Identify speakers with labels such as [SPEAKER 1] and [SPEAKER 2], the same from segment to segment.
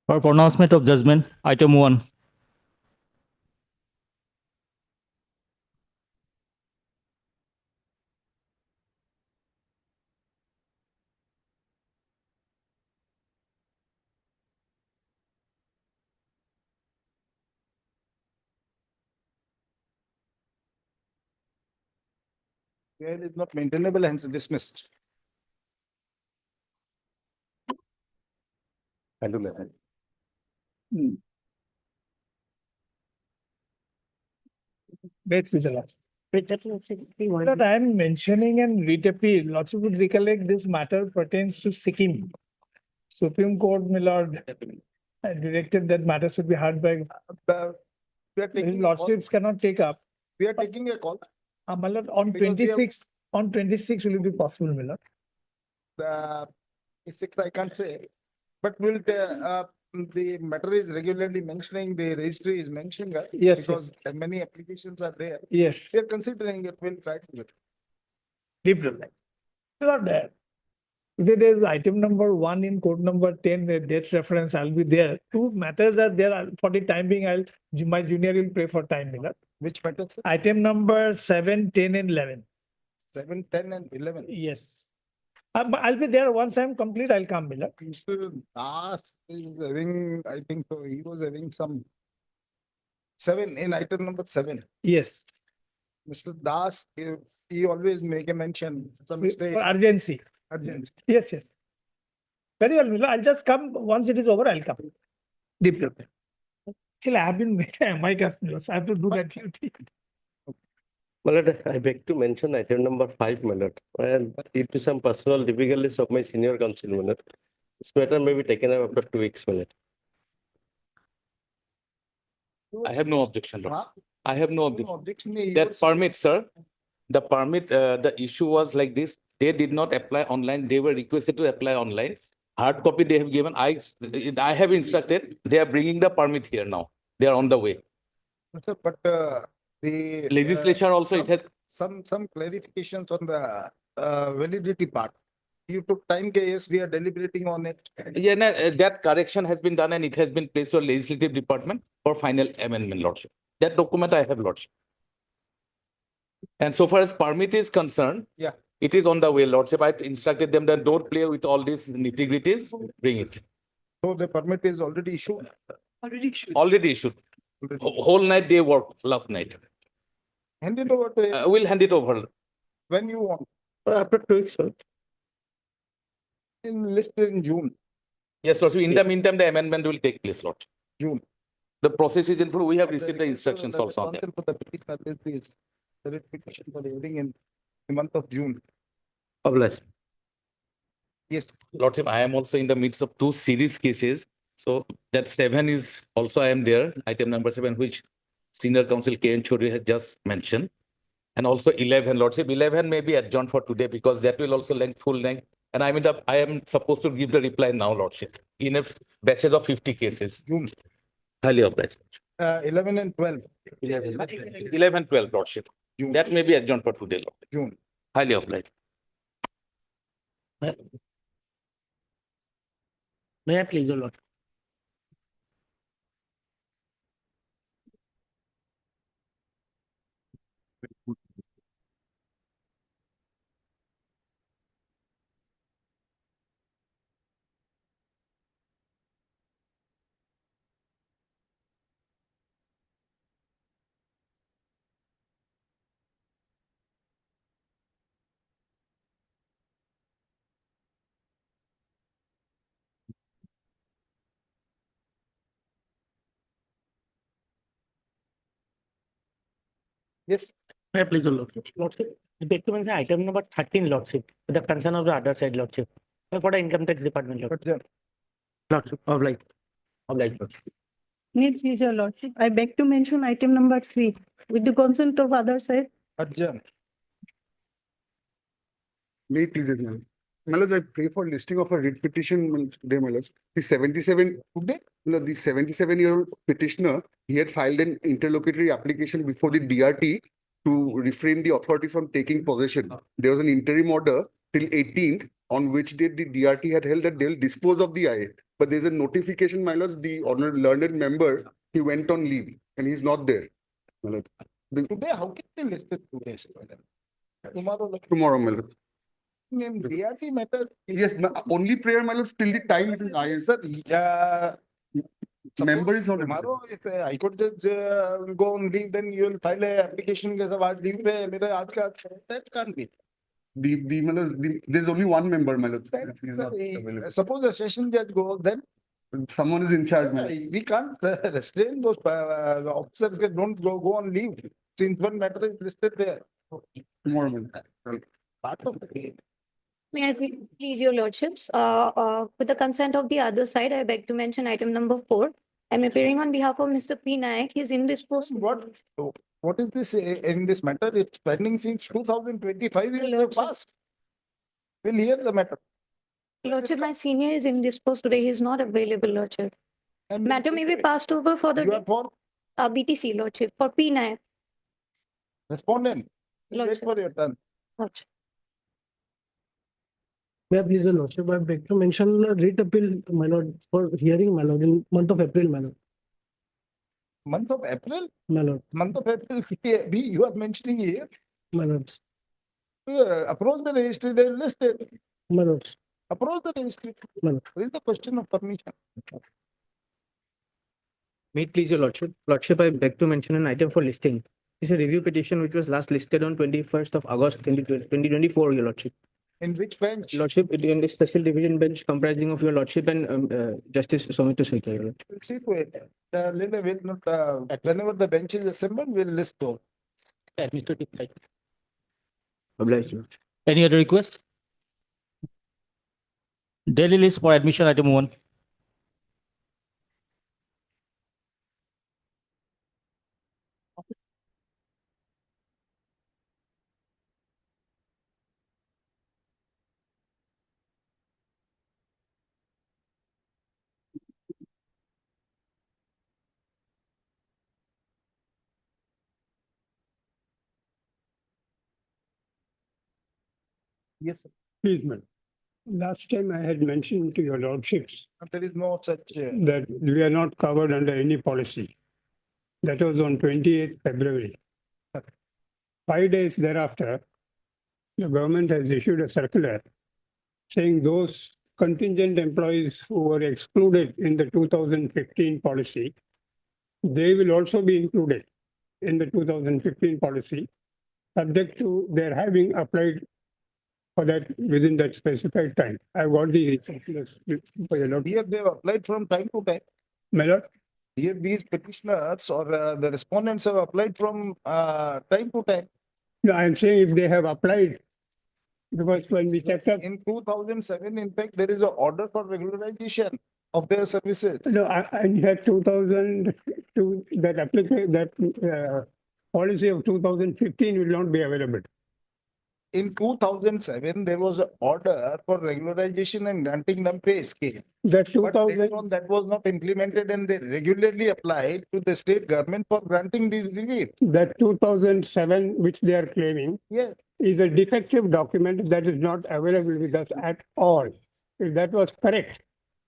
[SPEAKER 1] For pronouncement of judgment, item 1.
[SPEAKER 2] Where is not maintainable, hence dismissed. I do that.
[SPEAKER 3] Wait, Vijay. What I am mentioning and writ appeal, lots of would recollect this matter pertains to Sikkim. Supreme Court, my lord, directed that matter should be heard by,
[SPEAKER 2] We are
[SPEAKER 3] his
[SPEAKER 2] taking a call.
[SPEAKER 3] lordships cannot take up.
[SPEAKER 2] We are taking a call.
[SPEAKER 3] My lord, on
[SPEAKER 2] Because we have-
[SPEAKER 3] 26, will it be possible, my lord?
[SPEAKER 2] The sixth I can't say, but the matter is regularly mentioning, the registry is mentioning.
[SPEAKER 3] Yes,
[SPEAKER 2] Because many applications are there.
[SPEAKER 3] Yes,
[SPEAKER 2] We are considering it, we'll try to do it.
[SPEAKER 3] deep reply. My lord, there is item number 1 in code number 10, the date reference, I'll be there. Two matters are there. For the time being, my junior will pray for time, my lord.
[SPEAKER 2] Which matter, sir?
[SPEAKER 3] Item number 7, 10 and 11.
[SPEAKER 2] 7, 10 and 11.
[SPEAKER 3] Yes. I'll be there once I'm complete, I'll come, Miller.
[SPEAKER 2] Mr. Das is having, I think so, he was having some 7 in item number 7.
[SPEAKER 3] Yes.
[SPEAKER 2] Mr. Das, he always make a mention, some mistake,
[SPEAKER 3] For urgency.
[SPEAKER 2] urgency.
[SPEAKER 3] Yes, yes. Very well, Miller. I'll just come. Once it is over, I'll come. Deep reply. Actually, I have been making my customers. I have to do that duty.
[SPEAKER 4] My lord, I beg to mention item number 5, my lord. And due to some personal difficulties of my senior counsel, my lord, this matter may be taken up after 2 weeks, my lord.
[SPEAKER 5] I have no objection, Lord.
[SPEAKER 2] Huh?
[SPEAKER 5] I have no
[SPEAKER 2] No
[SPEAKER 5] objection.
[SPEAKER 2] objection. He
[SPEAKER 5] That
[SPEAKER 2] was-
[SPEAKER 5] permit, sir, the permit, the issue was like this. They did not apply online. They were requested to apply online. Hard copy they have given. I have instructed. They are bringing the permit here now. They are on the way.
[SPEAKER 2] Sir, but the
[SPEAKER 5] Legislature also, it has,
[SPEAKER 2] some clarifications on the validity part. You took time, yes, we are deliberating on it.
[SPEAKER 5] yeah, no, that correction has been done and it has been placed on legislative department for final amendment, Lordship. That document I have, Lordship. And so far as permit is concerned,
[SPEAKER 2] Yeah.
[SPEAKER 5] it is on the way, Lordship. I instructed them that don't play with all these nitty-gritties, bring it.
[SPEAKER 2] So the permit is already issued.
[SPEAKER 5] Already issued. Whole night they worked last night.
[SPEAKER 2] Hand it over to him
[SPEAKER 5] We'll hand it over.
[SPEAKER 2] when you want.
[SPEAKER 4] After 2 weeks, my lord.
[SPEAKER 2] Listed in June,
[SPEAKER 5] Yes, Lordship. In the meantime, the amendment will take place, Lord.
[SPEAKER 2] June.
[SPEAKER 5] The process is in full. We have received the instructions
[SPEAKER 2] The
[SPEAKER 5] also on that.
[SPEAKER 2] counsel for the petitioner is this, the writ petition for the hearing in the month of June.
[SPEAKER 4] Obliged.
[SPEAKER 2] Yes,
[SPEAKER 5] Lordship, I am also in the midst of 2 series cases. So that 7 is also I am there, item number 7, which senior counsel K.N. Choudhury has just mentioned. And also 11, Lordship, 11 may be adjourned for today because that will also length full length. And I am supposed to give the reply now, Lordship, in a batches of 50 cases.
[SPEAKER 2] June,
[SPEAKER 5] Highly obliged.
[SPEAKER 2] 11 and 12,
[SPEAKER 5] 11, 12, Lordship.
[SPEAKER 2] June,
[SPEAKER 5] That may be adjourned for today, Lord.
[SPEAKER 2] June.
[SPEAKER 5] Highly obliged.
[SPEAKER 1] May I please, your lord?
[SPEAKER 2] Yes,
[SPEAKER 1] May I please, your lord? Lordship, I beg to mention item number 13, lordship, the concern of the other side, lordship. For the income tax department, lord.
[SPEAKER 2] but then
[SPEAKER 1] Lordship, obliged. Obliged, lordship.
[SPEAKER 6] Need please, your lordship. I beg to mention item number 3 with the consent of other side.
[SPEAKER 2] adjourn.
[SPEAKER 7] May it please, adjourn. My lords, I pray for listing of a writ petition today, my lords. The 77,
[SPEAKER 2] Today?
[SPEAKER 7] no, the 77-year-old petitioner, he had filed an interlocutory application before the DRT to refrain the authority from taking possession. There was an interim order till 18th, on which date the DRT had held that they'll dispose of the IA. But there's a notification, my lords, the learned member, he went on leave and he's not there. My lord.
[SPEAKER 2] Today, how can they list it today? Tomorrow, like,
[SPEAKER 7] Tomorrow, my lord.
[SPEAKER 2] in DRT matters.
[SPEAKER 7] Yes, only prayer, my lord, till the time it is IA.
[SPEAKER 2] Sir,
[SPEAKER 7] Member is not.
[SPEAKER 2] tomorrow, if I could just go on leave, then you will file a application के सब आज leave पे है, मेरा आज का that can't be.
[SPEAKER 7] My lord, there's only one member, my lord.
[SPEAKER 2] That,
[SPEAKER 7] He's
[SPEAKER 2] sir,
[SPEAKER 7] not available.
[SPEAKER 2] suppose a session judge goes, then
[SPEAKER 7] Someone is in charge, my lord.
[SPEAKER 2] we can't restrain those officers that don't go on leave since one matter is listed there.
[SPEAKER 7] Tomorrow, my lord.
[SPEAKER 2] Part of the game.
[SPEAKER 8] May I please your lordships, with the consent of the other side, I beg to mention item number 4. I'm appearing on behalf of Mr. P. Nayak. He is indisposed.
[SPEAKER 2] What is this in this matter? It's pending since 2025 years have passed. We'll hear the matter.
[SPEAKER 8] Lordship, my senior is indisposed today. He is not available, Lordship.
[SPEAKER 2] And
[SPEAKER 8] Matter may be passed over for
[SPEAKER 2] You are
[SPEAKER 8] the
[SPEAKER 2] for
[SPEAKER 8] BTC, Lordship, for P. Nayak.
[SPEAKER 2] respondent. Wait
[SPEAKER 8] Lordship.
[SPEAKER 2] for your turn.
[SPEAKER 8] Lordship.
[SPEAKER 1] May I please, your lordship, I beg to mention a writ appeal, my lord, for hearing, my lord, in month of April, my lord.
[SPEAKER 2] Month of April?
[SPEAKER 1] My lord,
[SPEAKER 2] Month of April, you are mentioning here.
[SPEAKER 1] my lords,
[SPEAKER 2] Approach the registry, they listed.
[SPEAKER 1] my lords,
[SPEAKER 2] Approach the registry.
[SPEAKER 1] my lord.
[SPEAKER 2] What is the question of permission?
[SPEAKER 9] May it please your lordship. Lordship, I beg to mention an item for listing. It's a review petition which was last listed on 21st of August 2024, your lordship.
[SPEAKER 2] In which bench?
[SPEAKER 9] Lordship, it in the special division bench comprising of your lordship and Justice Somito Soika, your lordship.
[SPEAKER 2] We'll see to it. We'll not, whenever the bench is assembled, we'll list those.
[SPEAKER 1] Administrative.
[SPEAKER 9] Obliged, your lordship.
[SPEAKER 10] Any other request? Daily list for admission item 1.
[SPEAKER 2] Yes, sir.
[SPEAKER 3] Please, madam. Last time I had mentioned to your lordships
[SPEAKER 2] There is no such.
[SPEAKER 3] that we are not covered under any policy. That was on 28th February. 5 days thereafter, the government has issued a circular saying those contingent employees who were excluded in the 2015 policy, they will also be included in the 2015 policy, subject to their having applied for that within that specified time. I've got the circulars for your lordship.
[SPEAKER 2] Here they have applied from time to time.
[SPEAKER 3] My lord,
[SPEAKER 2] Here these petitioners or the respondents have applied from time to time.
[SPEAKER 3] no, I'm saying if they have applied, because when we checked up,
[SPEAKER 2] In 2007, in fact, there is an order for regularization of their services.
[SPEAKER 3] no, in fact, 2002, that application, that policy of 2015 will not be available.
[SPEAKER 2] In 2007, there was an order for regularization and granting them pay scale.
[SPEAKER 3] That
[SPEAKER 2] But
[SPEAKER 3] 2000,
[SPEAKER 2] later on, that was not implemented and they regularly applied to the state government for granting these relief.
[SPEAKER 3] that 2007, which they are claiming,
[SPEAKER 2] Yes.
[SPEAKER 3] is a defective document that is not available with us at all. If that was correct,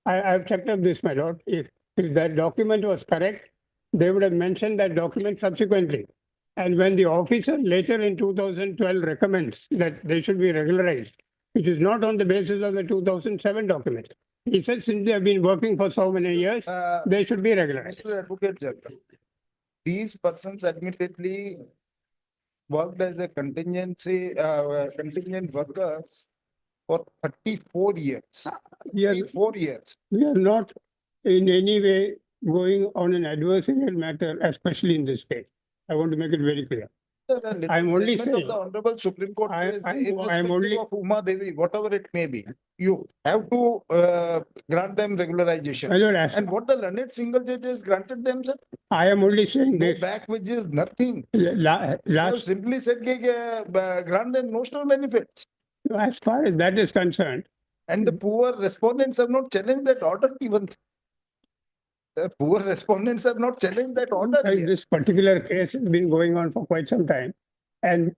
[SPEAKER 3] I've checked up this, my lord. If that document was correct, they would have mentioned that document subsequently. And when the officer later in 2012 recommends that they should be regularized, it is not on the basis of the 2007 document. He says since they have been working for so many years, they should be regularized.
[SPEAKER 2] Mr. Advocate General, these persons admittedly worked as a contingent workers for 34 years.
[SPEAKER 3] We are,
[SPEAKER 2] 34 years.
[SPEAKER 3] we are not in any way going on an adversarial matter, especially in this case. I want to make it very clear. I'm only
[SPEAKER 2] Judgment of
[SPEAKER 3] saying-
[SPEAKER 2] the Honorable Supreme Court says,
[SPEAKER 3] I'm
[SPEAKER 2] irrespective
[SPEAKER 3] only-
[SPEAKER 2] of Uma Devi, whatever it may be, you have to grant them regularization.
[SPEAKER 3] My lord, as-
[SPEAKER 2] And what the learned single judge has granted them, sir,
[SPEAKER 3] I am only saying
[SPEAKER 2] no
[SPEAKER 3] this.
[SPEAKER 2] back wages, nothing.
[SPEAKER 3] La-
[SPEAKER 2] They have
[SPEAKER 3] Last,
[SPEAKER 2] simply said, grant them notional benefits.
[SPEAKER 3] as far as that is concerned,
[SPEAKER 2] And the poor respondents have not challenged that order even. The poor respondents have not challenged that order here.
[SPEAKER 3] this particular case has been going on for quite some time. And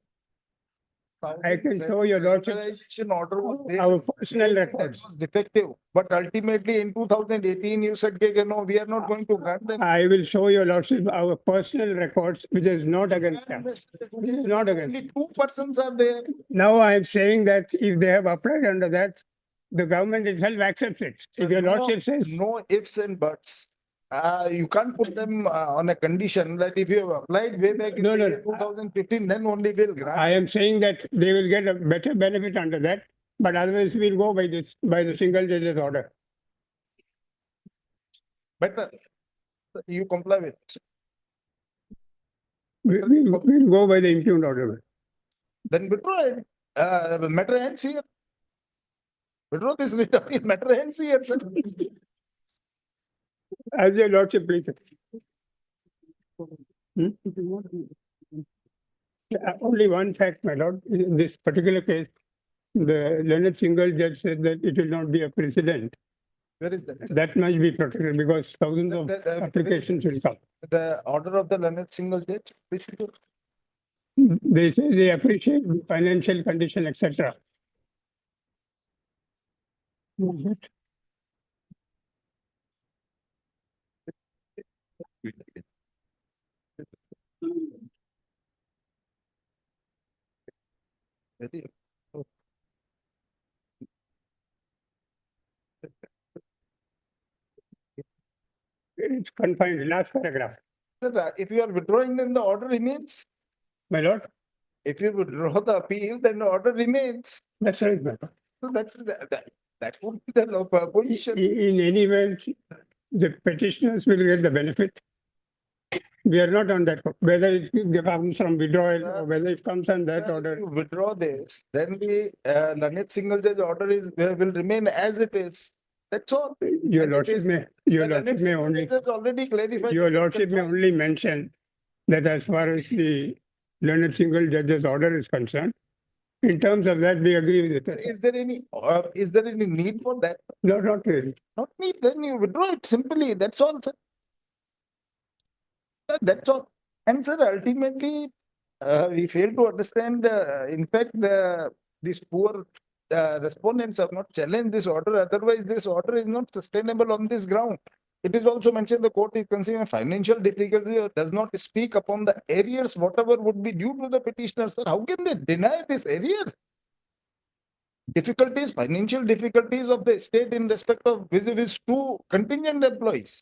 [SPEAKER 3] I can show your lordship
[SPEAKER 2] Regularization order was there.
[SPEAKER 3] our personal
[SPEAKER 2] That
[SPEAKER 3] records.
[SPEAKER 2] was defective, but ultimately in 2018, you said, "Okay, no, we are not going to grant them."
[SPEAKER 3] I will show your lordship our personal records, which is not against them. Which is not against.
[SPEAKER 2] Only two persons are there.
[SPEAKER 3] Now I am saying that if they have applied under that, the government itself accepts it.
[SPEAKER 2] Sir,
[SPEAKER 3] If your
[SPEAKER 2] no-
[SPEAKER 3] lordship says,
[SPEAKER 2] No ifs and buts. You can't put them on a condition that if you have applied way back in
[SPEAKER 3] No,
[SPEAKER 2] the
[SPEAKER 3] no,
[SPEAKER 2] year 2015, then only will grant.
[SPEAKER 3] I am saying that they will get a better benefit under that, but otherwise we'll go by this, by the single judge's order.
[SPEAKER 2] Better. You comply with. it.
[SPEAKER 3] We'll go by the impugned order.
[SPEAKER 2] Then withdraw it. The matter ends here. Withdraw this writ appeal, matter ends here, sir.
[SPEAKER 3] As your lordship please. Hmm? Only one fact, my lord, in this particular case, the learned single judge said that it will not be a precedent.
[SPEAKER 2] Where is that?
[SPEAKER 3] That must be protected because thousands of applications will come.
[SPEAKER 2] The order of the learned single judge, Procedural.
[SPEAKER 3] They say they appreciate financial condition, etc.
[SPEAKER 2] Very-
[SPEAKER 3] It's confined, last paragraph.
[SPEAKER 2] Sir, if you are withdrawing, then the order remains.
[SPEAKER 3] My lord,
[SPEAKER 2] If you withdraw the appeal, then the order remains.
[SPEAKER 3] that's right, my lord.
[SPEAKER 2] So that would be the position.
[SPEAKER 3] In any event, the petitioners will get the benefit. We are not on that, whether it comes from withdrawal or whether it comes on that
[SPEAKER 2] Sir, if
[SPEAKER 3] order.
[SPEAKER 2] you withdraw this, then the learned single judge order will remain as it is. That's all.
[SPEAKER 3] Your
[SPEAKER 2] And it
[SPEAKER 3] lordship
[SPEAKER 2] is-
[SPEAKER 3] may, your
[SPEAKER 2] The learned
[SPEAKER 3] lordship may
[SPEAKER 2] single
[SPEAKER 3] only,
[SPEAKER 2] judge has already clarified.
[SPEAKER 3] your
[SPEAKER 2] it is
[SPEAKER 3] lordship may
[SPEAKER 2] confined.
[SPEAKER 3] only mention that as far as the learned single judge's order is concerned, in terms of that, we agree with it.
[SPEAKER 2] Is there any need for that?
[SPEAKER 3] No, not really.
[SPEAKER 2] Not need, then you withdraw it simply, that's all, sir. That's all. And sir, ultimately, we fail to understand, in fact, these poor respondents have not challenged this order, otherwise this order is not sustainable on this ground. It is also mentioned the court is considering financial difficulty or does not speak upon the arrears, whatever would be due to the petitioner, sir. How can they deny this arrears? Difficulties, financial difficulties of the state in respect of vis-a-vis two contingent employees.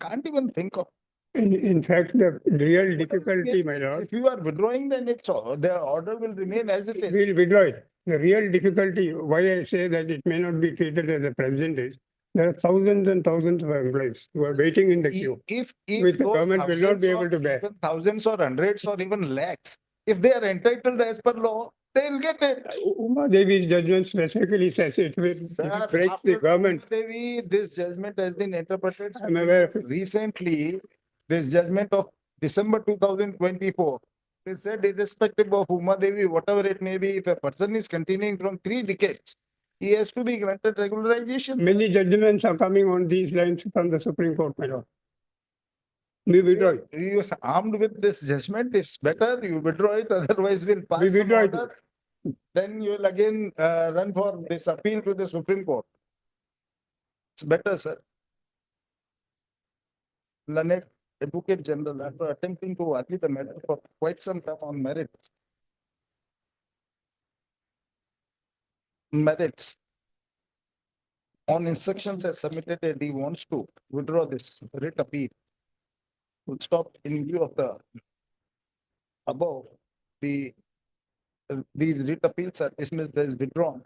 [SPEAKER 2] Can't even think of.
[SPEAKER 3] In fact, the real difficulty, my lord,
[SPEAKER 2] If you are withdrawing, then it's all, the order will remain as it
[SPEAKER 3] we'll
[SPEAKER 2] is.
[SPEAKER 3] withdraw it. The real difficulty, why I say that it may not be treated as a precedent is, there are thousands and thousands of employees who are waiting in the queue.
[SPEAKER 2] If
[SPEAKER 3] Which the
[SPEAKER 2] those
[SPEAKER 3] government will not be
[SPEAKER 2] thousands
[SPEAKER 3] able
[SPEAKER 2] or
[SPEAKER 3] to bear.
[SPEAKER 2] even thousands or hundreds or even lakhs, if they are entitled as per law, they'll get it.
[SPEAKER 3] Uma Devi's judgment specifically says it will, if
[SPEAKER 2] Sir,
[SPEAKER 3] it breaks the
[SPEAKER 2] after
[SPEAKER 3] government.
[SPEAKER 2] Devi, this judgment has been interpreted.
[SPEAKER 3] I'm aware of it.
[SPEAKER 2] Recently, this judgment of December 2024. They said irrespective of Uma Devi, whatever it may be, if a person is continuing from 3 decades, he has to be granted regularization.
[SPEAKER 3] Many judgments are coming on these lines from the Supreme Court, my lord. We withdraw it.
[SPEAKER 2] You are armed with this judgment, it's better you withdraw it, otherwise we'll pass
[SPEAKER 3] We
[SPEAKER 2] some
[SPEAKER 3] withdraw it.
[SPEAKER 2] order. Then you will again run for this appeal to the Supreme Court. It's better, sir. Learned Advocate General, after attempting to argue the matter for quite some time on merits. On instructions as submitted, and he wants to withdraw this writ appeal. Will stop in view of the above, these writ appeals are dismissed as withdrawn.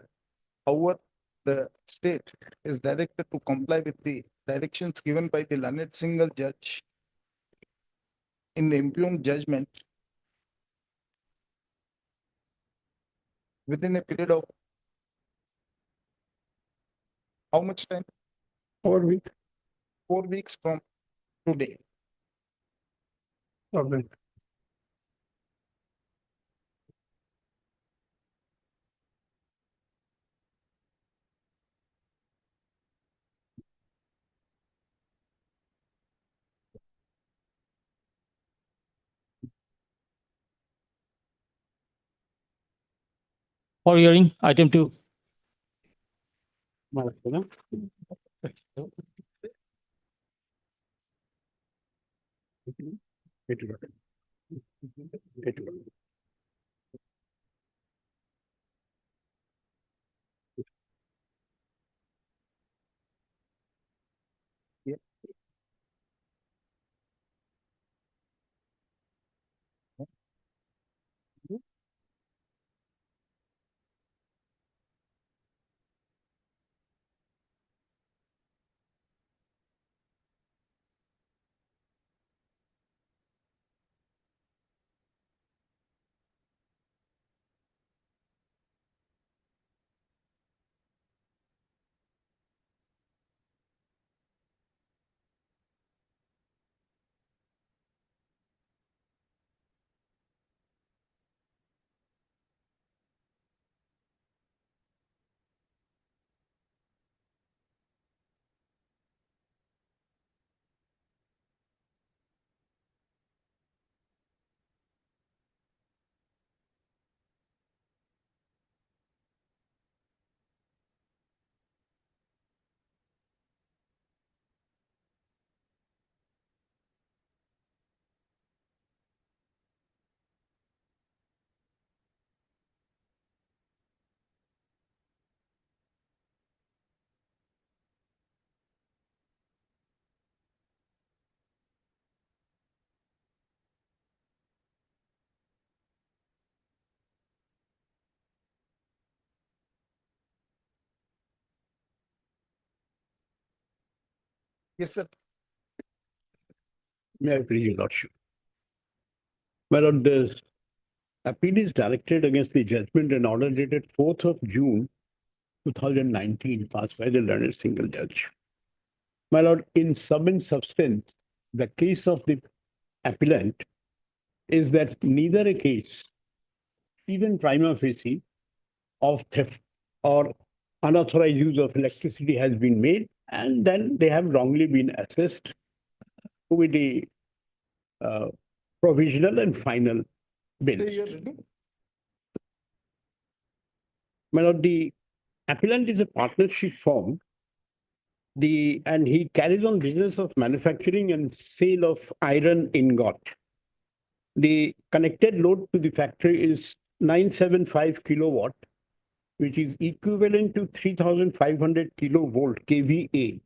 [SPEAKER 2] However, the state is directed to comply with the directions given by the learned single judge in the impugned judgment within a period of how much time?
[SPEAKER 3] 4 weeks.
[SPEAKER 2] 4 weeks from today.
[SPEAKER 3] Problem.
[SPEAKER 10] For hearing, item 2.
[SPEAKER 2] Yes, sir.
[SPEAKER 11] May I please your lordship? My lord, the appeal is directed against the judgment and order dated 4th of June 2019 passed by the learned single judge. My lord, in sum and substance, the case of the appellant is that neither a case, even prima facie, of theft or unauthorized use of electricity has been made, and then they have wrongly been assessed with the provisional and final bill.
[SPEAKER 2] So you're ready?
[SPEAKER 11] My lord, the appellant is a partnership firm. And he carries on business of manufacturing and sale of iron ingot. The connected load to the factory is 975 kilowatt, which is equivalent to 3,500 kilovolt kVA.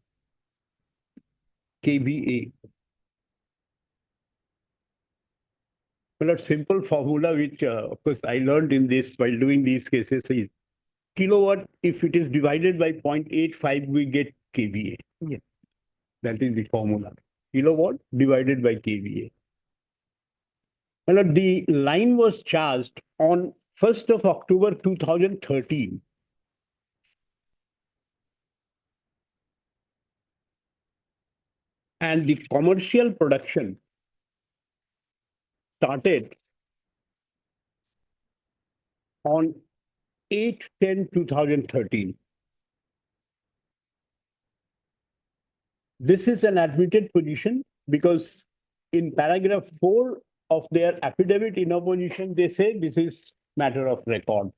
[SPEAKER 11] kVA. Well, a simple formula which, of course, I learned in this while doing these cases is kilowatt. If it is divided by 0.85, we get kVA.
[SPEAKER 2] Yeah.
[SPEAKER 11] That is the formula. Kilowatt divided by kVA. Well, the line was charged on 1st of October 2013. And the commercial production started on 8/10/2013. This is an admitted position because in paragraph 4 of their affidavit in opposition, they say this is matter of record.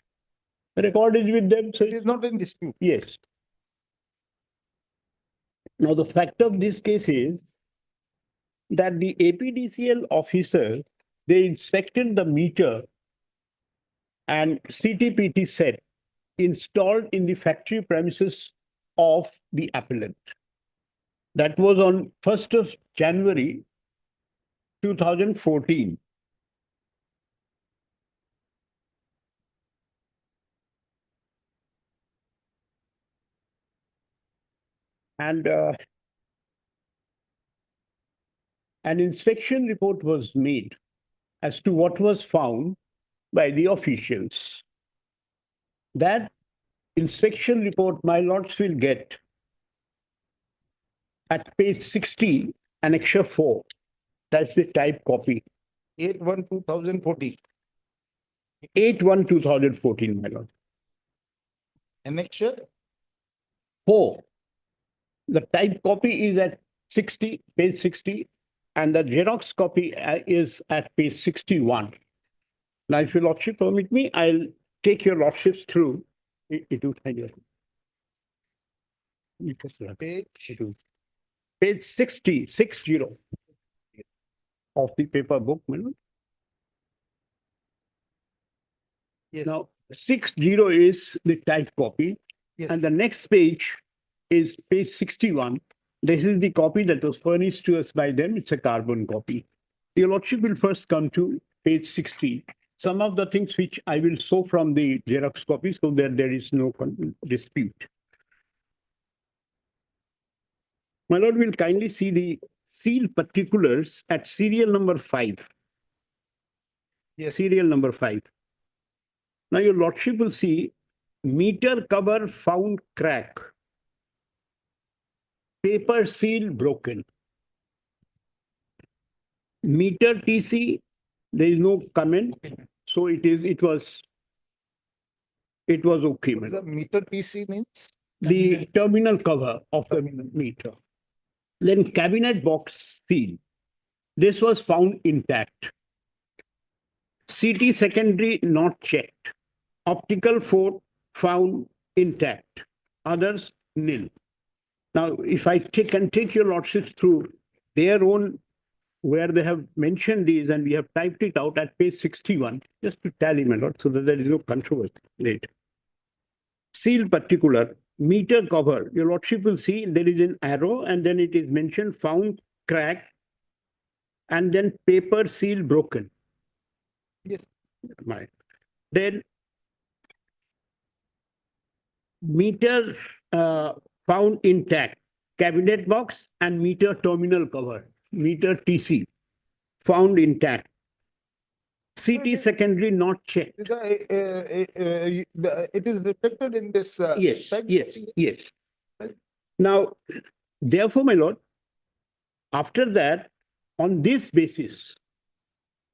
[SPEAKER 11] The record is with them, so
[SPEAKER 2] It is not in dispute.
[SPEAKER 11] yes. Now, the fact of this case is that the APDCL officer, they inspected the meter and CTPT set installed in the factory premises of the appellant. That was on 1st of January 2014. And an inspection report was made as to what was found by the officials. That inspection report, my lords will get at page 60, annexure 4. That's the type copy.
[SPEAKER 2] 8/1/2014.
[SPEAKER 11] 8/1/2014, my lord.
[SPEAKER 2] Annexure
[SPEAKER 11] 4. The type copy is at 60, page 60, and the Xerox copy is at page 61. Now, if your lordship permit me, I'll take your lordships through. It will find it. Page 60 of the paper book.
[SPEAKER 2] Yes.
[SPEAKER 11] Now, 60 is the typed copy.
[SPEAKER 2] Yes.
[SPEAKER 11] And the next page is page 61. This is the copy that was furnished to us by them. It's a carbon copy. Your lordship will first come to page 60. Some of the things which I will show from the Xerox copy so that there is no dispute. My lord will kindly see the seal particulars at serial number 5.
[SPEAKER 2] Yes.
[SPEAKER 11] Serial number 5. Now your lordship will see meter cover found crack. Paper seal broken. Meter TC, there is no comment. So it was okay.
[SPEAKER 2] What the meter PC means?
[SPEAKER 11] The terminal cover of the meter. Then cabinet box seal. This was found intact. CT secondary not checked. Optical port found intact. Others nil. Now, if I can take your lordships through their own, where they have mentioned these and we have typed it out at page 61, just to tally, my lord, so that there is no controversy later. Seal particular, meter cover, your lordship will see there is an arrow and then it is mentioned found crack and then paper seal broken.
[SPEAKER 2] Yes.
[SPEAKER 11] Right. Then meter found intact, cabinet box and meter terminal cover, meter TC found intact. CT secondary not checked.
[SPEAKER 2] It is reflected in this.
[SPEAKER 11] Yes,
[SPEAKER 2] type
[SPEAKER 11] yes,
[SPEAKER 2] copy.
[SPEAKER 11] yes. Now, therefore, my lord, after that, on this basis,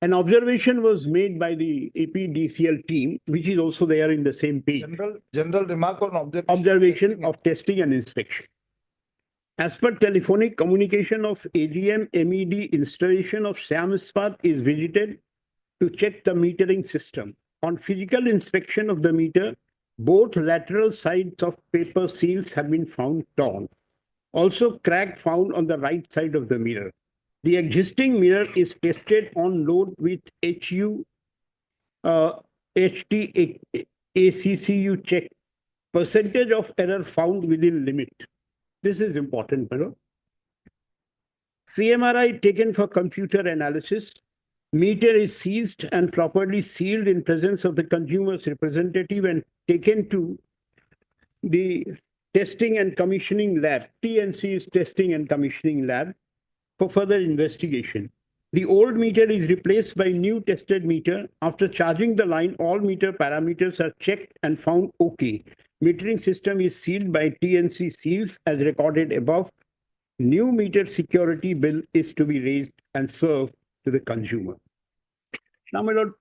[SPEAKER 11] an observation was made by the APDCL team, which is also there in the same page.
[SPEAKER 2] General remark on
[SPEAKER 11] Observation of testing and inspection. As per telephonic communication of AGM MED installation of SAM Ispat is visited to check the metering system. On physical inspection of the meter, both lateral sides of paper seals have been found torn. Also, crack found on the right side of the mirror. The existing mirror is tested on load with HT ACCU check. Percentage of error found within limit. This is important, madam. CMRI taken for computer analysis. Meter is seized and properly sealed in presence of the consumer's representative and taken to the testing and commissioning lab. TNC is testing and commissioning lab for further investigation. The old meter is replaced by new tested meter. After charging the line, all meter parameters are checked and found okay. Metering system is sealed by TNC seals as recorded above. New meter security bill is to be raised and served to the consumer. Now, my lord,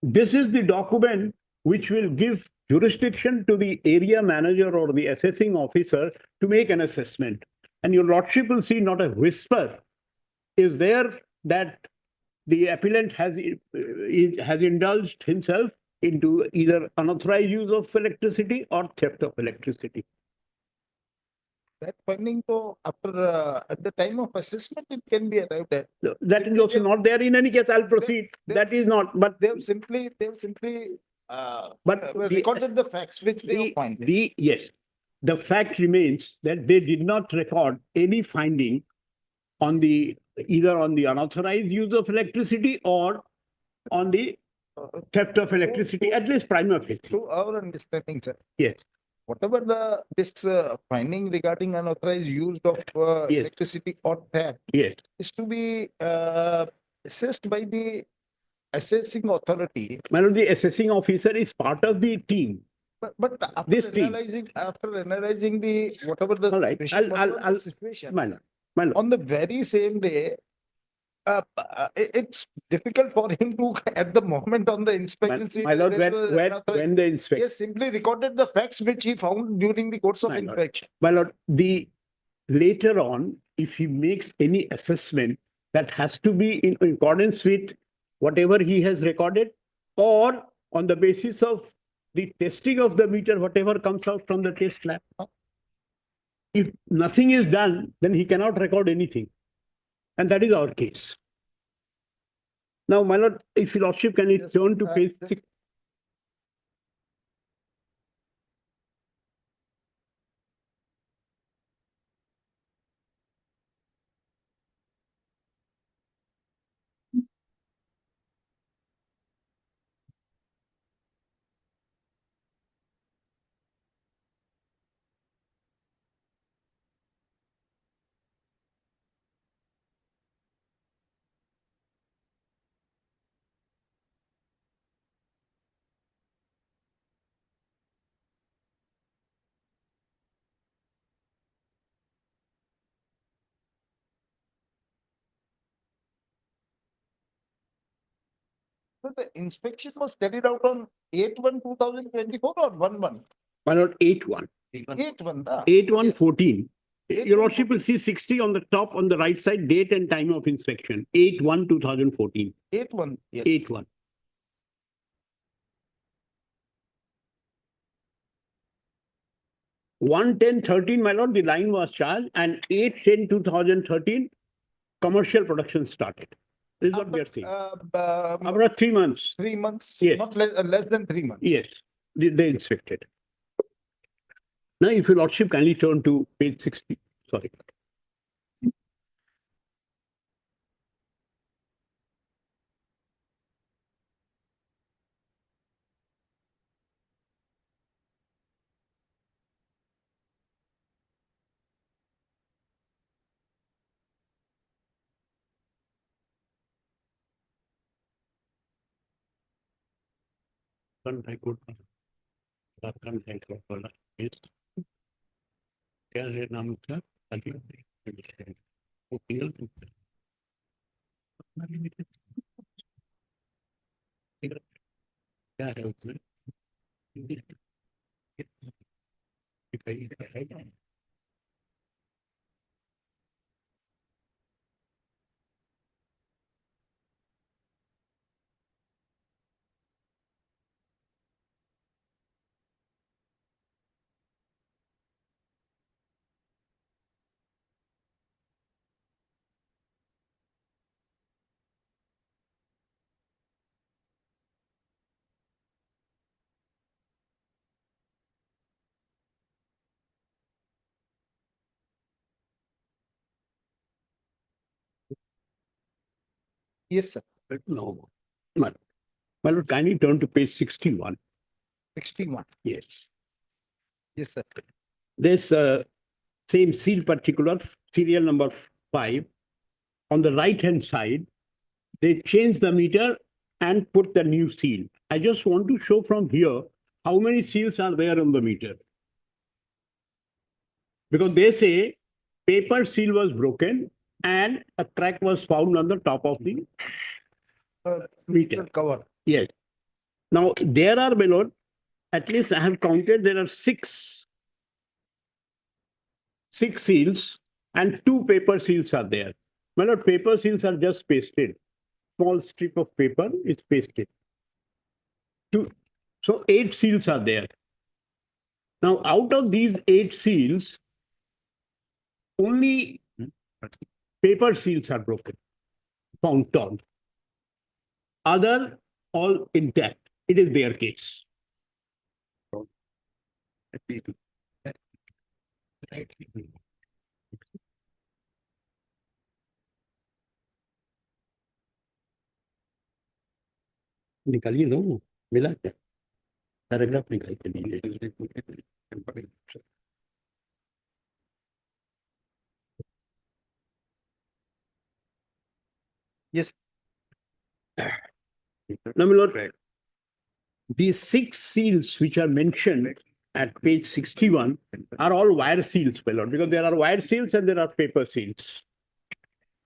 [SPEAKER 11] this is the document which will give jurisdiction to the area manager or the assessing officer to make an assessment. And your lordship will see not a whisper is there that the appellant has indulged himself into either unauthorized use of electricity or theft of electricity.
[SPEAKER 2] That finding, though, after at the time of assessment, it can be arrived at.
[SPEAKER 11] That is also not there. In any case, I'll proceed. That is not, but
[SPEAKER 2] They've simply recorded the facts which they find.
[SPEAKER 11] Yes, the fact remains that they did not record any finding on either on the unauthorized use of electricity or on the theft of electricity, at least prima facie.
[SPEAKER 2] Through our understanding, sir.
[SPEAKER 11] Yes.
[SPEAKER 2] Whatever this finding regarding unauthorized use of electricity or theft is to be assessed by the assessing authority.
[SPEAKER 11] Well, the assessing officer is part of the team.
[SPEAKER 2] But after analyzing the whatever the situation, on the very same day, it's difficult for him to at the moment on the inspection.
[SPEAKER 11] My lord, when the inspection,
[SPEAKER 2] he has simply recorded the facts which he found during the course of inspection.
[SPEAKER 11] My lord, later on, if he makes any assessment, that has to be in accordance with whatever he has recorded, or on the basis of the testing of the meter, whatever comes out from the test lab. If nothing is done, then he cannot record anything. And that is our case. Now, my lord, if your lordship can you turn to page 6.
[SPEAKER 2] So the inspection was carried out on 8/1/2024 or 1/1?
[SPEAKER 11] My lord, 8-1.
[SPEAKER 2] 8/1.
[SPEAKER 11] 8/1/14.
[SPEAKER 2] Yes.
[SPEAKER 11] Your lordship will see 60 on the top on the right side, date and time of inspection. 8/1/2014.
[SPEAKER 2] 8/1, yes.
[SPEAKER 11] 8/1. One 10/13, my lord, the line was charged, and 8/10/2013, commercial production started. This is what we are saying. About 3 months.
[SPEAKER 2] 3 months,
[SPEAKER 11] Yes.
[SPEAKER 2] not less than 3 months.
[SPEAKER 11] Yes, they inspected. Now, if your lordship kindly turn to page 60, sorry. क्या है नाम उसका? क्या है उसमें?
[SPEAKER 2] Yes, sir.
[SPEAKER 11] No. My lord, kindly turn to page 61.
[SPEAKER 2] 61.
[SPEAKER 11] Yes.
[SPEAKER 2] Yes, sir.
[SPEAKER 11] There's same seal particular, serial number 5. On the right-hand side, they change the meter and put the new seal. I just want to show from here how many seals are there on the meter. Because they say paper seal was broken and a crack was found on the top of the meter
[SPEAKER 2] cover.
[SPEAKER 11] Yes. Now, there are, my lord, at least I have counted, there are six seals and 2 paper seals are there. My lord, paper seals are just pasted. Small strip of paper is pasted. So 8 seals are there. Now, out of these 8 seals, only paper seals are broken, found torn. Other all intact. It is their case. निकालिए ना वो मिला क्या paragraph निकाल के दीजिए
[SPEAKER 2] Yes.
[SPEAKER 11] Now, my lord, these 6 seals which are mentioned at page 61 are all wire seals, my lord, because there are wire seals and there are paper seals.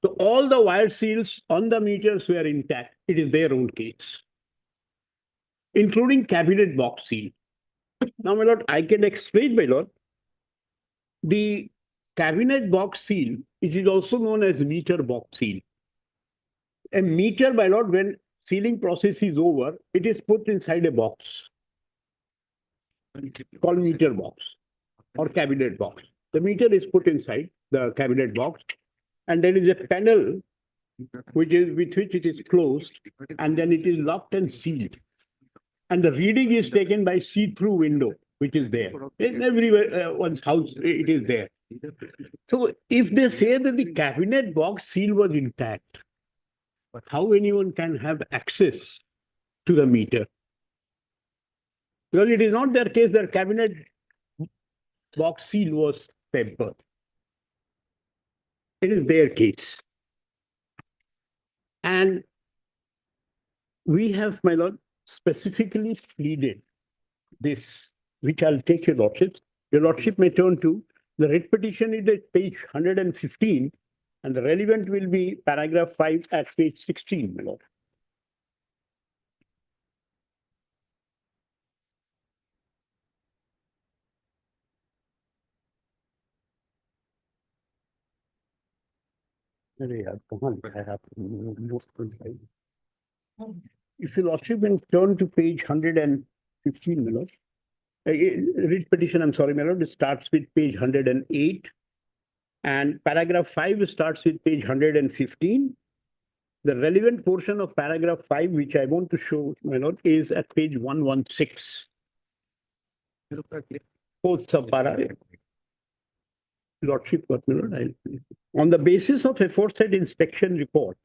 [SPEAKER 11] So all the wire seals on the meters were intact. It is their own case, including cabinet box seal. Now, my lord, I can explain, my lord. The cabinet box seal, it is also known as meter box seal. A meter, my lord, when sealing process is over, it is put inside a box. called meter box or cabinet box. The meter is put inside the cabinet box, and there is a panel which is with which it is closed, and then it is locked and sealed. And the reading is taken by see-through window, which is there. In everywhere, one's house, it is there. So if they say that the cabinet box seal was intact, but how anyone can have access to the meter? Because it is not their case, their cabinet box seal was tempered. It is their case. And we have, my lord, specifically pleaded this, which I'll take your lordship. Your lordship may turn to the writ petition is at page 115, and the relevant will be paragraph 5 at page 16, my lord. If your lordship will turn to page 115, my lord. Writ petition, I'm sorry, my lord, it starts with page 108. And paragraph 5 starts with page 115. The relevant portion of paragraph 5, which I want to show, my lord, is at page 116. Fourth subpara. Lordship, what, my lord? On the basis of aforesaid inspection report,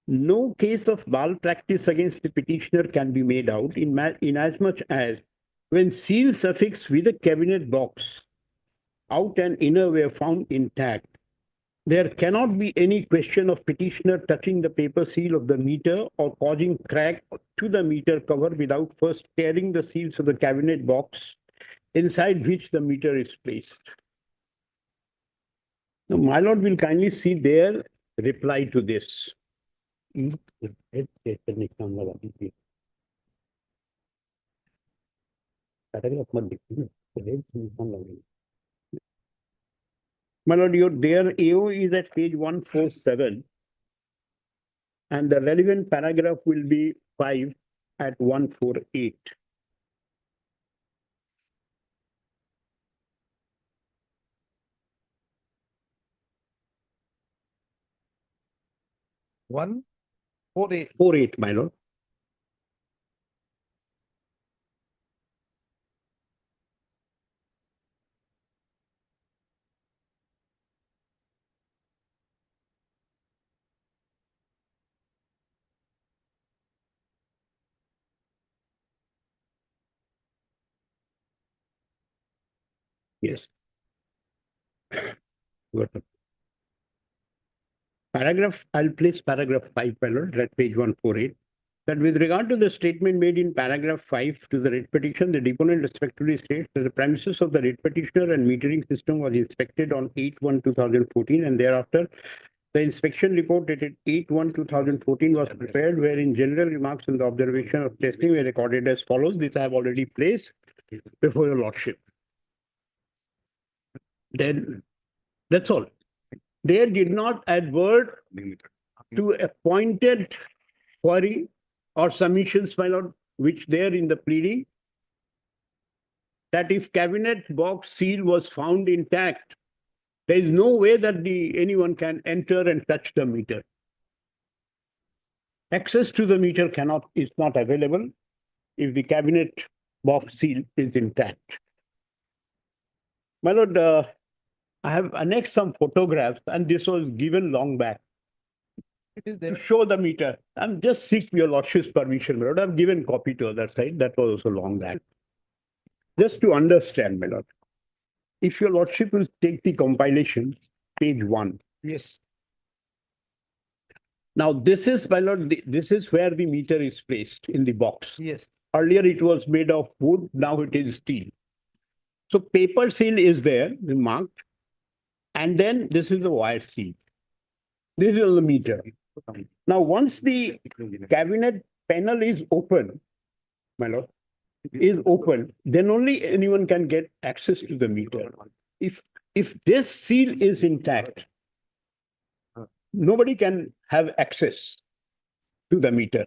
[SPEAKER 11] no case of malpractice against the petitioner can be made out inasmuch as when seals affixed with a cabinet box, out and inner were found intact, there cannot be any question of petitioner touching the paper seal of the meter or causing crack to the meter cover without first tearing the seals of the cabinet box inside which the meter is placed. Now, my lord will kindly see their reply to this. My lord, their AO is at page 147, and the relevant paragraph will be 5 at 148.
[SPEAKER 2] One, 48.
[SPEAKER 11] 48, my lord. Yes. Got it. Paragraph, I'll place paragraph 5, my lord, at page 148. That with regard to the statement made in paragraph 5 to the writ petition, the deponent respectively states that the premises of the writ petitioner and metering system was inspected on 8/1/2014, and thereafter the inspection report dated 8/1/2014 was prepared, wherein general remarks and the observation of testing were recorded as follows. This I have already placed before your lordship. Then that's all. They did not advert to a pointed query or submissions, my lord, which there in the pleading, that if cabinet box seal was found intact, there is no way that anyone can enter and touch the meter. Access to the meter is not available if the cabinet box seal is intact. My lord, I have annexed some photographs, and this was given long back. It is there. Show the meter. I'm just seek your lordship's permission, my lord. I've given copy to other side. That was also long back. Just to understand, my lord. If your lordship will take the compilation, page 1.
[SPEAKER 2] Yes.
[SPEAKER 11] Now, this is, my lord, this is where the meter is placed in the box.
[SPEAKER 2] Yes.
[SPEAKER 11] Earlier, it was made of wood. Now it is steel. So paper seal is there, marked. And then this is a wire seal. This is the meter. Now, once the cabinet panel is open, my lord, is open, then only anyone can get access to the meter. If this seal is intact, nobody can have access to the meter.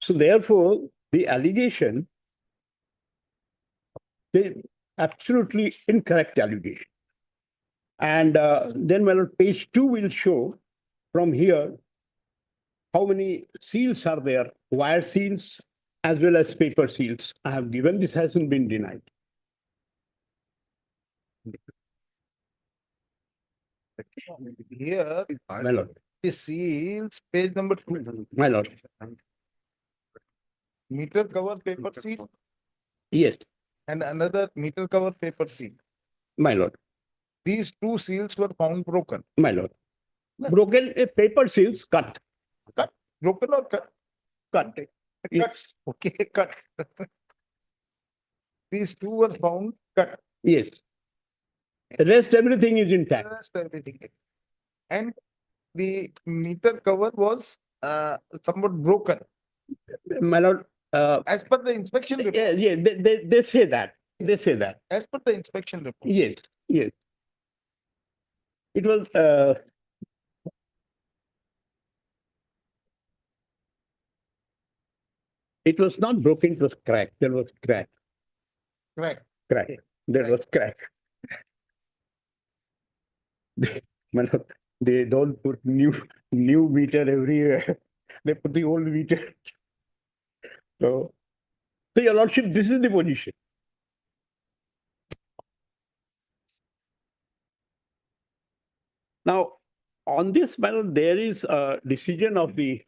[SPEAKER 11] So therefore, the allegation They absolutely incorrect allegation. And then, my lord, page 2 will show from here how many seals are there, wire seals as well as paper seals. I have given, this hasn't been denied.
[SPEAKER 2] Here,
[SPEAKER 11] My lord,
[SPEAKER 2] the seals, page number 2,
[SPEAKER 11] my lord,
[SPEAKER 2] meter cover paper seal
[SPEAKER 11] yes,
[SPEAKER 2] and another meter cover paper seal.
[SPEAKER 11] my lord,
[SPEAKER 2] These two seals were found broken.
[SPEAKER 11] my lord. Broken paper seals cut,
[SPEAKER 2] Cut, broken or cut?
[SPEAKER 11] cut.
[SPEAKER 2] Cut.
[SPEAKER 11] Yes,
[SPEAKER 2] Okay, cut. These two were found cut.
[SPEAKER 11] yes. The rest, everything is
[SPEAKER 2] The
[SPEAKER 11] intact.
[SPEAKER 2] rest everything. And the meter cover was somewhat broken.
[SPEAKER 11] My lord,
[SPEAKER 2] As per the inspection report.
[SPEAKER 11] yeah, they say that. They say that.
[SPEAKER 2] As per the inspection report.
[SPEAKER 11] Yes, yes. It was, it was not broken, it was cracked. There was crack,
[SPEAKER 2] Right.
[SPEAKER 11] crack. There was crack. My lord, they don't put new meter everywhere. They put the old meter. So, your lordship, this is the position. Now, on this matter, there is a decision of the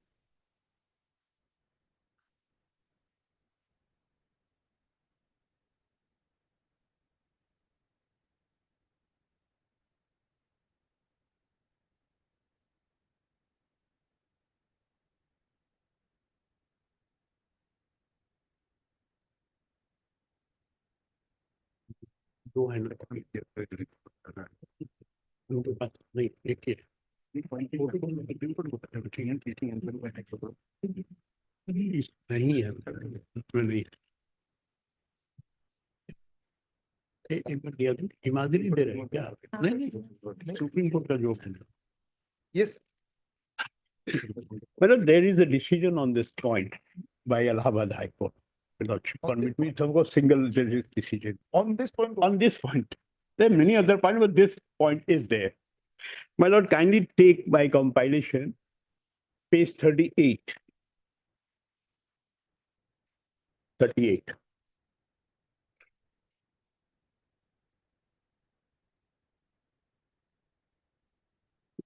[SPEAKER 11] नहीं है नहीं एक बार दिया था हिमाद्री दे रहे हैं क्या नहीं सुप्रीम कोर्ट का जो
[SPEAKER 2] Yes.
[SPEAKER 11] Well, there is a decision on this point by Allahabad High Court. Permit me to go single judge's decision.
[SPEAKER 2] On this point.
[SPEAKER 11] On this point. There are many other points, but this point is there. My lord, kindly take by compilation page 38. 38.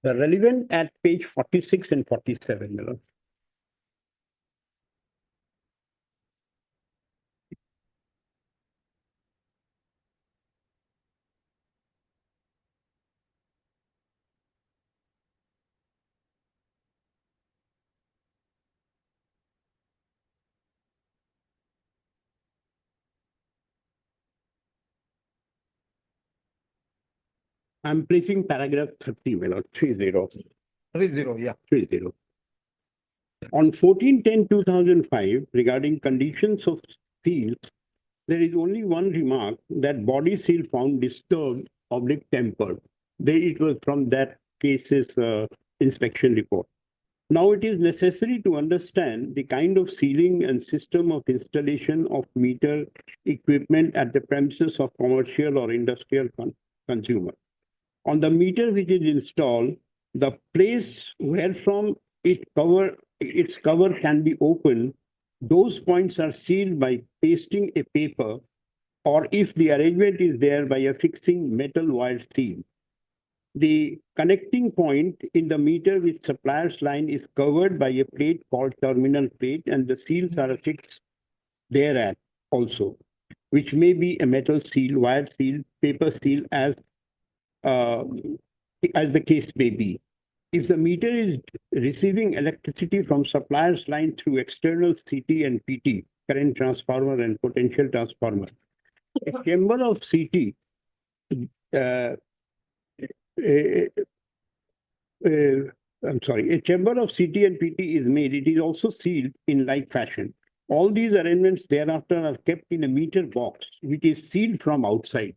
[SPEAKER 11] The relevant at page 46 and 47, my lord. I'm placing paragraph 30, my lord, 30.
[SPEAKER 2] 30, yeah.
[SPEAKER 11] 30. On 14/10/2005, regarding conditions of seals, there is only one remark that body seal found disturbed, tempered. It was from that case's inspection report. Now it is necessary to understand the kind of sealing and system of installation of meter equipment at the premises of commercial or industrial consumer. On the meter which is installed, the place where from its cover can be opened, those points are sealed by pasting a paper, or if the arrangement is there, by affixing metal wire seal. The connecting point in the meter with supplier's line is covered by a plate called terminal plate, and the seals are affixed thereat also, which may be a metal seal, wire seal, paper seal, as the case may be. If the meter is receiving electricity from supplier's line through external CT and PT, current transformer and potential transformer, a chamber of CT, a chamber of CT and PT is made. It is also sealed in like fashion. All these arrangements thereafter are kept in a meter box, which is sealed from outside.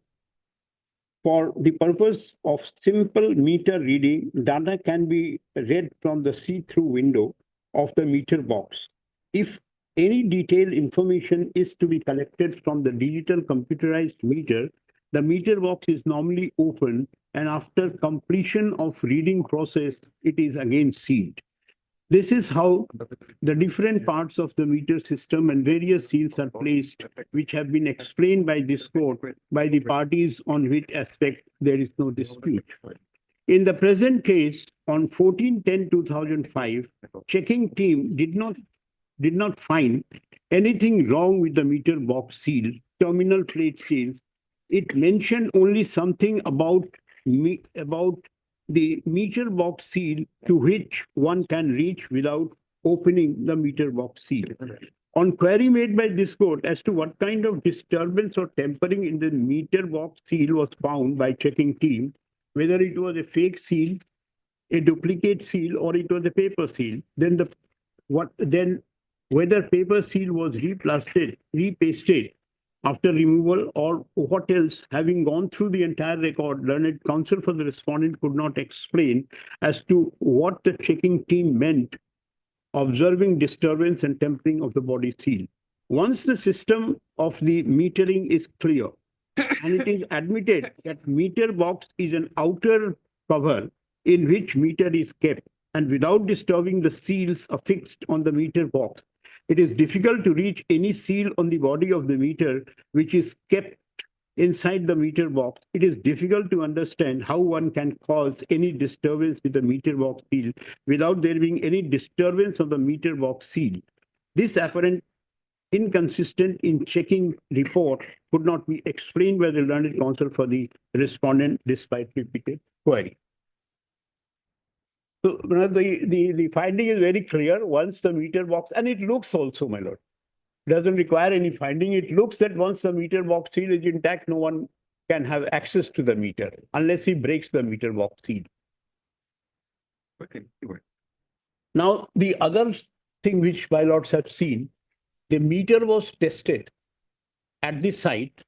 [SPEAKER 11] For the purpose of simple meter reading, data can be read from the see-through window of the meter box. If any detailed information is to be collected from the digital computerized meter, the meter box is normally open, and after completion of reading process, it is again sealed. This is how the different parts of the meter system and various seals are placed, which have been explained by this court by the parties on which aspect there is no dispute. In the present case, on 14/10/2005, checking team did not find anything wrong with the meter box seal, terminal plate seals. It mentioned only something about the meter box seal to which one can reach without opening the meter box seal. On query made by this court as to what kind of disturbance or tampering in the meter box seal was found by checking team, whether it was a fake seal, a duplicate seal, or it was a paper seal, then whether paper seal was repasted after removal, or what else, having gone through the entire record, learned counsel for the respondent could not explain as to what the checking team meant observing disturbance and tempering of the body seal. Once the system of the metering is clear, and it is admitted that meter box is an outer cover in which meter is kept, and without disturbing the seals affixed on the meter box, it is difficult to reach any seal on the body of the meter which is kept inside the meter box. It is difficult to understand how one can cause any disturbance with the meter box seal without there being any disturbance of the meter box seal. This apparent inconsistent in checking report could not be explained by the learned counsel for the respondent despite repeated query. So the finding is very clear once the meter box, and it looks also, my lord, doesn't require any finding. It looks that once the meter box seal is intact, no one can have access to the meter unless he breaks the meter box seal.
[SPEAKER 2] Okay.
[SPEAKER 11] Now, the other thing which my lords have seen, the meter was tested at the site,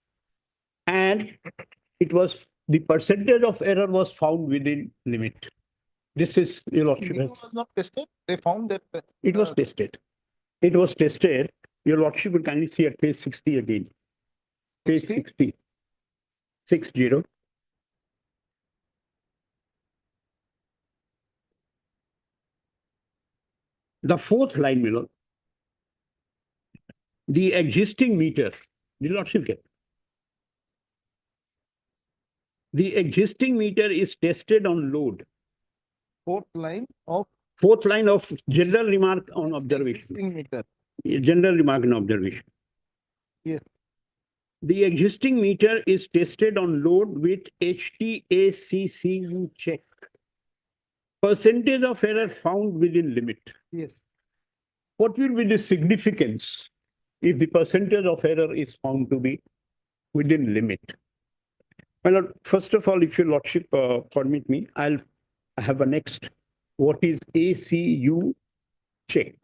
[SPEAKER 11] and it was the percentage of error was found within limit. This is, your lordship,
[SPEAKER 2] It was not tested. They found that.
[SPEAKER 11] it was tested. It was tested. Your lordship will kindly see at page 60 again. Page 60. 60. The fourth line, my lord. The existing meter, your lordship get. The existing meter is tested on load.
[SPEAKER 2] Fourth line of
[SPEAKER 11] Fourth line of general remark on observation.
[SPEAKER 2] existing meter.
[SPEAKER 11] General remark on observation.
[SPEAKER 2] Yes.
[SPEAKER 11] The existing meter is tested on load with HTACCU check. Percentage of error found within limit.
[SPEAKER 2] Yes.
[SPEAKER 11] What will be the significance if the percentage of error is found to be within limit? Well, first of all, if your lordship permit me, I'll have a next. What is ACU check?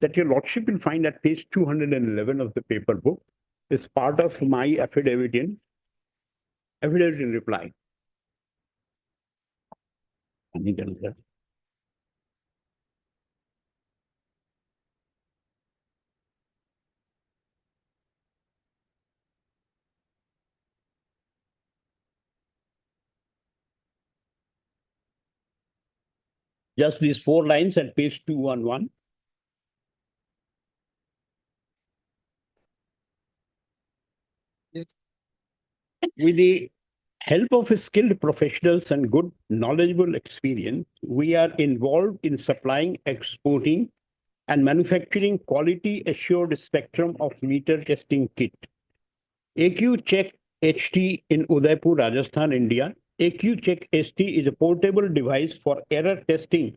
[SPEAKER 11] That your lordship will find at page 211 of the paper book is part of my affidavit in reply. I need another. Just these 4 lines at page 211.
[SPEAKER 2] Yes.
[SPEAKER 11] With the help of skilled professionals and good knowledgeable experience, we are involved in supplying, exporting, and manufacturing quality assured spectrum of meter testing kit. AQ Check HT in Udaipur, Rajasthan, India. AQ Check HT is a portable device for error testing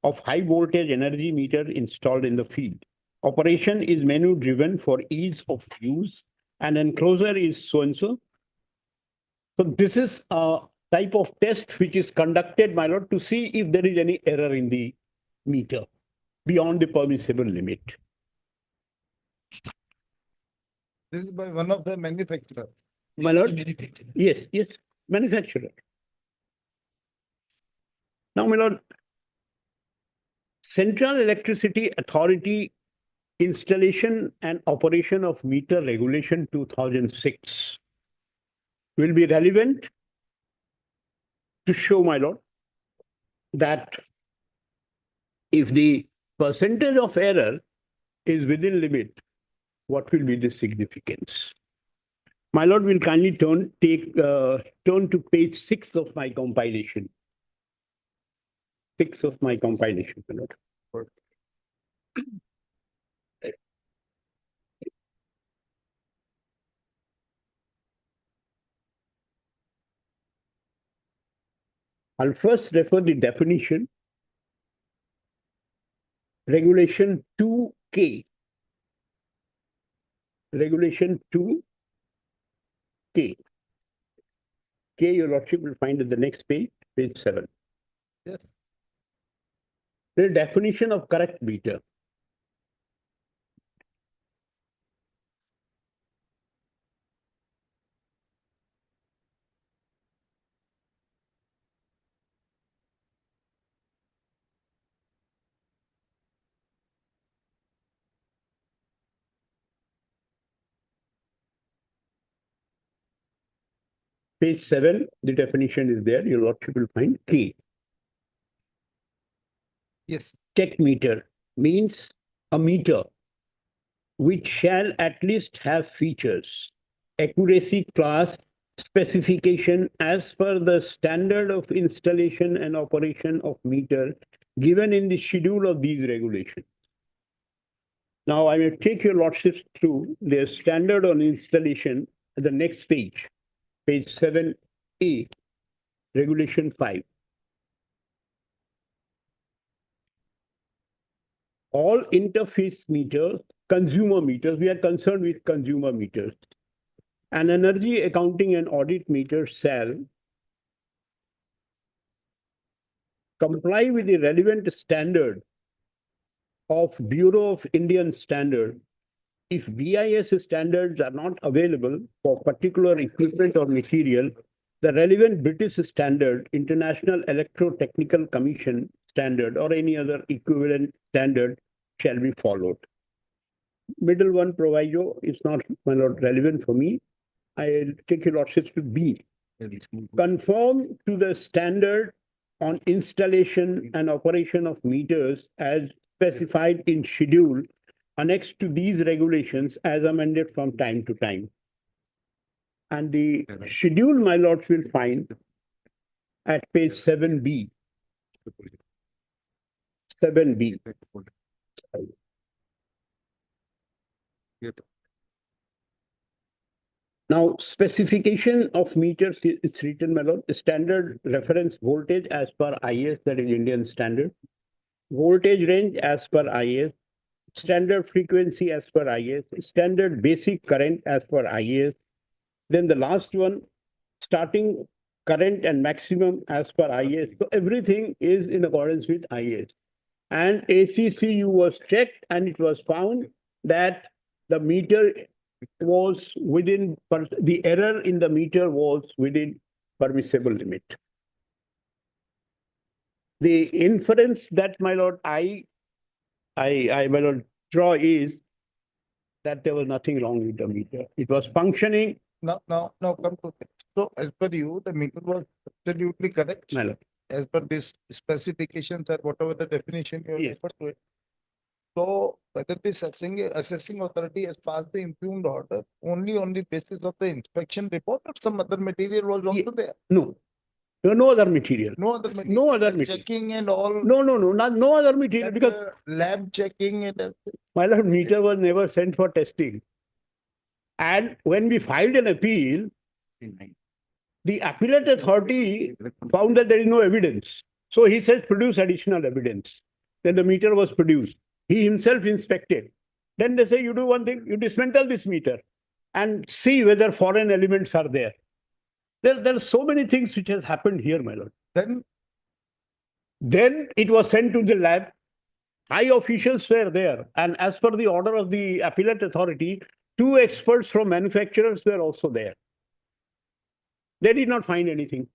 [SPEAKER 11] of high voltage energy meter installed in the field. Operation is menu driven for ease of use, and enclosure is so-and-so. So this is a type of test which is conducted, my lord, to see if there is any error in the meter beyond the permissible limit.
[SPEAKER 2] This is by one of the manufacturers.
[SPEAKER 11] My lord? Yes, manufacturer. Now, my lord, Central Electricity Authority Installation and Operation of Meter Regulation 2006 will be relevant to show, my lord, that if the percentage of error is within limit, what will be the significance? My lord will kindly turn to page 6 of my compilation. 6 of my compilation, my lord. I'll first refer the definition. Regulation 2K. Regulation 2K. K, your lordship will find at the next page, page 7.
[SPEAKER 2] Yes.
[SPEAKER 11] The definition of correct meter. Page 7, the definition is there. Your lordship will find K.
[SPEAKER 2] Yes.
[SPEAKER 11] Check meter means a meter which shall at least have features, accuracy class, specification as per the standard of installation and operation of meter given in the schedule of these regulations. Now I will take your lordships through their standard on installation at the next page, page 7A, regulation 5. All interface meters, consumer meters, we are concerned with consumer meters, and energy accounting and audit meters shall comply with the relevant standard of Bureau of Indian Standard. If BIS standards are not available for particular equipment or material, the relevant British standard, International Electrotechnical Commission standard, or any other equivalent standard shall be followed. Middle one proviso is not, my lord, relevant for me. I'll take your lordships to B. Conform to the standard on installation and operation of meters as specified in schedule annexed to these regulations as amended from time to time. And the schedule, my lords, will find at page 7B. 7B. Now, specification of meters is written, my lord, standard reference voltage as per IS, that is Indian standard, voltage range as per IS, standard frequency as per IS, standard basic current as per IS. Then the last one, starting current and maximum as per IS. So everything is in accordance with IS. And ACCU was checked and it was found that the meter was within, the error in the meter was within permissible limit. The inference that, my lord, I my lord, draw is that there was nothing wrong with the meter. It was functioning.
[SPEAKER 2] Now come to this. So as per you, the meter was absolutely correct.
[SPEAKER 11] My lord.
[SPEAKER 2] As per this specifications or whatever the definition you have
[SPEAKER 11] Yes.
[SPEAKER 2] referred to it. So whether this assessing authority has passed the impugned order only on the basis of the inspection report or some other material was also there?
[SPEAKER 11] No. No other material.
[SPEAKER 2] No other material.
[SPEAKER 11] No other material.
[SPEAKER 2] Checking and all.
[SPEAKER 11] No other material,
[SPEAKER 2] that,
[SPEAKER 11] because
[SPEAKER 2] lab checking and
[SPEAKER 11] my lord, meter was never sent for testing. And when we filed an appeal, the appellate authority found that there is no evidence. So he said, produce additional evidence. Then the meter was produced. He himself inspected. Then they say, you do one thing, you dismantle this meter and see whether foreign elements are there. There are so many things which has happened here, my lord. Then it was sent to the lab. High officials were there. And as per the order of the appellate authority, 2 experts from manufacturers were also there. They did not find anything.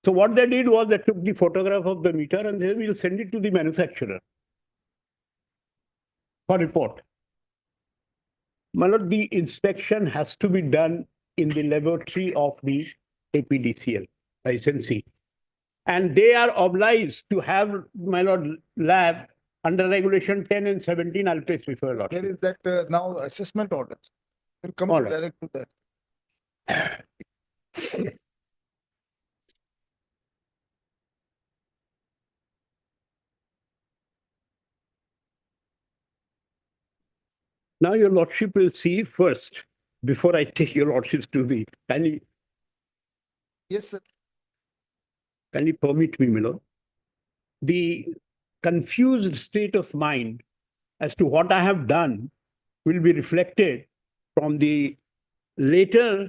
[SPEAKER 11] So what they did was they took the photograph of the meter and they will send it to the manufacturer. for report. My lord, the inspection has to be done in the laboratory of the APDCL licensee. And they are obliged to have, my lord, lab under regulation 10 and 17. I'll place before your
[SPEAKER 2] There
[SPEAKER 11] lordship.
[SPEAKER 2] is that now assessment orders. We'll come
[SPEAKER 11] All
[SPEAKER 2] to
[SPEAKER 11] right.
[SPEAKER 2] direct to that.
[SPEAKER 11] Now your lordship will see first, before I take your lordships to the,
[SPEAKER 2] Yes, sir.
[SPEAKER 11] kindly permit me, my lord. The confused state of mind as to what I have done will be reflected from the later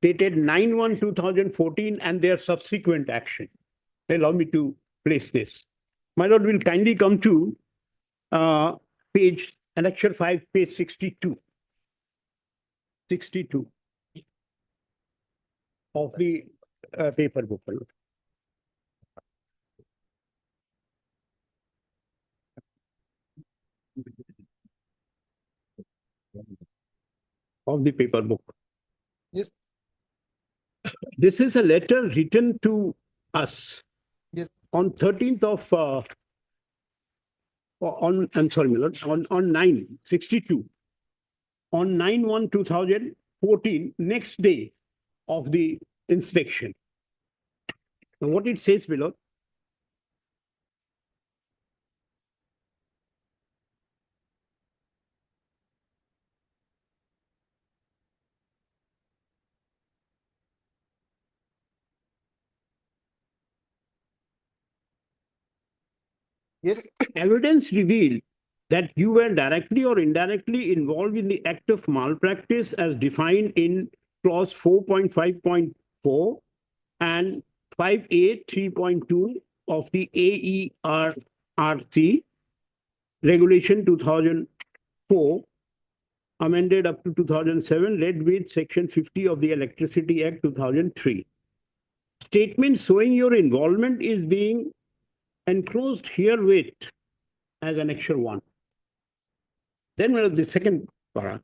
[SPEAKER 11] dated 9/1/2014 and their subsequent action. Allow me to place this. My lord will kindly come to page, annexure 5, page 62. 62 of the paper book. My lord. Of the paper book.
[SPEAKER 2] Yes,
[SPEAKER 11] This is a letter written to us
[SPEAKER 2] yes.
[SPEAKER 11] on 13th of, I'm sorry, my lord, on 9/62. On 9/1/2014, next day of the inspection. Now, what it says below.
[SPEAKER 2] Yes,
[SPEAKER 11] Evidence revealed that you were directly or indirectly involved in the act of malpractice as defined in clause 4.5.4 and 5A 3.2 of the AERRC regulation 2004, amended up to 2007, read with section 50 of the Electricity Act 2003. Statement showing your involvement is being enclosed herewith as annexure 1. Then the second para.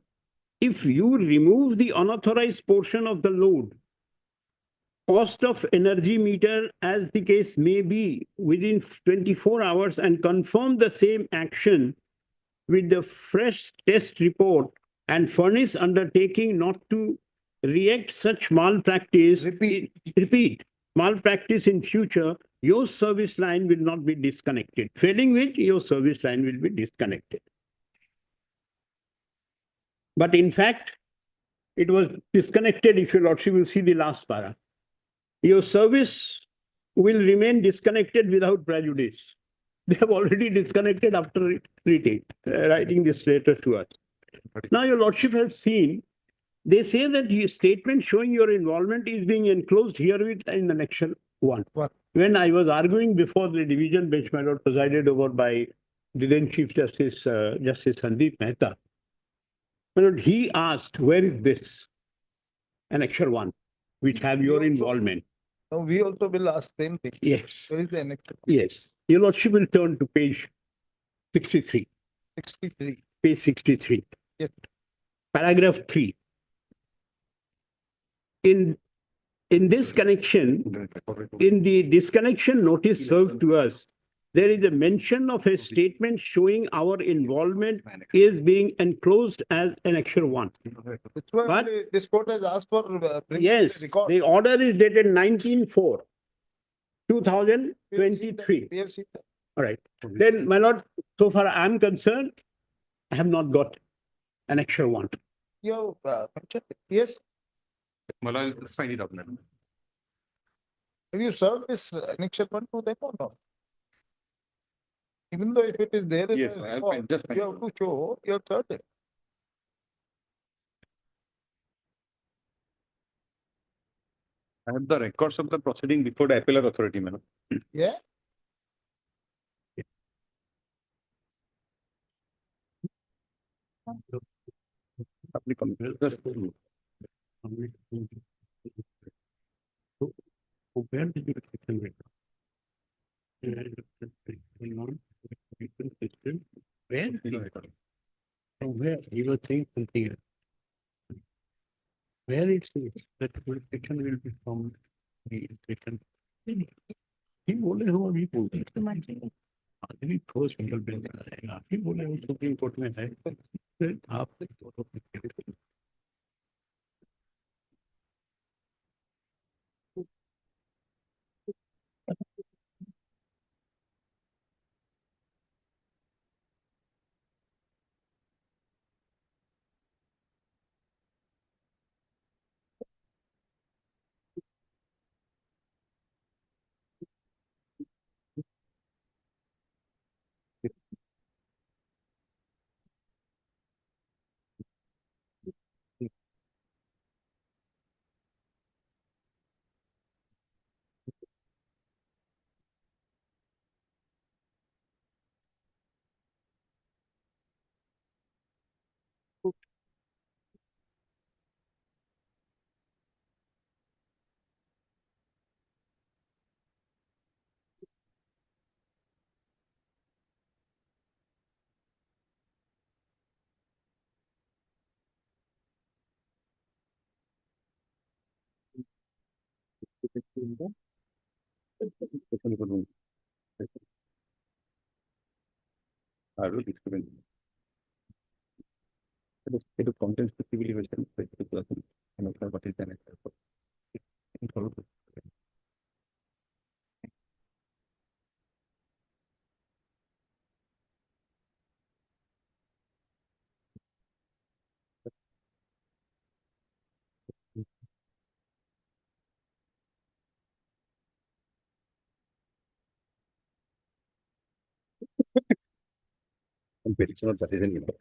[SPEAKER 11] If you remove the unauthorized portion of the load, cost of energy meter as the case may be within 24 hours and confirm the same action with the fresh test report and furnish undertaking not to react such malpractice, repeat malpractice in future, your service line will not be disconnected. Failing which, your service line will be disconnected. But in fact, it was disconnected. If your lordship will see the last para. Your service will remain disconnected without prejudice. They have already disconnected after writing this letter to us. Now, your lordship has seen, they say that your statement showing your involvement is being enclosed herewith in annexure 1. When I was arguing before the division bench, my lord, presided over by the then Chief Justice, Justice Sandeep Mehta, my lord, he asked, where is this annexure 1, which have your involvement?
[SPEAKER 2] now we also will ask same thing.
[SPEAKER 11] Yes.
[SPEAKER 2] Where is the next?
[SPEAKER 11] Yes. Your lordship will turn to page 63.
[SPEAKER 2] 63.
[SPEAKER 11] Page 63.
[SPEAKER 2] Yes.
[SPEAKER 11] Paragraph 3. In this connection, in the disconnection notice served to us, there is a mention of a statement showing our involvement is being enclosed as annexure 1.
[SPEAKER 2] That's why
[SPEAKER 11] But-
[SPEAKER 2] only this court has asked for
[SPEAKER 11] Yes,
[SPEAKER 2] record.
[SPEAKER 11] the order is dated 19/4, 2023.
[SPEAKER 2] We have seen that.
[SPEAKER 11] All right. Then, my lord, so far I'm concerned, I have not got annexure 1.
[SPEAKER 2] You have mentioned it. Yes,
[SPEAKER 7] Well, I'll just find it out now.
[SPEAKER 2] have you served this annexure 1 to them or not? Even though if it is there in
[SPEAKER 7] Yes,
[SPEAKER 2] the
[SPEAKER 7] I'll
[SPEAKER 2] record,
[SPEAKER 7] find- just find
[SPEAKER 2] you
[SPEAKER 7] it
[SPEAKER 2] have to show you have served it.
[SPEAKER 7] I have the records of the proceeding before the appellate authority, madam.
[SPEAKER 2] Yeah,
[SPEAKER 7] Public comment. Just-
[SPEAKER 11] Where did you get section record? Where? From where you were saying something else. Where it says that jurisdiction will be from the inspection. ही बोले हो अभी बोलते आदमी ठोस single bench आएगा आप ही बोले वो सुप्रीम कोर्ट में है फिर आप itu content specifically question and what is the next step. I'm pretty sure that isn't enough.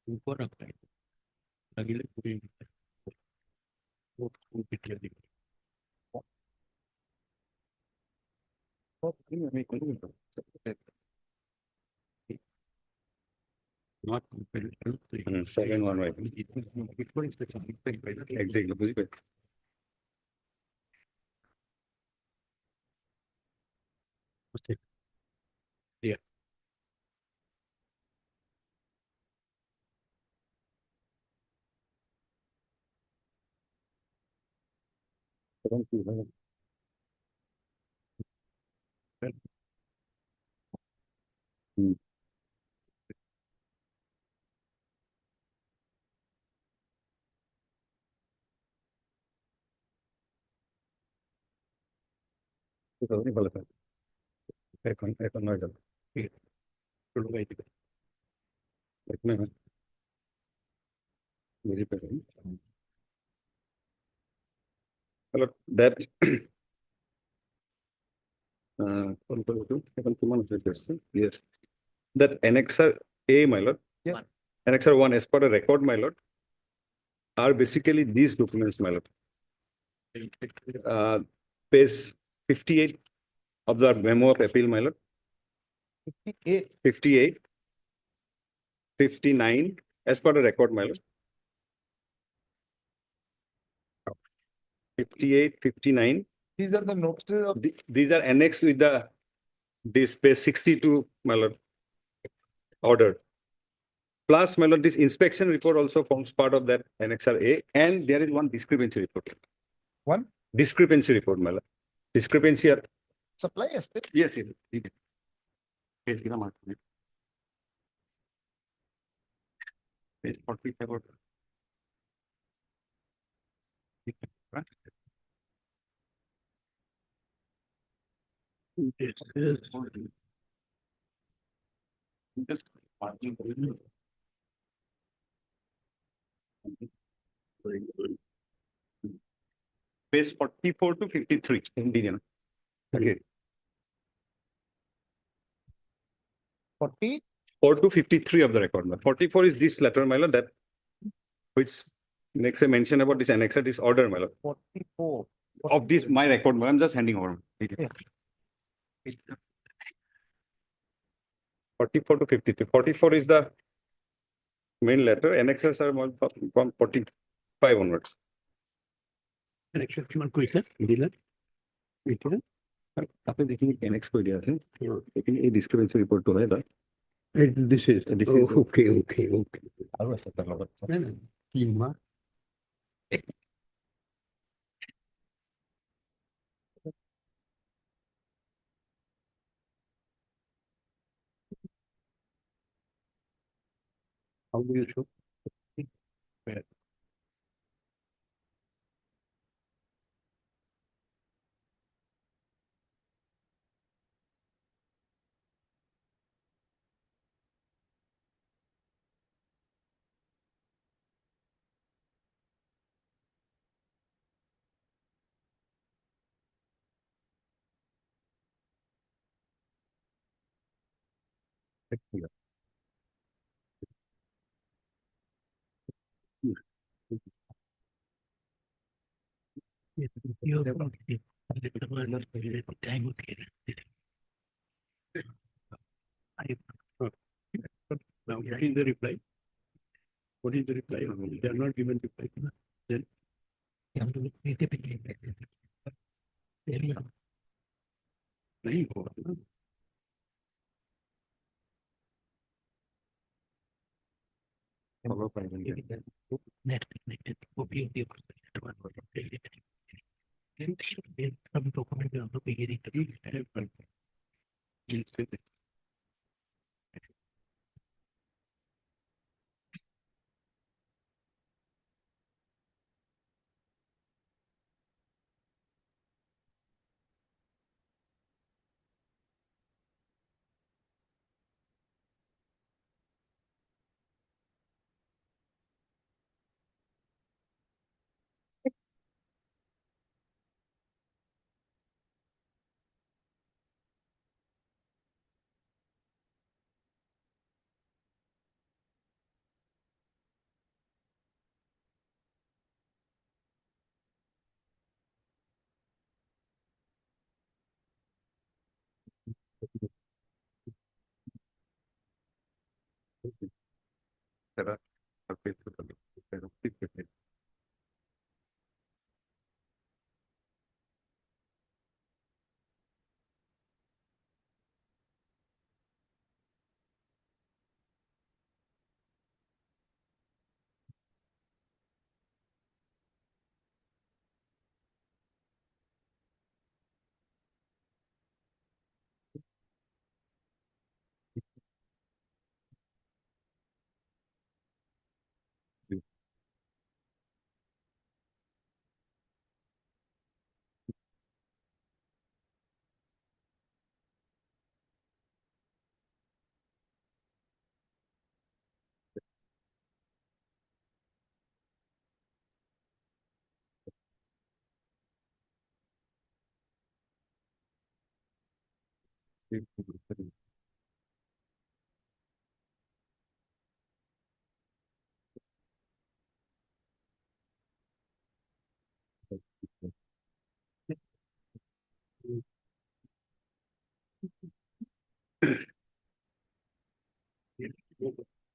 [SPEAKER 11] ऊपर रखता है अगले पूरे वो पिछले दिन not second one right exactly yeah Hmm. Itu ni kalau akan ada dulu baik itu baik mana jadi penting kalau that kalau itu akan cuma suggestion yes that annexer A my lord
[SPEAKER 2] Yes.
[SPEAKER 11] annexer 1 as per a record my lord are basically these documents my lord page 58 of the memo of appeal my lord
[SPEAKER 2] 58.
[SPEAKER 11] 58 59 as per the record my lord 58 59
[SPEAKER 2] These are the notices of
[SPEAKER 11] these are annexed with the this page 62 my lord order plus my lord this inspection report also forms part of that annexer A and there is one discrepancy report
[SPEAKER 2] one
[SPEAKER 11] discrepancy report my lord discrepancy are
[SPEAKER 2] supply aspect.
[SPEAKER 11] yes yes page page 45 This is just page 44 to 53 Indian. Okay.
[SPEAKER 2] 40.
[SPEAKER 12] or to 53 of the record. 44 is this letter, my lord, that which makes a mention about this annexer, this order, my lord.
[SPEAKER 2] 44.
[SPEAKER 12] Of this, my record, my lord, I'm just handing over. 44 to 53. 44 is the main letter. Annexers are from 45 onwards. आपने देखिए annex को दिया है लेकिन ये discrepancy report तो है ना
[SPEAKER 11] This is, okay.
[SPEAKER 12] और ऐसा कर लो
[SPEAKER 11] No, no. Team, how do you show? Where? Now, what is the reply? What is the reply? They are not given reply. Then. नहीं होगा ना।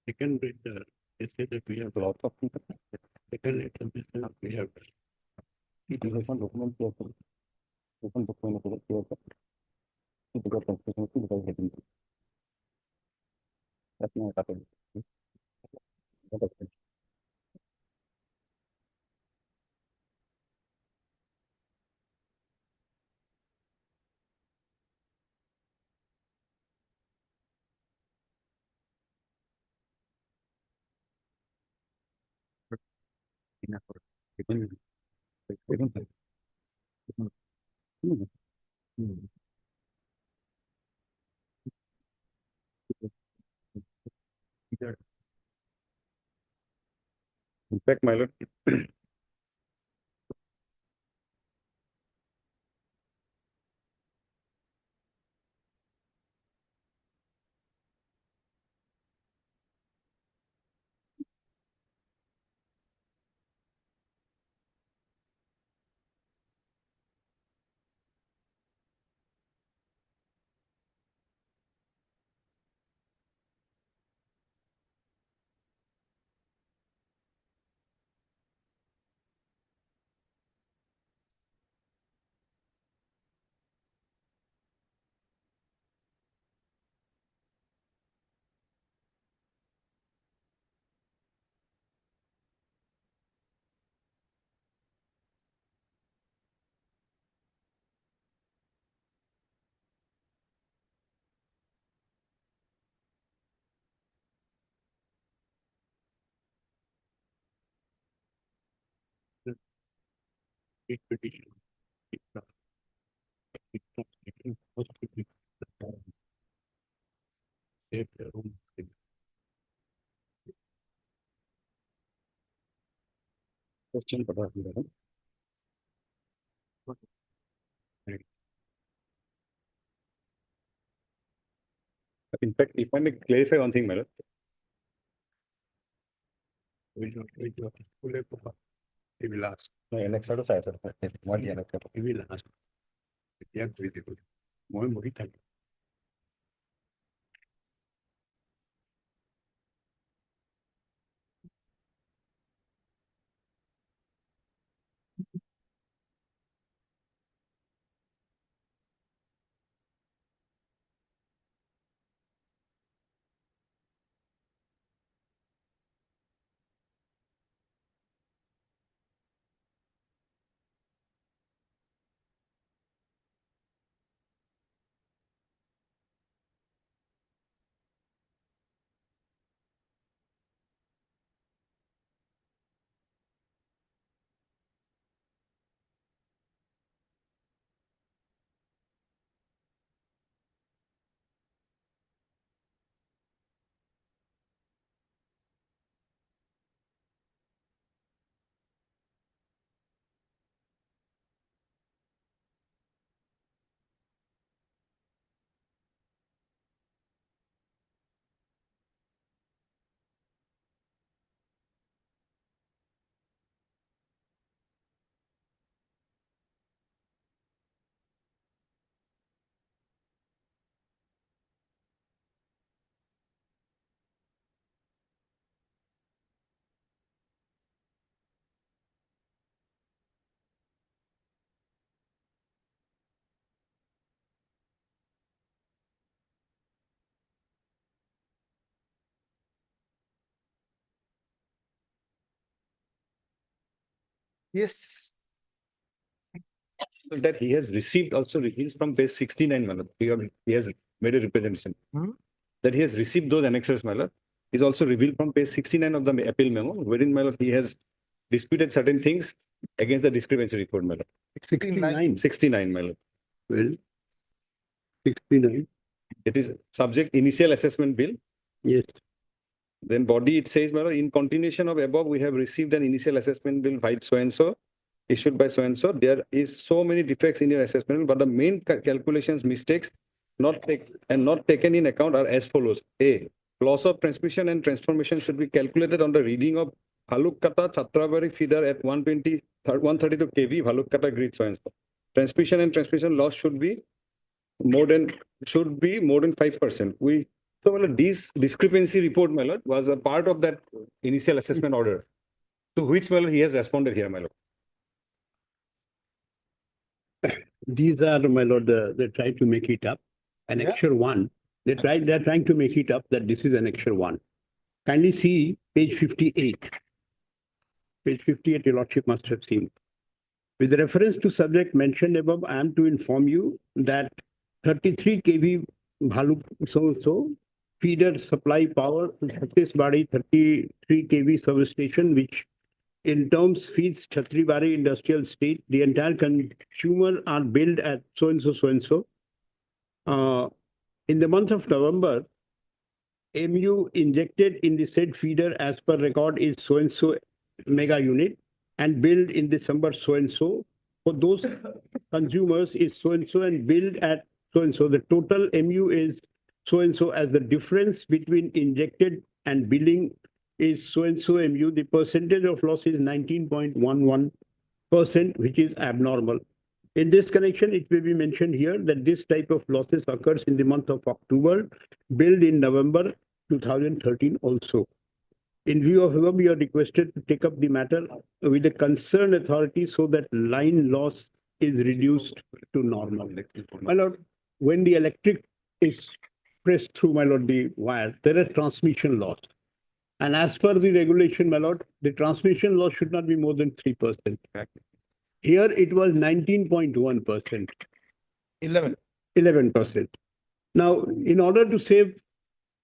[SPEAKER 11] Second rate, they say that we have lots of people. Second rate, we have. Open document. That's not happening. In fact, my lord,
[SPEAKER 12] Question पता है In fact, if I may clarify one thing, madam.
[SPEAKER 11] He will ask.
[SPEAKER 12] No, annex out of side, sir. One annex.
[SPEAKER 11] He will ask. Yeah, visible. More Mohita.
[SPEAKER 2] Yes.
[SPEAKER 12] That he has received also reveals from page 69, madam. He has made a representation. That he has received those annexes, madam, is also revealed from page 69 of the appeal memo, wherein, madam, he has disputed certain things against the discrepancy report, madam.
[SPEAKER 11] 69.
[SPEAKER 12] 69, madam.
[SPEAKER 11] Well, 69.
[SPEAKER 12] It is subject initial assessment bill.
[SPEAKER 11] Yes.
[SPEAKER 12] Then body, it says, madam, in continuation of above, we have received an initial assessment bill by so-and-so, issued by so-and-so. There is so many defects in your assessment, bill, but the main calculations mistakes not taken in account are as follows. A, loss of transmission and transformation should be calculated on the reading of Bhalukkata Chatrabari feeder at 132 kV, Bhalukkata grid so-and-so. Transmission and transmission loss should be more than 5%. So well, this discrepancy report, my lord, was a part of that initial assessment order. To which, my lord, he has responded here, my lord.
[SPEAKER 11] These are, my lord, they try to make it up. Annexure 1. They're trying to make it up that this is annexure 1. Kindly see page 58. Page 58, your lordship must have seen. With reference to subject mentioned above, I am to inform you that 33 kV Bhaluk so feeder supply power to Chhattisgarh 33 kV substation, which in terms feeds Chhatribari industrial state. The entire consumer are billed at so-and-so. In the month of November, MU injected in the said feeder as per record is so-and-so mega unit and billed in December so-and-so. For those consumers is so-and-so and billed at so-and-so. The total MU is so-and-so. As the difference between injected and billing is so-and-so MU. The percentage of loss is 19.11%, which is abnormal. In this connection, it will be mentioned here that this type of losses occurs in the month of October, billed in November 2013 also. In view of above, we are requested to take up the matter with the concerned authority so that line loss is reduced to normal. My lord, when the electric is pressed through, my lord, the wire, there is transmission loss. And as per the regulation, my lord, the transmission loss should not be more than 3%. Here it was 19.1%. 11%. Now, in order to save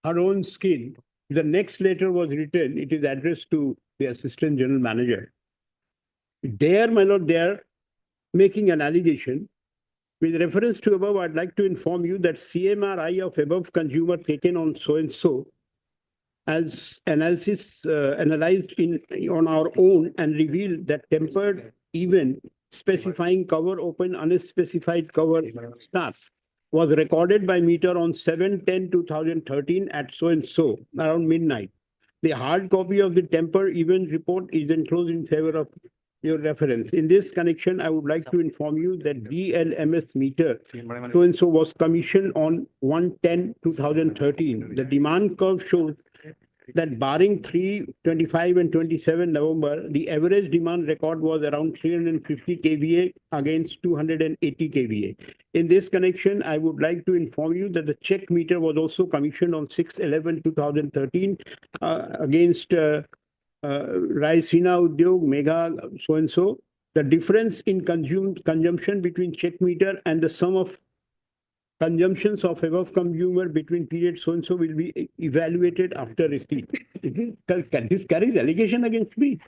[SPEAKER 11] our own skin, the next letter was written, it is addressed to the Assistant General Manager. There, my lord, they are making an allegation. With reference to above, I'd like to inform you that CMRI of above consumer taken on so-and-so as analysis analyzed on our own and revealed that tempered even specifying cover open unspecified cover start was recorded by meter on 7/10/2013 at so-and-so around midnight. The hard copy of the temper event report is enclosed in favor of your reference. In this connection, I would like to inform you that DLMS meter so-and-so was commissioned on 1/10/2013. The demand curve shows that barring 3, 25 and 27 November, the average demand record was around 350 kVA against 280 kVA. In this connection, I would like to inform you that the check meter was also commissioned on 6/11/2013 against Raisina Udyog, Mega so-and-so. The difference in consumption between check meter and the sum of consumptions of above consumer between period so-and-so will be evaluated after receipt. This carries allegation against me.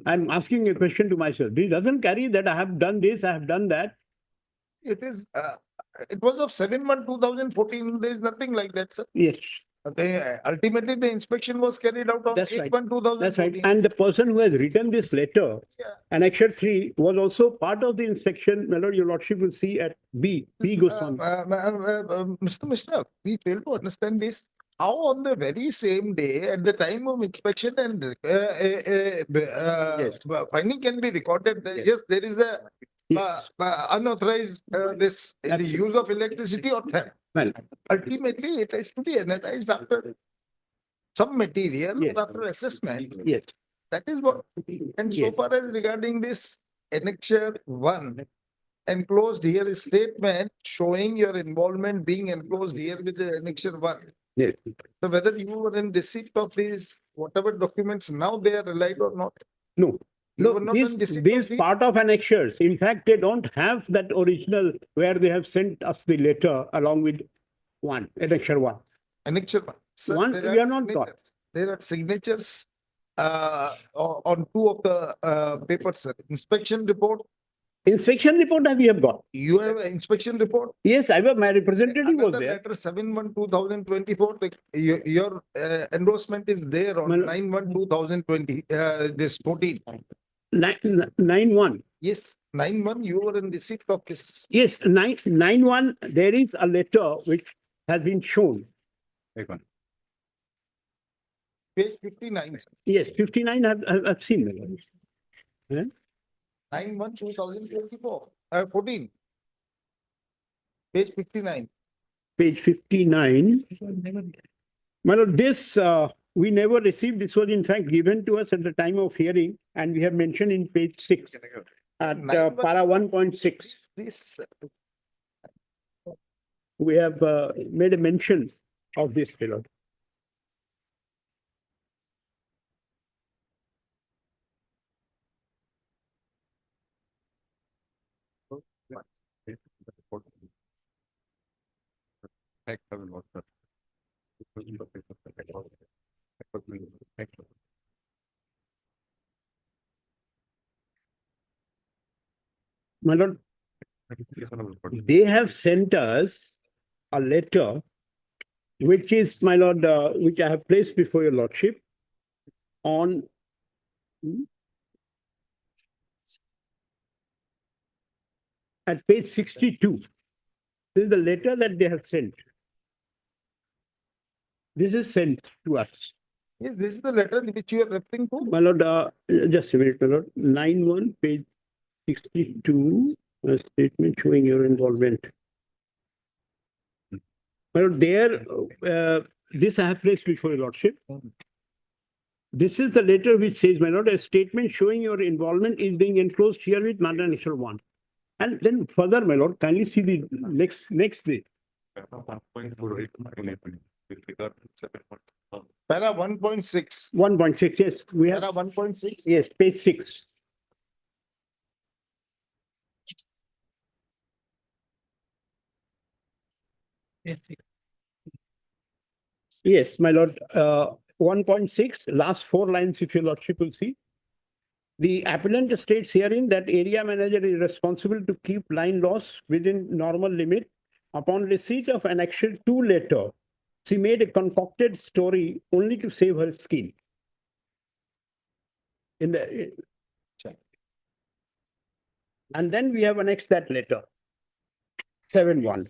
[SPEAKER 11] I'm asking a question to myself. This doesn't carry that I have done this, I have done that.
[SPEAKER 2] It is, it was of 7/1/2014. There is nothing like that, sir.
[SPEAKER 11] Yes,
[SPEAKER 2] Ultimately, the inspection was carried out on
[SPEAKER 11] That's right.
[SPEAKER 2] 8/1/2014.
[SPEAKER 11] that's right. And the person who has written this letter,
[SPEAKER 2] Yeah.
[SPEAKER 11] Annexure 3, was also part of the inspection. My lord, your lordship will see at B Goswami.
[SPEAKER 2] Mr. Mishra, we fail to understand this. How on the very same day, at the time of inspection and finding can be recorded, that,
[SPEAKER 11] Yes.
[SPEAKER 2] yes, there is a
[SPEAKER 11] Yes.
[SPEAKER 2] unauthorized this the
[SPEAKER 11] Absolutely.
[SPEAKER 2] use of electricity or theft.
[SPEAKER 11] Well,
[SPEAKER 2] Ultimately, it has to be analyzed after some material,
[SPEAKER 11] Yes.
[SPEAKER 2] or after assessment.
[SPEAKER 11] yes,
[SPEAKER 2] That is what, and so
[SPEAKER 11] Yes.
[SPEAKER 2] far as regarding this annexure 1, enclosed here is statement showing your involvement being enclosed here with the annexure 1.
[SPEAKER 11] yes.
[SPEAKER 2] So whether you were in receipt of these, whatever documents now they are relied or not.
[SPEAKER 11] No.
[SPEAKER 2] You
[SPEAKER 11] No,
[SPEAKER 2] were not in
[SPEAKER 11] this
[SPEAKER 2] receipt of
[SPEAKER 11] is
[SPEAKER 2] these?
[SPEAKER 11] part of annexures. In fact, they don't have that original where they have sent us the letter along with annexure 1.
[SPEAKER 2] Annexure 1. Sir,
[SPEAKER 11] One,
[SPEAKER 2] there
[SPEAKER 11] we are not got.
[SPEAKER 2] signatures. There are signatures on 2 of the papers, sir. Inspection report.
[SPEAKER 11] Inspection report we have got.
[SPEAKER 2] You have an inspection report.
[SPEAKER 11] Yes, my representative was
[SPEAKER 2] Another
[SPEAKER 11] there.
[SPEAKER 2] letter 7/1/2024, your endorsement is there on
[SPEAKER 11] Well-
[SPEAKER 2] 9/1/2020, this 14.
[SPEAKER 11] 9/1.
[SPEAKER 2] Yes, 9/1, you were in receipt of this.
[SPEAKER 11] Yes, 9/1, there is a letter which has been shown.
[SPEAKER 2] Page 59, sir.
[SPEAKER 11] Yes, 59 I've seen. My lord.
[SPEAKER 2] 9/1/2024, 14. Page 59.
[SPEAKER 11] Page 59. My lord, this we never received. This was in fact given to us at the time of hearing, and we have mentioned in page 6 at para 1.6.
[SPEAKER 2] This,
[SPEAKER 11] We have made a mention of this, my lord. My lord, they have sent us a letter, which is, my lord, which I have placed before your lordship on at page 62. This is the letter that they have sent. This is sent to us.
[SPEAKER 2] yes, this is the letter which you are referring to.
[SPEAKER 11] My lord, just a minute, my lord. 9/1, page 62, a statement showing your involvement. My lord, there, this I have placed before your lordship. This is the letter which says, my lord, a statement showing your involvement is being enclosed here with matter annexure 1. And then further, my lord, kindly see the next day.
[SPEAKER 2] Para 1.6.
[SPEAKER 11] 1.6, yes, we have,
[SPEAKER 2] Para 1.6.
[SPEAKER 11] yes, page 6. Yes, my lord, 1.6, last 4 lines, if your lordship will see. The appellant states herein that area manager is responsible to keep line loss within normal limit. Upon receipt of annexure 2 letter, she made a concocted story only to save her skin. And then we have annexed that letter, 7-1.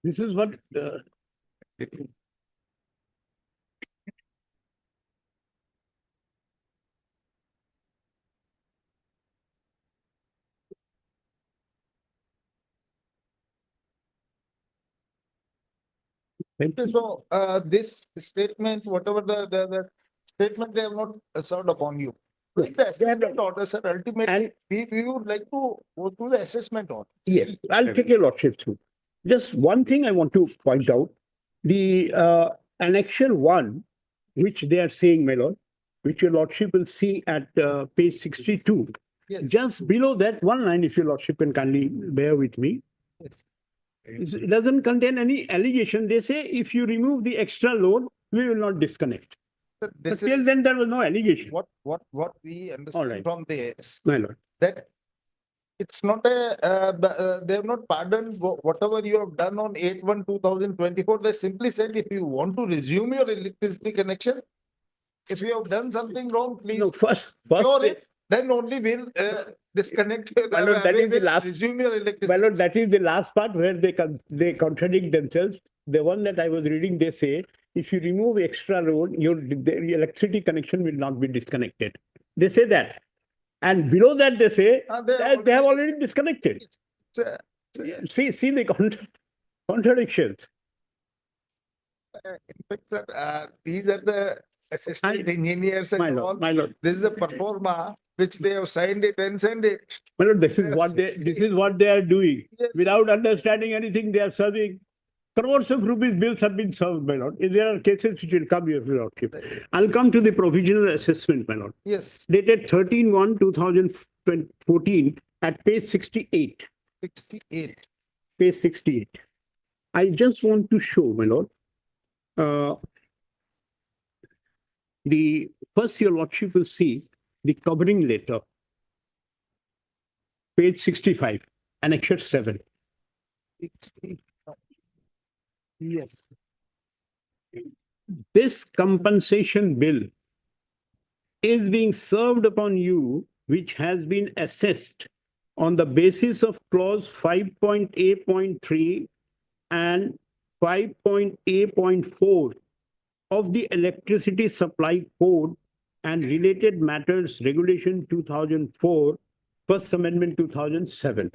[SPEAKER 11] This is what
[SPEAKER 2] So, this statement, whatever the statement, they have not served upon you. With the assessment order, sir, ultimately,
[SPEAKER 11] and
[SPEAKER 2] we would like to go through the assessment order.
[SPEAKER 11] yes, I'll take your lordship through. Just one thing I want to point out, the annexure 1, which they are saying, my lord, which your lordship will see at page 62.
[SPEAKER 2] Yes.
[SPEAKER 11] Just below that one line, if your lordship can kindly bear with me.
[SPEAKER 2] Yes.
[SPEAKER 11] It doesn't contain any allegation. They say if you remove the extra load, we will not disconnect.
[SPEAKER 2] Sir,
[SPEAKER 11] But
[SPEAKER 2] this
[SPEAKER 11] till
[SPEAKER 2] is
[SPEAKER 11] then, there was no allegation.
[SPEAKER 2] what we understand
[SPEAKER 11] right.
[SPEAKER 2] from this,
[SPEAKER 11] My lord.
[SPEAKER 2] that it's not they have not pardoned whatever you have done on 8/1/2024. They simply said, if you want to resume your electricity connection, if you have done something wrong, please
[SPEAKER 11] No, first
[SPEAKER 2] cure
[SPEAKER 11] they-
[SPEAKER 2] it, then only we'll disconnect.
[SPEAKER 11] My lord, that is the
[SPEAKER 2] we'll
[SPEAKER 11] last-
[SPEAKER 2] resume your
[SPEAKER 11] my
[SPEAKER 2] electricity.
[SPEAKER 11] lord, that is the last part where they contradict themselves. The one that I was reading, they say, if you remove extra load, the electricity connection will not be disconnected. They say that. And below that, they say they have already disconnected.
[SPEAKER 2] Sir,
[SPEAKER 11] See the contradictions.
[SPEAKER 2] in fact, sir, these are the assistant engineers
[SPEAKER 11] My
[SPEAKER 2] and all.
[SPEAKER 11] lord, my lord.
[SPEAKER 2] This is a performa which they have signed it and sent it.
[SPEAKER 11] My lord, this is what they are doing.
[SPEAKER 2] Yes.
[SPEAKER 11] Without understanding anything, they are serving. Crores of rupees bills have been served, my lord. There are cases which will come here, your lordship. I'll come to the provisional assessment, my lord.
[SPEAKER 2] Yes,
[SPEAKER 11] Dated 13/1/2014 at page 68.
[SPEAKER 2] 68.
[SPEAKER 11] Page 68. I just want to show, my lord, the first your lordship will see the covering letter. Page 65, annexure 7.
[SPEAKER 2] 60. Yes.
[SPEAKER 11] This compensation bill is being served upon you, which has been assessed on the basis of clause 5.A.3 and 5.A.4 of the Electricity Supply Code and Related Matters Regulation 2004, First Amendment 2007.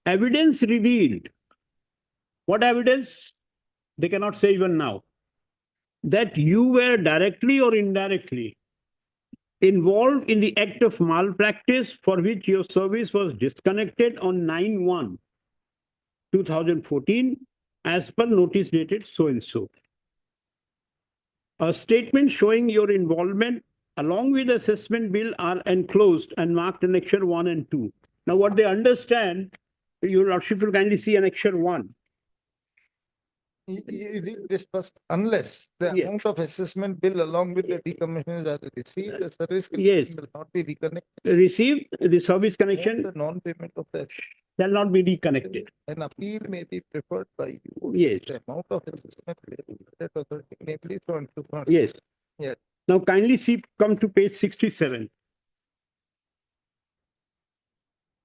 [SPEAKER 11] Evidence revealed. What evidence? They cannot say even now. That you were directly or indirectly involved in the act of malpractice for which your service was disconnected on 9/1/2014 as per notice dated so and so. A statement showing your involvement along with assessment bill are enclosed and marked annexure 1 and 2. Now what they understand, your lordship will kindly see annexure 1.
[SPEAKER 2] You read this first, unless the
[SPEAKER 11] Yes.
[SPEAKER 2] amount of assessment bill along with the decommissioning are received, the service
[SPEAKER 11] Yes.
[SPEAKER 2] connection will not be reconnected.
[SPEAKER 11] Receive the service connection
[SPEAKER 2] The non-payment of the
[SPEAKER 11] shall not be reconnected.
[SPEAKER 2] an appeal may be preferred by you.
[SPEAKER 11] Yes.
[SPEAKER 2] The amount of assessment bill, that authority, namely from two parts.
[SPEAKER 11] Yes.
[SPEAKER 2] Yes.
[SPEAKER 11] Now kindly see, come to page 67.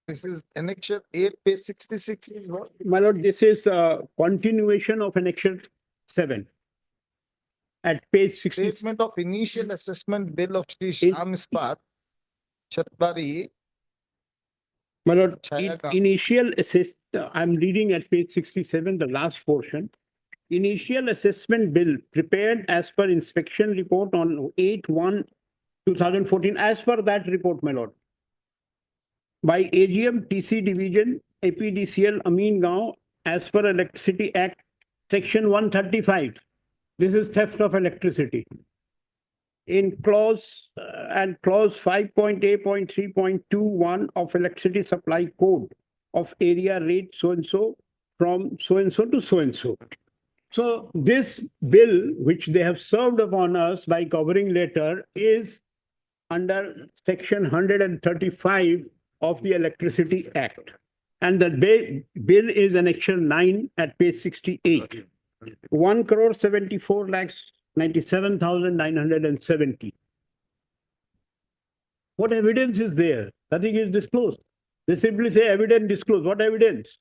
[SPEAKER 2] This is annexure 8, page 66 is what?
[SPEAKER 11] My lord, this is a continuation of annexure 7. At page 60.
[SPEAKER 2] Statement of initial assessment bill of Shri Shyam Ispat, Chatbari.
[SPEAKER 11] My lord,
[SPEAKER 2] Chayagam.
[SPEAKER 11] initial I'm reading at page 67, the last portion. Initial assessment bill prepared as per inspection report on 8/1/2014, as per that report, my lord. By AGM TC Division, APDCL Amin Gaon, as per Electricity Act, Section 135. This is theft of electricity. in clause 5.A.3.21 of electricity supply code of area rate so-and-so from so-and-so to so-and-so. So this bill, which they have served upon us by covering letter, is under section 135 of the Electricity Act. And the bill is annexure 9 at page 68. 1,74,97,970. What evidence is there? Nothing is disclosed. They simply say evidence disclosed. What evidence?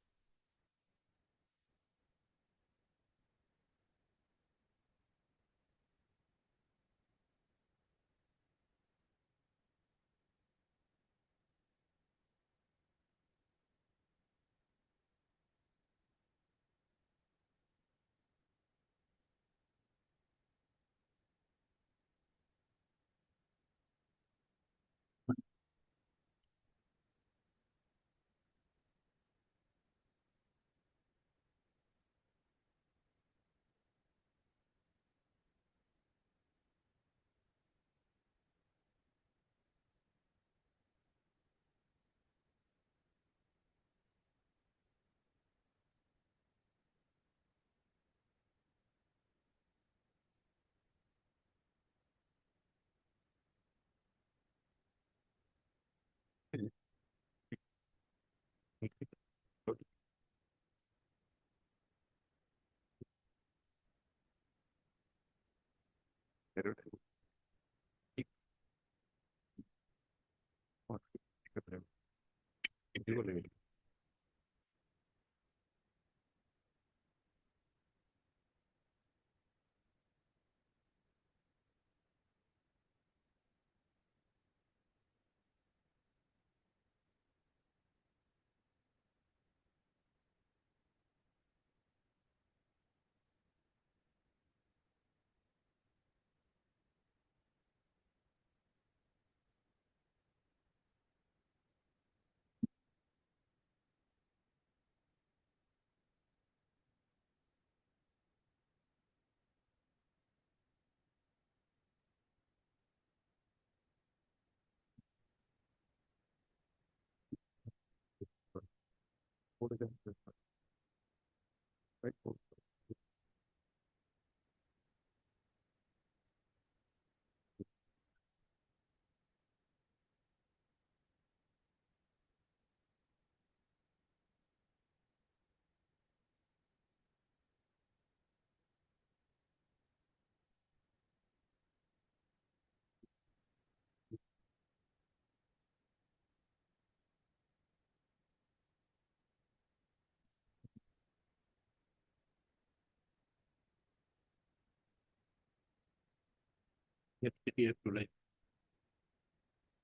[SPEAKER 11] Yes, it is to like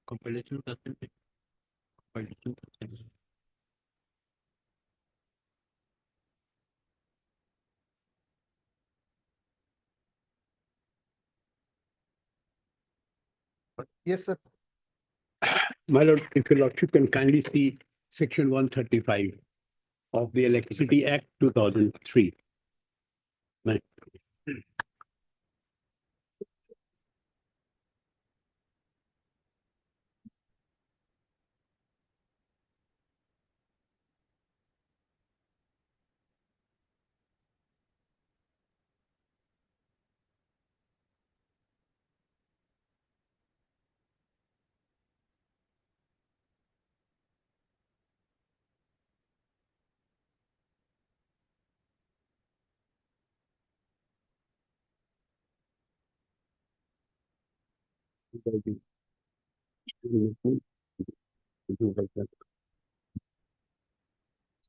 [SPEAKER 11] compilation percentage. Compilation percentage.
[SPEAKER 2] Yes, sir.
[SPEAKER 11] My lord, if your lordship can kindly see section 135 of the Electricity Act 2003. My-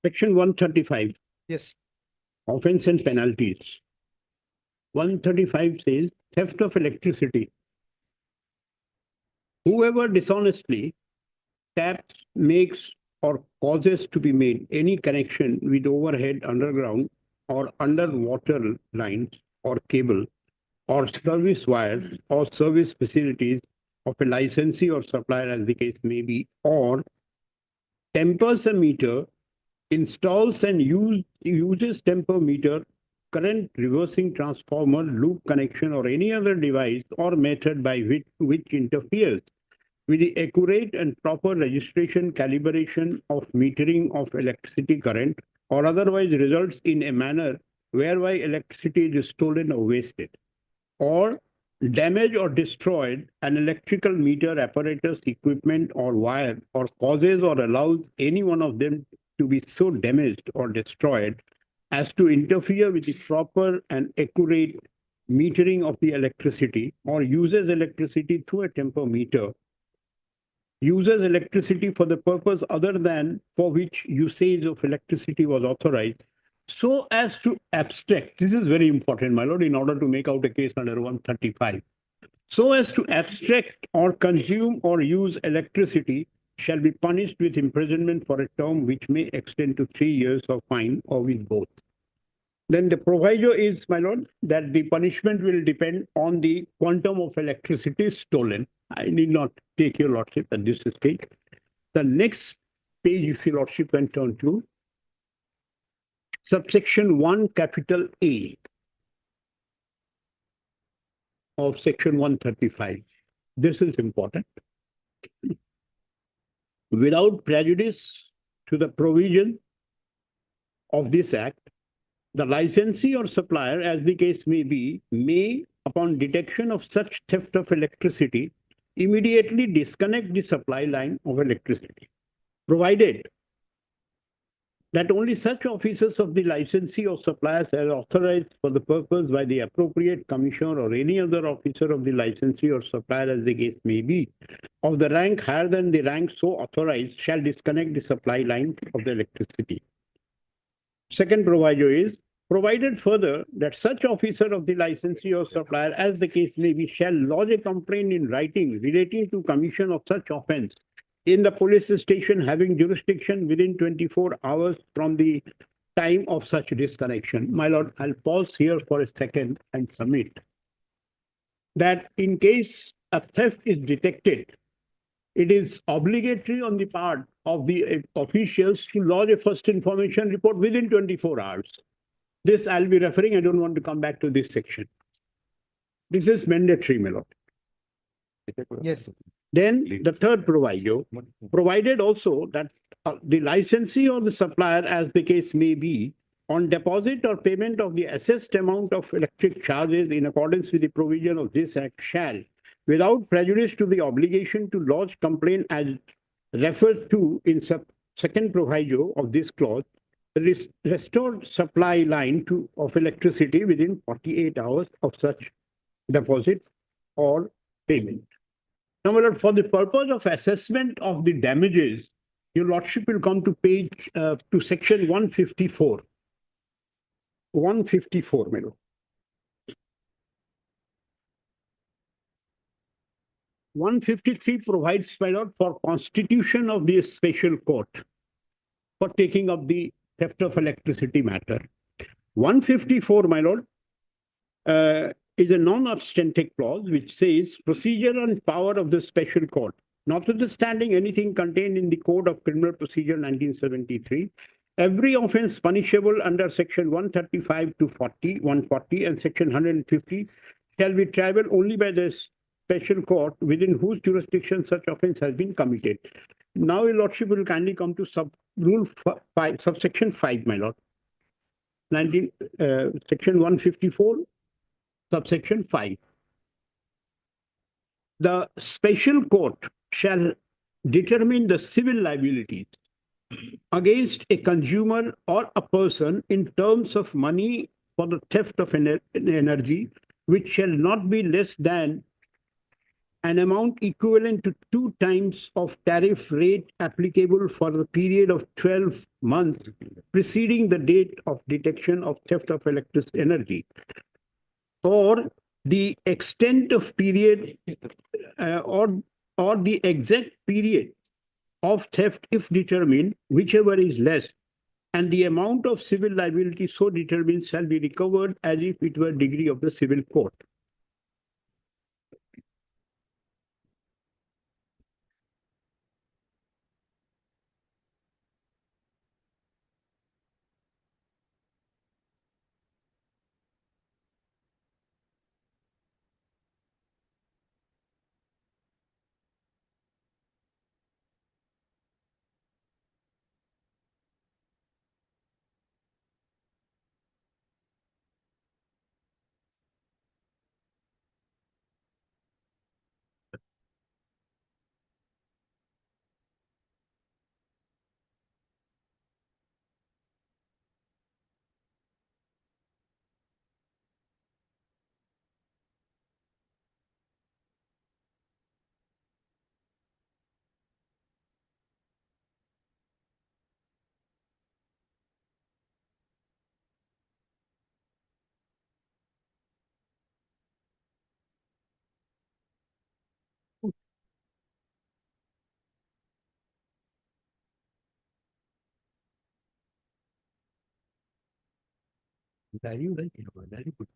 [SPEAKER 11] Section 135,
[SPEAKER 2] Yes.
[SPEAKER 11] offense and penalties. 135 says theft of electricity. Whoever dishonestly taps, makes, or causes to be made any connection with overhead, underground, or underwater lines or cable, or service wires, or service facilities of a licensee or supplier, as the case may be, or tempers a meter, installs and uses temper meter, current reversing transformer, loop connection, or any other device or method by which interferes with the accurate and proper registration, calibration of metering of electricity current, or otherwise results in a manner whereby electricity is stolen or wasted, or damage or destroyed an electrical meter apparatus, equipment, or wire, or causes or allows any one of them to be so damaged or destroyed as to interfere with the proper and accurate metering of the electricity, or uses electricity through a temper meter, uses electricity for the purpose other than for which usage of electricity was authorized, so as to abstract, this is very important, my lord, in order to make out a case under 135, so as to abstract or consume or use electricity shall be punished with imprisonment for a term which may extend to 3 years or fine, or with both. Then the proviso is, my lord, that the punishment will depend on the quantum of electricity stolen. I need not take your lordship at this stage. The next page, if your lordship can turn to, subsection 1, capital A of section 135. This is important. Without prejudice to the provision of this act, the licensee or supplier, as the case may be, may, upon detection of such theft of electricity, immediately disconnect the supply line of electricity, provided that only such officers of the licensee or suppliers as authorized for the purpose by the appropriate commissioner or any other officer of the licensee or supplier, as the case may be, of the rank higher than the rank so authorized, shall disconnect the supply line of the electricity. Second proviso is, provided further that such officer of the licensee or supplier, as the case may be, shall lodge a complaint in writing relating to commission of such offense in the police station having jurisdiction within 24 hours from the time of such disconnection. My lord, I'll pause here for a second and submit that in case a theft is detected, it is obligatory on the part of the officials to lodge a first information report within 24 hours. This I'll be referring, I don't want to come back to this section. This is mandatory, my lord.
[SPEAKER 2] Yes.
[SPEAKER 11] Then the third proviso, provided also that the licensee or the supplier, as the case may be, on deposit or payment of the assessed amount of electric charges in accordance with the provision of this act shall, without prejudice to the obligation to lodge complaint as referred to in second proviso of this clause, restored supply line of electricity within 48 hours of such deposit or payment. Now, my lord, for the purpose of assessment of the damages, your lordship will come to to section 154. 154, my lord. 153 provides, my lord, for constitution of the special court for taking up the theft of electricity matter. 154, my lord, is a non-obstantive clause which says procedure and power of the special court, notwithstanding anything contained in the Code of Criminal Procedure 1973, every offense punishable under section 135 to 140 and section 150 shall be triable only by the special court within whose jurisdiction such offense has been committed. Now, your lordship will kindly come to subsection 5, my lord. Section 154, subsection 5. The special court shall determine the civil liabilities against a consumer or a person in terms of money for the theft of energy, which shall not be less than an amount equivalent to 2 times of tariff rate applicable for the period of 12 months preceding the date of detection of theft of electric energy, or the extent of period or the exact period of theft if determined, whichever is less, and the amount of civil liability so determined shall be recovered as if it were degree of the civil court. Very good. Very good.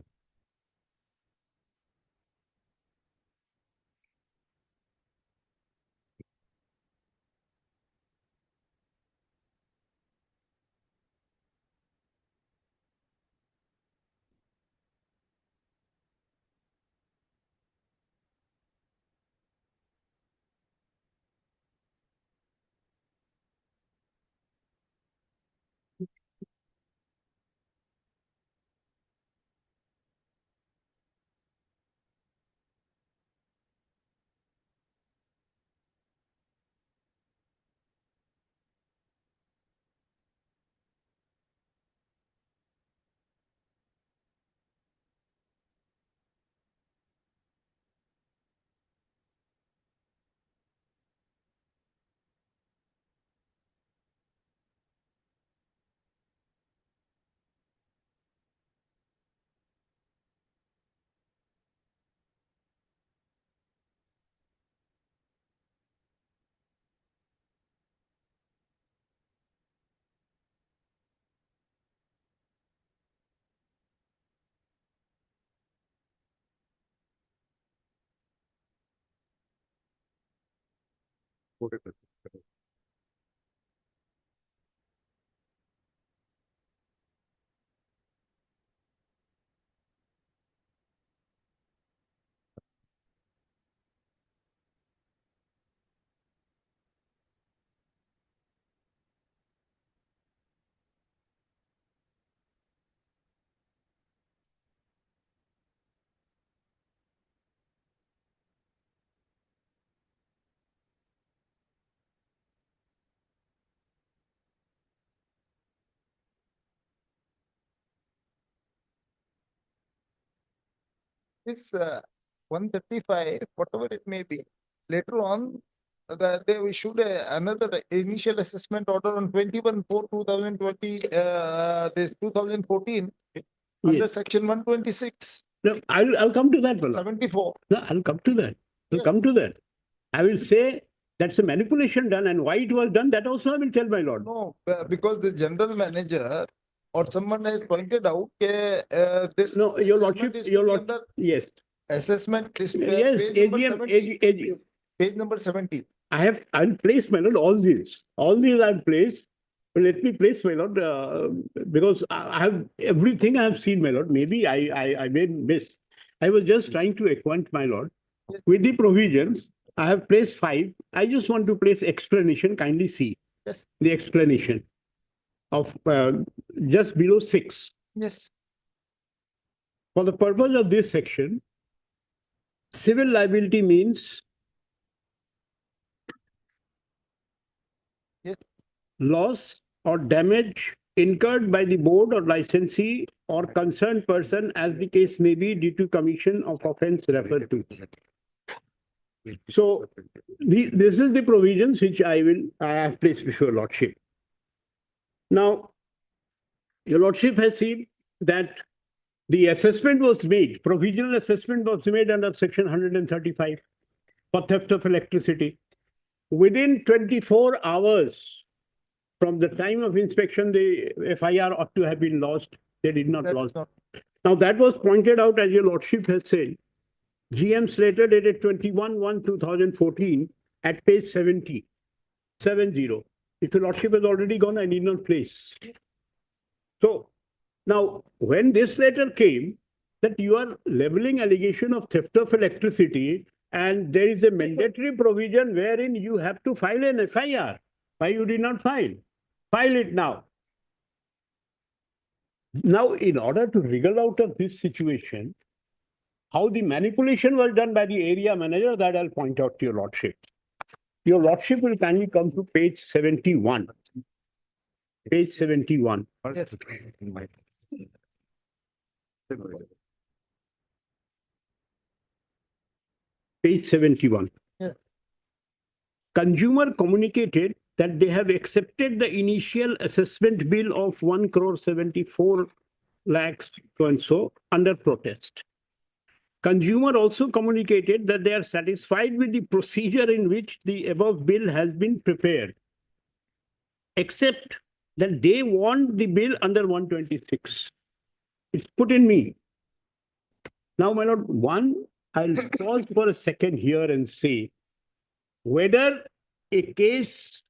[SPEAKER 2] This 135, whatever it may be, later on, they issued another initial assessment order on 21/4/2020, this 2014, under
[SPEAKER 11] Yes.
[SPEAKER 2] section 126,
[SPEAKER 11] No, I'll come to that, Bala.
[SPEAKER 2] 74.
[SPEAKER 11] No, I'll come to that. I'll
[SPEAKER 2] Yes.
[SPEAKER 11] come to that. I will say that's a manipulation done, and why it was done, that also I will tell my lord.
[SPEAKER 2] No, because the general manager or someone has pointed out this.
[SPEAKER 11] No, your
[SPEAKER 2] assessment
[SPEAKER 11] lordship,
[SPEAKER 2] is to
[SPEAKER 11] your
[SPEAKER 2] be
[SPEAKER 11] lord,
[SPEAKER 2] under
[SPEAKER 11] yes.
[SPEAKER 2] assessment, this
[SPEAKER 11] Yes,
[SPEAKER 2] page number
[SPEAKER 11] AGM,
[SPEAKER 2] 70. Page number 70.
[SPEAKER 11] I'll place, my lord, all these. All these I've placed. But let me place, my lord, because I have everything I have seen, my lord. Maybe I may miss. I was just trying to acquaint my lord with the provisions. I have placed 5. I just want to place explanation. Kindly see
[SPEAKER 2] Yes,
[SPEAKER 11] the explanation of just below 6.
[SPEAKER 2] yes,
[SPEAKER 11] For the purpose of this section, civil liability means
[SPEAKER 2] yes,
[SPEAKER 11] loss or damage incurred by the board or licensee or concerned person as the case may be due to commission of offense referred to. So this is the provisions which I have placed before lordship. Now, your lordship has seen that the assessment was made, provisional assessment was made under section 135 for theft of electricity. Within 24 hours from the time of inspection, the FIR ought to have been lost. They did not
[SPEAKER 2] that
[SPEAKER 11] lose.
[SPEAKER 2] is not.
[SPEAKER 11] Now that was pointed out, as your lordship has said. GM Slater dated 21/1/2014 at page 70. If your lordship has already gone, I need not place. So now, when this letter came, that you are leveling allegation of theft of electricity, and there is a mandatory provision wherein you have to file an FIR. Why you did not file? File it now. Now, in order to wriggle out of this situation, how the manipulation was done by the area manager, that I'll point out to your lordship. Your lordship will kindly come to page 71. Page 71.
[SPEAKER 2] Yes.
[SPEAKER 11] Page 71.
[SPEAKER 2] Yeah.
[SPEAKER 11] Consumer communicated that they have accepted the initial assessment bill of 1,74 lakhs so and so under protest. Consumer also communicated that they are satisfied with the procedure in which the above bill has been prepared, except that they want the bill under 126. It's put in me. Now, my lord, I'll pause for a second here and say whether the case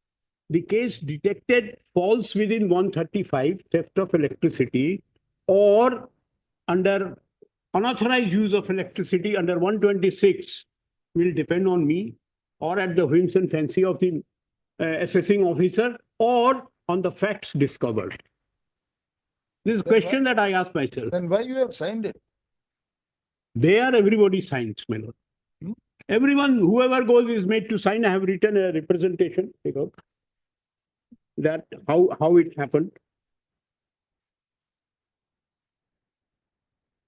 [SPEAKER 11] detected falls within 135, theft of electricity, or under unauthorized use of electricity under 126 will depend on me or at the whims and fancy of the assessing officer or on the facts discovered. This is a question that I ask myself.
[SPEAKER 2] Then why you have signed it?
[SPEAKER 11] They are everybody's signs, my lord. Everyone, whoever goes is made to sign. I have written a representation, that how it happened.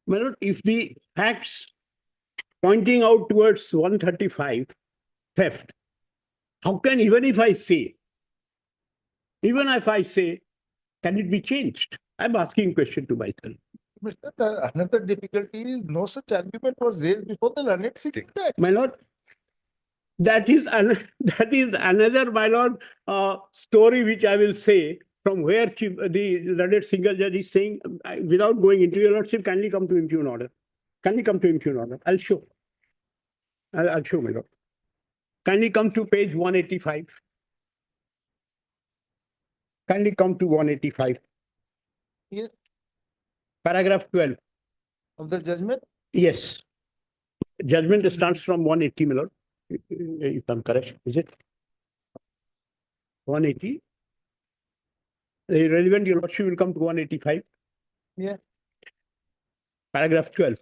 [SPEAKER 11] My lord, if the facts pointing out towards 135 theft, how can, even if I say, can it be changed? I'm asking question to myself.
[SPEAKER 2] Mr. Another difficulty is no such argument was raised before the learned single judge.
[SPEAKER 11] My lord, that is another, my lord, story which I will say from where the learned single judge is saying, without going into your lordship, kindly come to impugn order. Kindly come to impugn order. I'll show. I'll show, my lord. Kindly come to page 185. Kindly come to 185.
[SPEAKER 2] Yes,
[SPEAKER 11] Paragraph 12.
[SPEAKER 2] of the judgment.
[SPEAKER 11] Yes. Judgment starts from 180, my lord. If I'm correct, is it? 180. The relevant your lordship will come to 185.
[SPEAKER 2] Yeah.
[SPEAKER 11] Paragraph 12.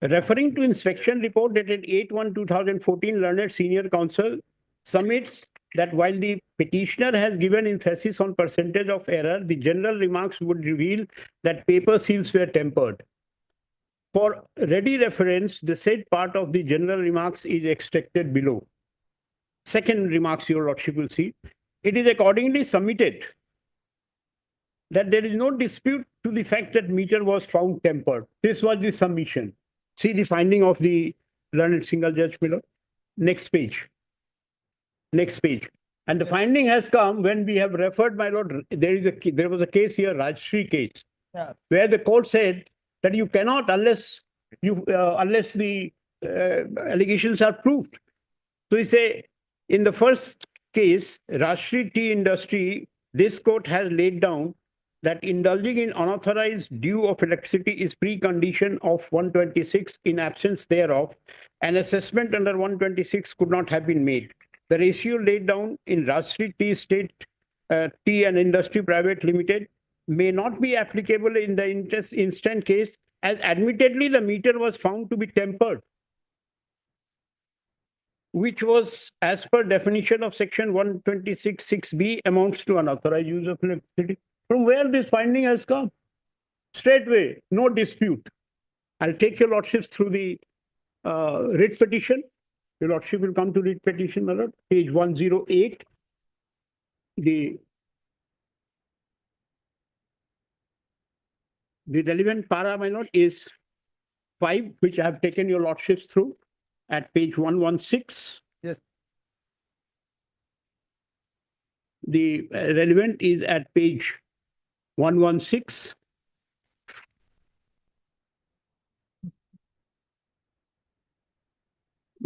[SPEAKER 11] Referring to inspection report dated 8/1/2014, learned senior counsel submits that while the petitioner has given emphasis on percentage of error, the general remarks would reveal that paper seals were tempered. For ready reference, the said part of the general remarks is extracted below. Second remarks, your lordship will see. It is accordingly submitted that there is no dispute to the fact that meter was found tempered. This was the submission. See the finding of the learned single judge below. Next page. Next page. And the finding has come when we have referred, my lord, there was a case here, Rajshri case, where the court said that you cannot unless the allegations are proved. So we say in the first case, Rajshri Tea Industry, this court has laid down that indulging in unauthorized due of electricity is precondition of 126. In absence thereof, an assessment under 126 could not have been made. The ratio laid down in Rajshri Tea State Tea and Industry Private Limited may not be applicable in the instant case, as admittedly the meter was found to be tempered, which was, as per definition of section 126(6)(b), amounts to unauthorized use of electricity. From where this finding has come? Straightway, no dispute. I'll take your lordships through the writ petition. Your lordship will come to writ petition, my lord, page 108. The relevant para, my lord, is 5, which I have taken your lordships through at page 116.
[SPEAKER 2] Yes.
[SPEAKER 11] The relevant is at page 116.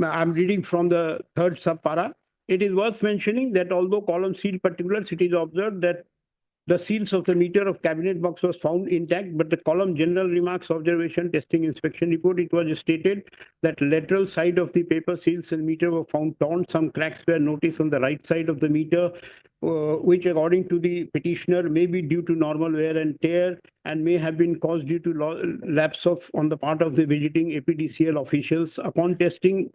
[SPEAKER 11] I'm reading from the third subpara. It is worth mentioning that although column seal particulars, it is observed that the seals of the meter of cabinet box was found intact, but the column general remarks, observation, testing, inspection report, it was stated that lateral side of the paper seals and meter were found torn. Some cracks were noticed on the right side of the meter, which according to the petitioner may be due to normal wear and tear and may have been caused due to lapse on the part of the visiting APDCL officials. Upon testing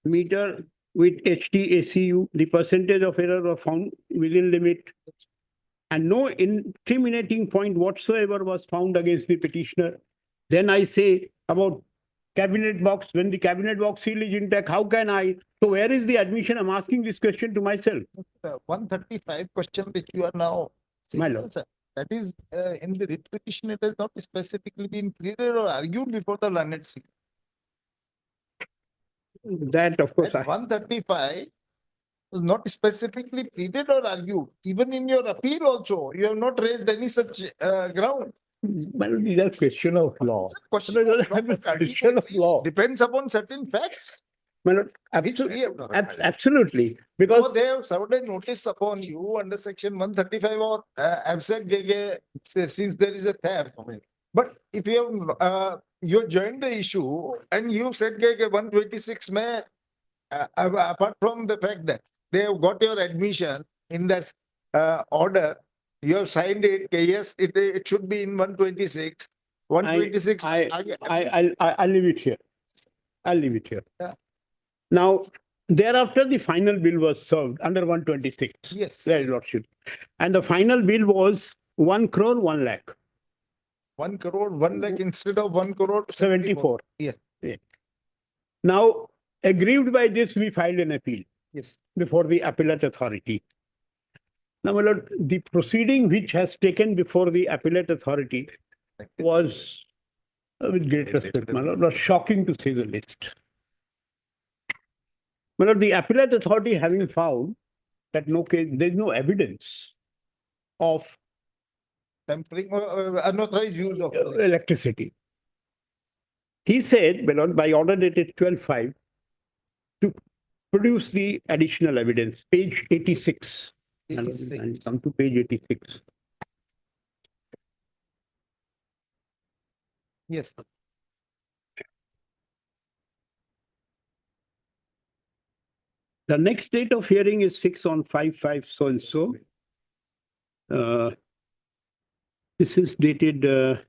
[SPEAKER 11] meter with HTACU, the percentage of error was found within limit, and no incriminating point whatsoever was found against the petitioner. Then I say about cabinet box, when the cabinet box seal is intact, how can I? So where is the admission? I'm asking this question to myself.
[SPEAKER 2] 135 question which you are now saying,
[SPEAKER 11] My lord.
[SPEAKER 2] sir, that is in the writ petition, it has not specifically been pleaded or argued before the learned single.
[SPEAKER 11] That, of course,
[SPEAKER 2] At 135 was not specifically pleaded or argued. Even in your appeal also, you have not raised any such ground.
[SPEAKER 11] Well, these are question of law.
[SPEAKER 2] It's a question
[SPEAKER 11] No, no,
[SPEAKER 2] of law,
[SPEAKER 11] I'm a
[SPEAKER 2] but
[SPEAKER 11] question of law.
[SPEAKER 2] depends upon certain facts.
[SPEAKER 11] Well,
[SPEAKER 2] Which we have not.
[SPEAKER 11] absolutely,
[SPEAKER 2] So
[SPEAKER 11] because
[SPEAKER 2] they have served a notice upon you under section 135 or have said since there is a theft. But if you have you joined the issue and you said 126 may apart from the fact that they have got your admission in this order, you have signed it. Yes, it should be in 126. 126.
[SPEAKER 11] I'll leave it here. I'll leave it here.
[SPEAKER 2] Yeah.
[SPEAKER 11] Now, thereafter, the final bill was served under 126.
[SPEAKER 2] Yes.
[SPEAKER 11] Your Lordship. And the final bill was 1 crore, 1 lakh.
[SPEAKER 2] 1 crore, 1 lakh instead of 1 crore
[SPEAKER 11] 74.
[SPEAKER 2] Yes.
[SPEAKER 11] Yeah. Now, aggrieved by this, we filed an appeal
[SPEAKER 2] Yes.
[SPEAKER 11] before the appellate authority. Now, my lord, the proceeding which has taken before the appellate authority was, with great respect, my lord, was shocking to say the least. My lord, the appellate authority having found that there is no evidence of
[SPEAKER 2] Tampering or unauthorized use of
[SPEAKER 11] electricity. He said, my lord, by order dated 12/5, to produce the additional evidence, page 86. And come to page 86.
[SPEAKER 2] Yes.
[SPEAKER 11] The next date of hearing is fixed on 5/5 so and so. This is dated
[SPEAKER 2] 12/5.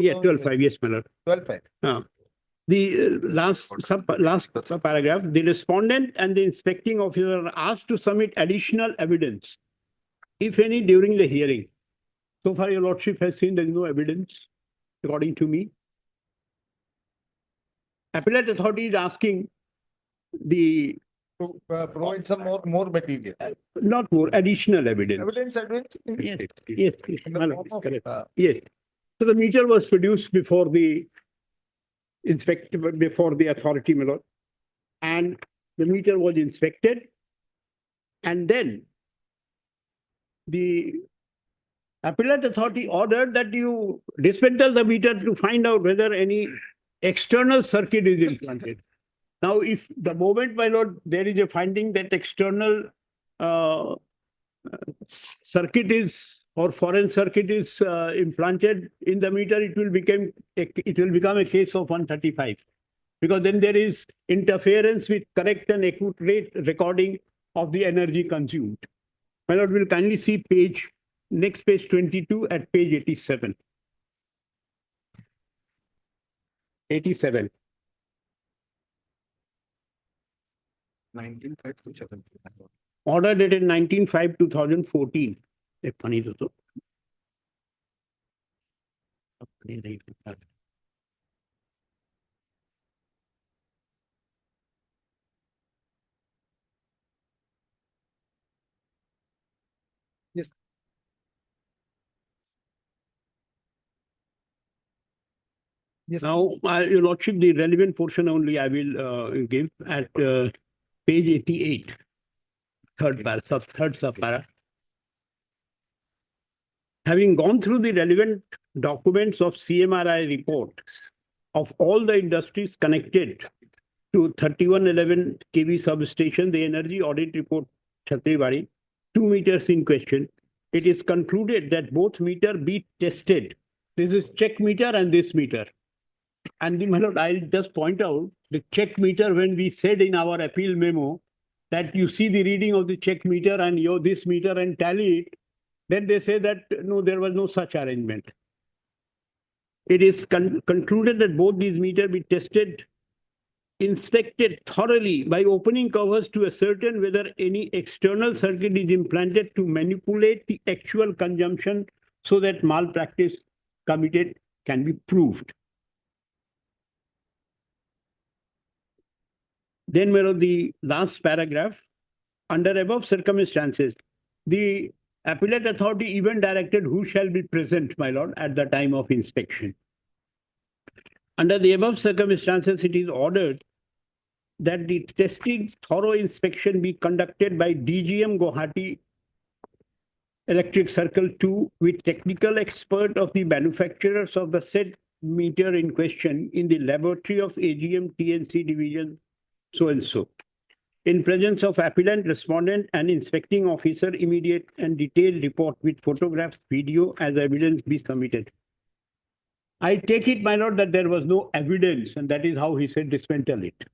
[SPEAKER 11] yeah, 12/5, yes, my lord.
[SPEAKER 2] 12/5.
[SPEAKER 11] The last paragraph, the respondent and the inspecting officer are asked to submit additional evidence, if any, during the hearing. So far, your lordship has seen there is no evidence, according to me. Appellate authority is asking the
[SPEAKER 2] To provide some more material.
[SPEAKER 11] not more additional evidence.
[SPEAKER 2] Evidence.
[SPEAKER 11] Yes, yes,
[SPEAKER 2] In the
[SPEAKER 11] my lord,
[SPEAKER 2] form of,
[SPEAKER 11] correct. Yes. So the meter was produced before the inspector, before the authority, my lord, and the meter was inspected, and then the appellate authority ordered that you dismantle the meter to find out whether any external circuit is implanted. Now, if the moment, my lord, there is a finding that external circuit is or foreign circuit is implanted in the meter, it will become a case of 135, because then there is interference with correct and accurate recording of the energy consumed. My lord, will kindly see next page 22 at page 87. 87.
[SPEAKER 2] 19/5/2017.
[SPEAKER 11] Order dated 19/5/2014. Funny though.
[SPEAKER 2] Yes. Yes.
[SPEAKER 11] Now, your lordship, the relevant portion only I will give at page 88, third subpara. Having gone through the relevant documents of CMRI report of all the industries connected to 3111 kV substation, the energy audit report, Chhatribari, 2 meters in question, it is concluded that both meter be tested. This is check meter and this meter. And my lord, I'll just point out the check meter, when we said in our appeal memo that you see the reading of the check meter and this meter and tally it, then they say that no, there was no such arrangement. It is concluded that both these meters be tested, inspected thoroughly by opening covers to ascertain whether any external circuit is implanted to manipulate the actual consumption so that malpractice committed can be proved. Then, my lord, the last paragraph, under above circumstances, the appellate authority even directed who shall be present, my lord, at the time of inspection. Under the above circumstances, it is ordered that the testing thorough inspection be conducted by DGM Guwahati electric circle 2 with technical expert of the manufacturers of the said meter in question in the laboratory of AGM TNC division so and so. In presence of appellant, respondent, and inspecting officer, immediate and detailed report with photographs, video as evidence be submitted. I take it, my lord, that there was no evidence, and that is how he said dismantle it.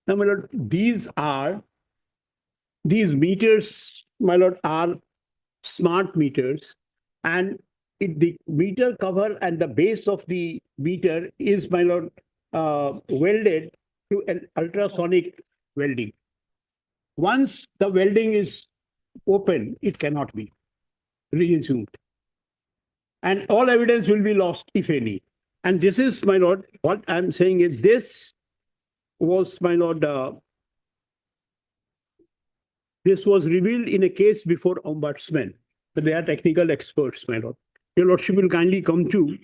[SPEAKER 11] Now, my lord, these meters, my lord, are smart meters, and the meter cover and the base of the meter is, my lord, welded to an ultrasonic welding. Once the welding is open, it cannot be resumed. And all evidence will be lost, if any. And this is, my lord, what I'm saying is this was, my lord, this was revealed in a case before ombudsman. They are technical experts, my lord. Your lordship will kindly come to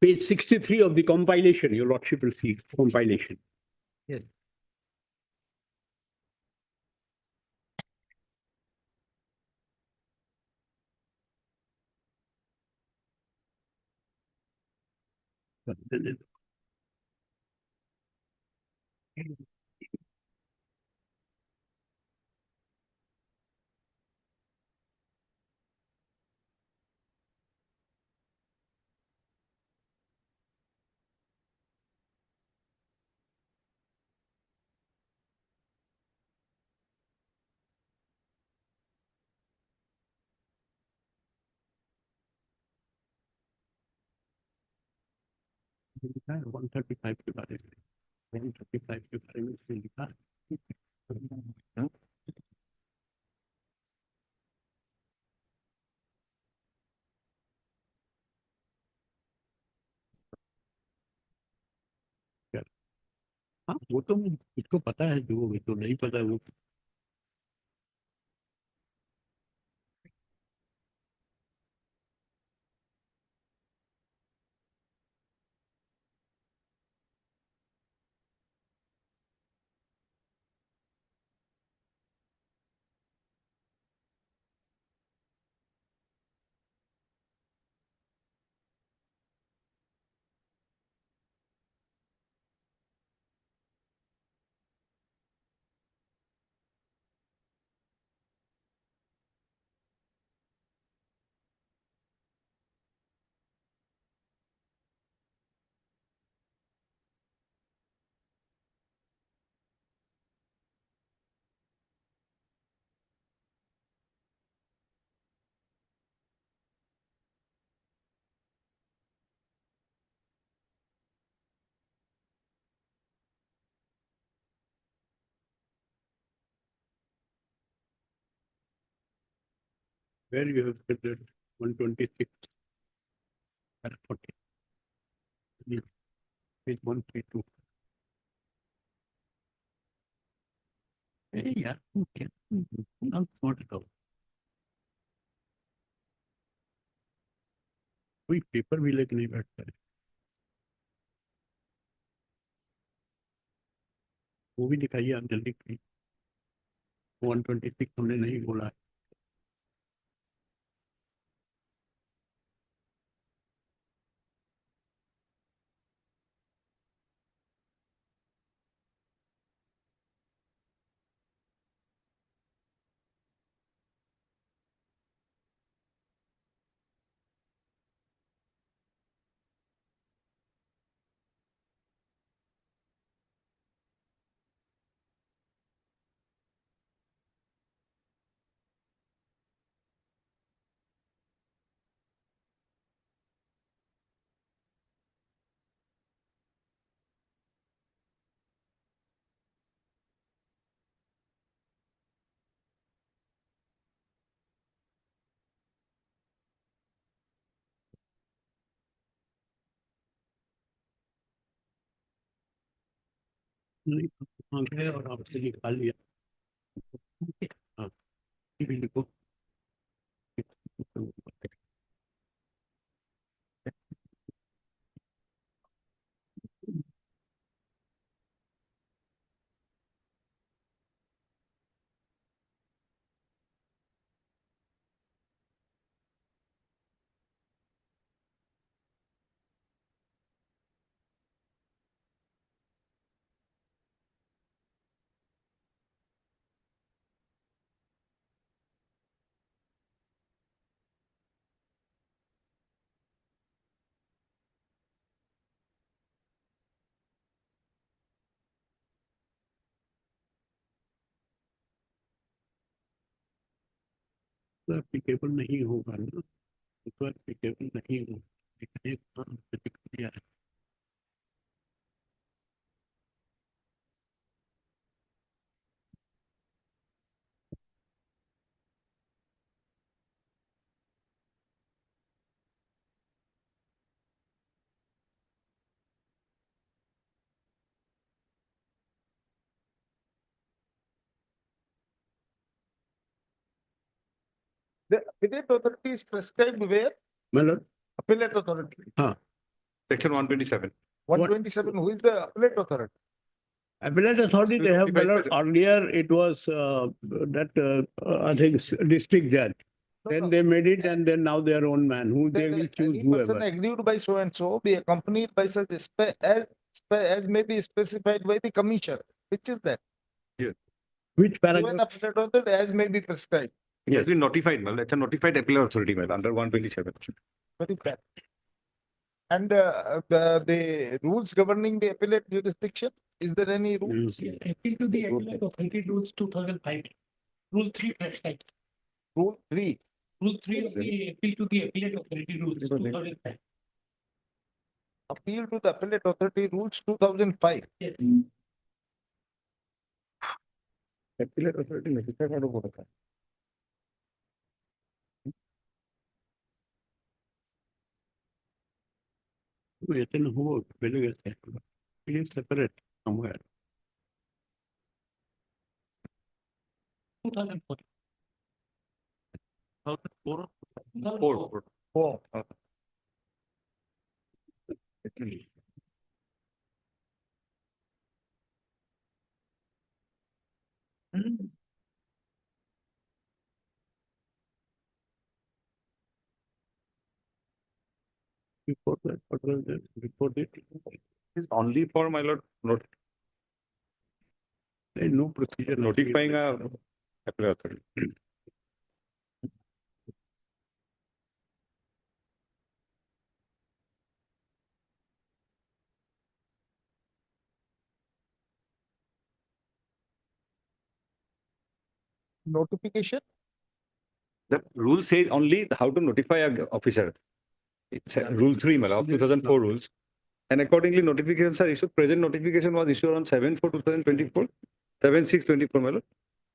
[SPEAKER 11] page 63 of the compilation. Your lordship will see compilation.
[SPEAKER 2] Yes.
[SPEAKER 11] लिखा है 135 के बारे में 135 के बारे में इसमें लिखा है हाँ वो तो मुझको पता है जो तो नहीं पता वो where you have said that 126 at 40 page 132 अरे यार तू क्या now sort it out कोई पेपर भी लेके नहीं बैठता है वो भी दिखाइए आप जल्दी 126 हमने नहीं बोला है नहीं आ गए और आपसे निकाल लिया हाँ ये भी लिखो एप्लीकेबल नहीं होगा ना, तो एप्लीकेबल नहीं होगा, एक काम दिया है।
[SPEAKER 2] The appellate authority is prescribed where?
[SPEAKER 11] मतलब
[SPEAKER 2] Appellate authority.
[SPEAKER 12] Section 127.
[SPEAKER 2] 127, who is the appellate authority?
[SPEAKER 11] appellate authority, they have,
[SPEAKER 12] Notified by the-
[SPEAKER 11] earlier it was that I think district judge.
[SPEAKER 2] No,
[SPEAKER 11] Then
[SPEAKER 2] no.
[SPEAKER 11] they made it and then now their own man, who they will choose
[SPEAKER 2] Any person
[SPEAKER 11] whoever.
[SPEAKER 2] aggrieved by so and so be accompanied by such as may be specified by the commission. Which is that?
[SPEAKER 11] Which
[SPEAKER 2] Given
[SPEAKER 11] paragraph?
[SPEAKER 2] appellate authority as may be prescribed.
[SPEAKER 12] It has been notified, well, it's a notified appellate authority, well, under 127.
[SPEAKER 2] What is that? And the rules governing the appellate jurisdiction, is there any rules?
[SPEAKER 1] Appeal to the appellate authority rules 2005. Rule 3 prescribed.
[SPEAKER 2] Rule 3.
[SPEAKER 1] Rule 3 of the appeal to the appellate authority rules 2005.
[SPEAKER 2] Appeal to the appellate authority rules 2005.
[SPEAKER 1] Yes.
[SPEAKER 12] Appellate authority notified out of order.
[SPEAKER 11] Written who, it is separate somewhere.
[SPEAKER 1] 2004.
[SPEAKER 12] Four.
[SPEAKER 2] Oh,
[SPEAKER 11] Before that, what was that? Before that,
[SPEAKER 12] It's only for, my lord,
[SPEAKER 11] there is no procedure.
[SPEAKER 12] notifying a appellate authority.
[SPEAKER 2] notification?
[SPEAKER 12] The rule says only how to notify a officer. It's rule 3, my lord, of 2004 rules. And accordingly, notifications are issued. Present notification was issued on 7/4/2024, 7/6/24, my lord.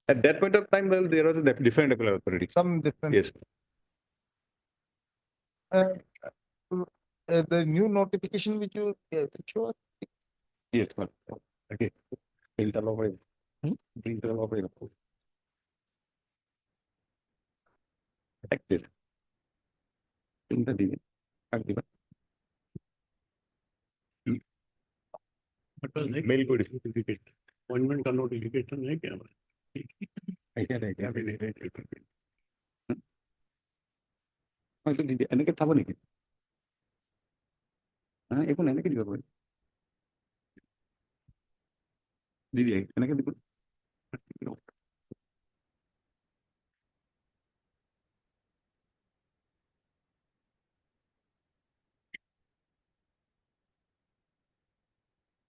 [SPEAKER 12] At that point of time, well, there was a different appellate authority.
[SPEAKER 2] Some different.
[SPEAKER 12] Yes.
[SPEAKER 2] The new notification which you, sure.
[SPEAKER 12] Yes, my lord. Okay. Bring the law for it. Bring the law for it. Like this. In the DV.
[SPEAKER 11] What was that?
[SPEAKER 12] Mail code.
[SPEAKER 11] Notification. Appointment का notification है क्या?
[SPEAKER 12] এনেকে চাব নেকি একো এনেকে দিব পাৰি দিদি এনেকে দিব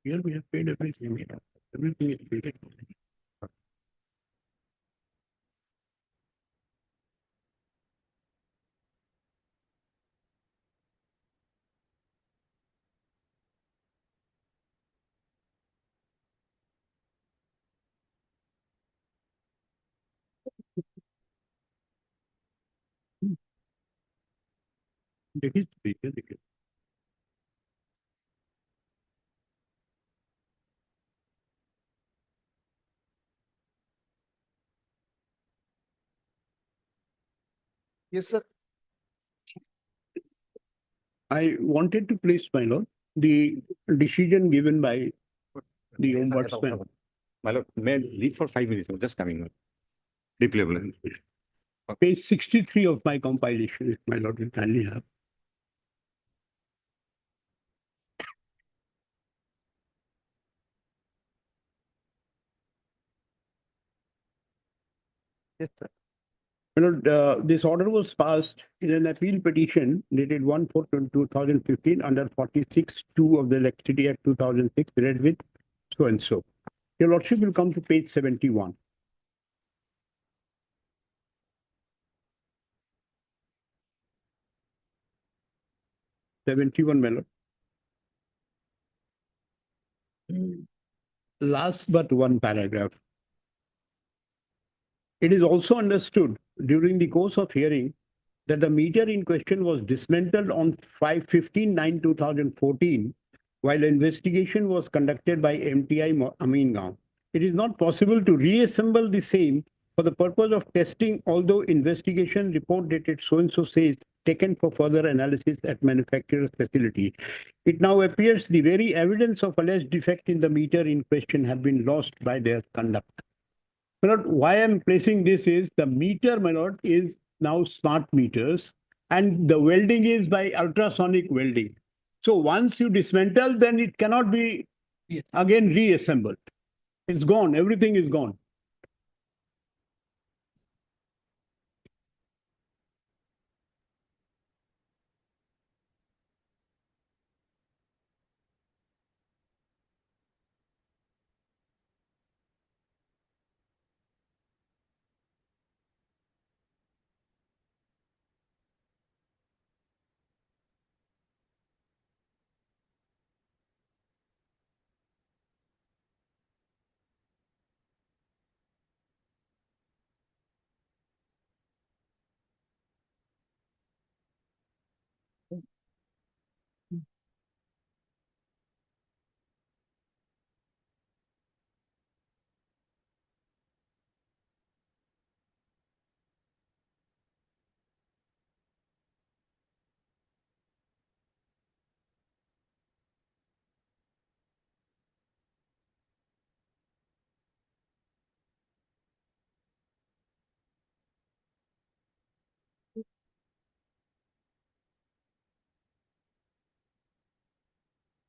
[SPEAKER 11] Here we have paid everything. Everything is paid. देखिए
[SPEAKER 2] Yes, sir.
[SPEAKER 11] I wanted to place, my lord, the decision given by the ombudsman.
[SPEAKER 12] My lord, may I leave for 5 minutes? I'm just coming. Deep level.
[SPEAKER 11] Page 63 of my compilation, if my lord will kindly have.
[SPEAKER 2] Yes, sir.
[SPEAKER 11] My lord, this order was passed in an appeal petition dated 1/4/2015 under 46(2) of the Electricity Act 2006, read with so and so. Your lordship will come to page 71. 71, my lord. Last but one paragraph. It is also understood during the course of hearing that the meter in question was dismantled on 5/15/2014 while investigation was conducted by MTI Amingaon. It is not possible to reassemble the same for the purpose of testing, although investigation report dated so-and-so says taken for further analysis at manufacturer's facility. It now appears the very evidence of alleged defect in the meter in question have been lost by their conduct. My lord, why I'm placing this is the meter, my lord, is now smart meters and the welding is by ultrasonic welding. So once you dismantle, then it cannot be again reassembled. It's gone. Everything is gone.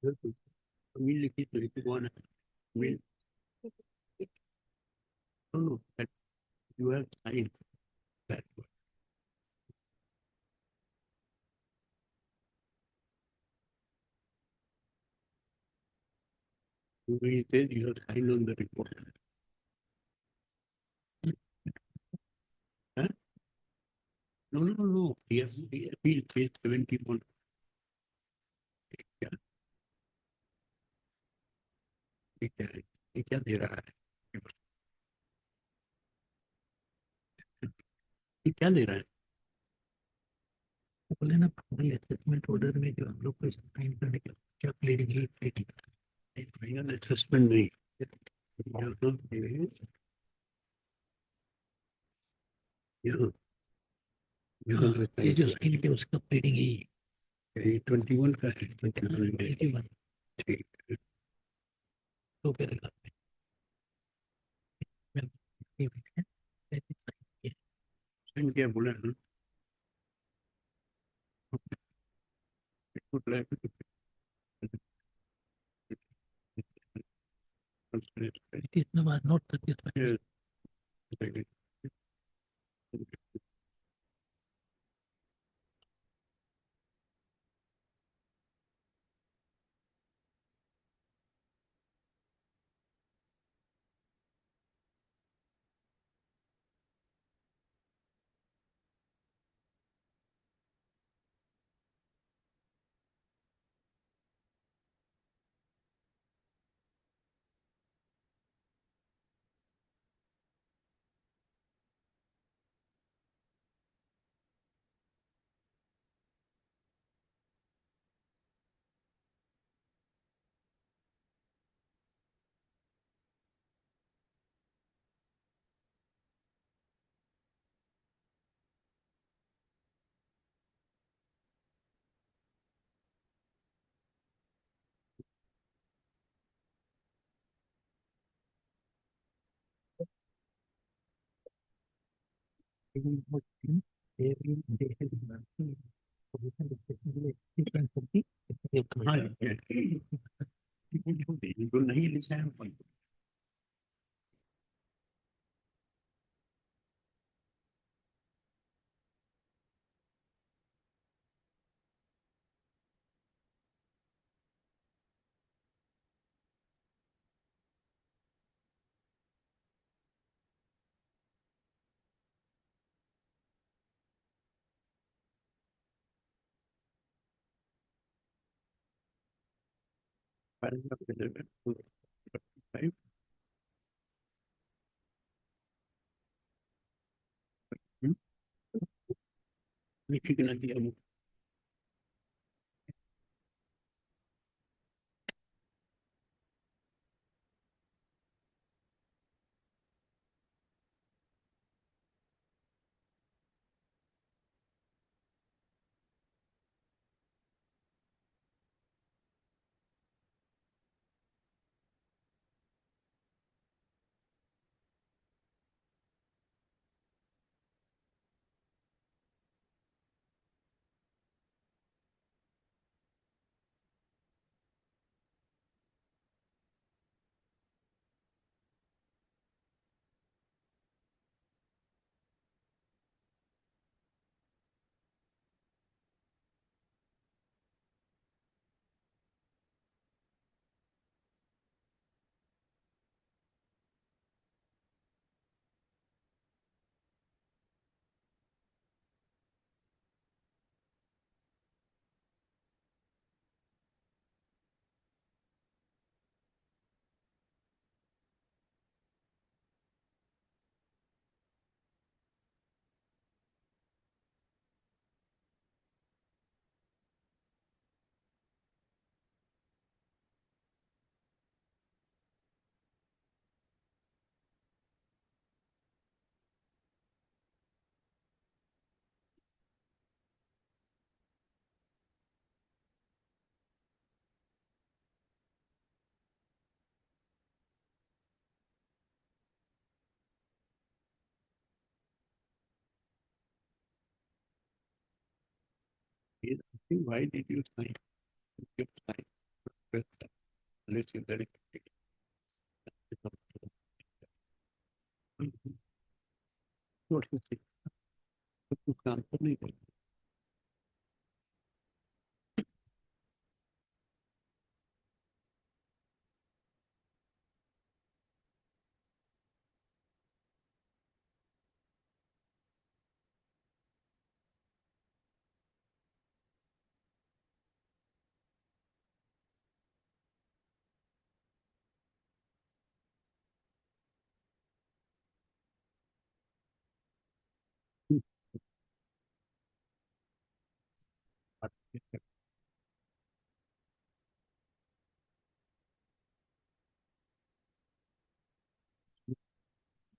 [SPEAKER 11] No, that you have signed that. He says you have signed on the report. Huh? No. He appeal page 71. क्या ये क्या दे रहा है? ये क्या दे रहा है? बोले ना फाइनल असेसमेंट ऑर्डर में जो हम लोग को साइन करने का क्या प्लेडिंग है फाइनल असेसमेंट नहीं यहाँ ये जो साइन किया उसका प्लेडिंग है ये 21 का है 21 ठीक है तो पैराग्राफ में साइन किया बोला ना It is not satisfactory. कहाँ लिखे नहीं लिखा है Paragraph 11, 235. लिखिए ना दिया मुझे। Yes, I think why did you sign? You sign. Unless you very. What you say? You can't believe it.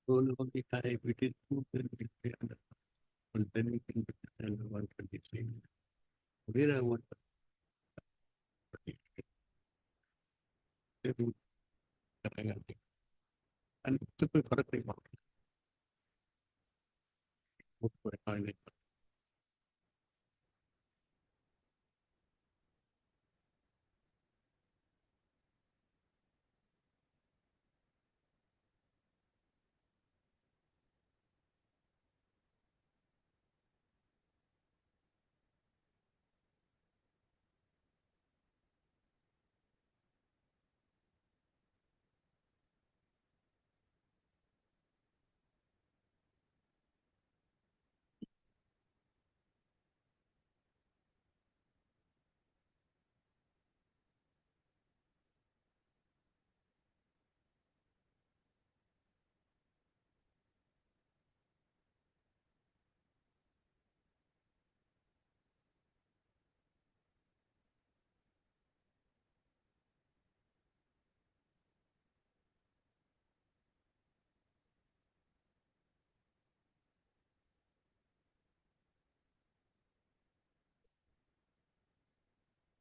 [SPEAKER 11] All of the time, it is two, then we pay under. And then we can understand the 123. Where I want. And it's a correct remark.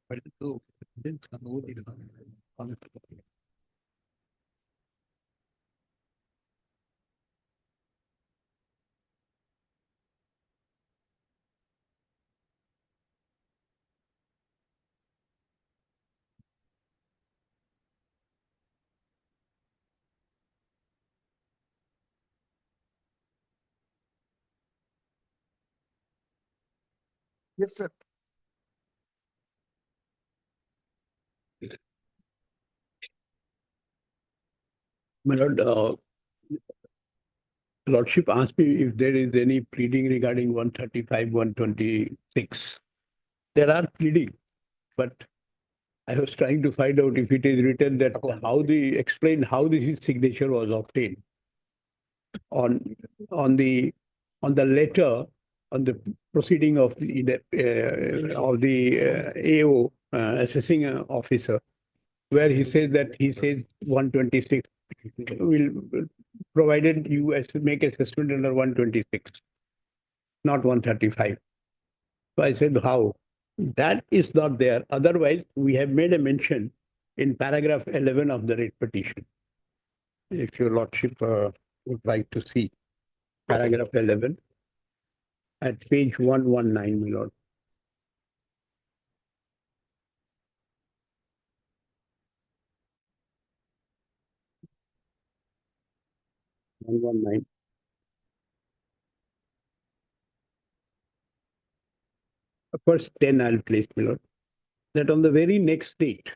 [SPEAKER 11] But so then somebody on
[SPEAKER 2] Yes, sir.
[SPEAKER 11] My lord, Lordship asked me if there is any pleading regarding 135, 126. There are pleading, but I was trying to find out if it is written that explain how his signature was obtained on the letter on the proceeding of the AO assessing officer, where he says 126 will provided you make assessment under 126, not 135. So I said, how? That is not there. Otherwise, we have made a mention in paragraph 11 of the writ petition. If your lordship would like to see paragraph 11 at page 119, my lord. First 10 I'll place, my lord. That on the very next date,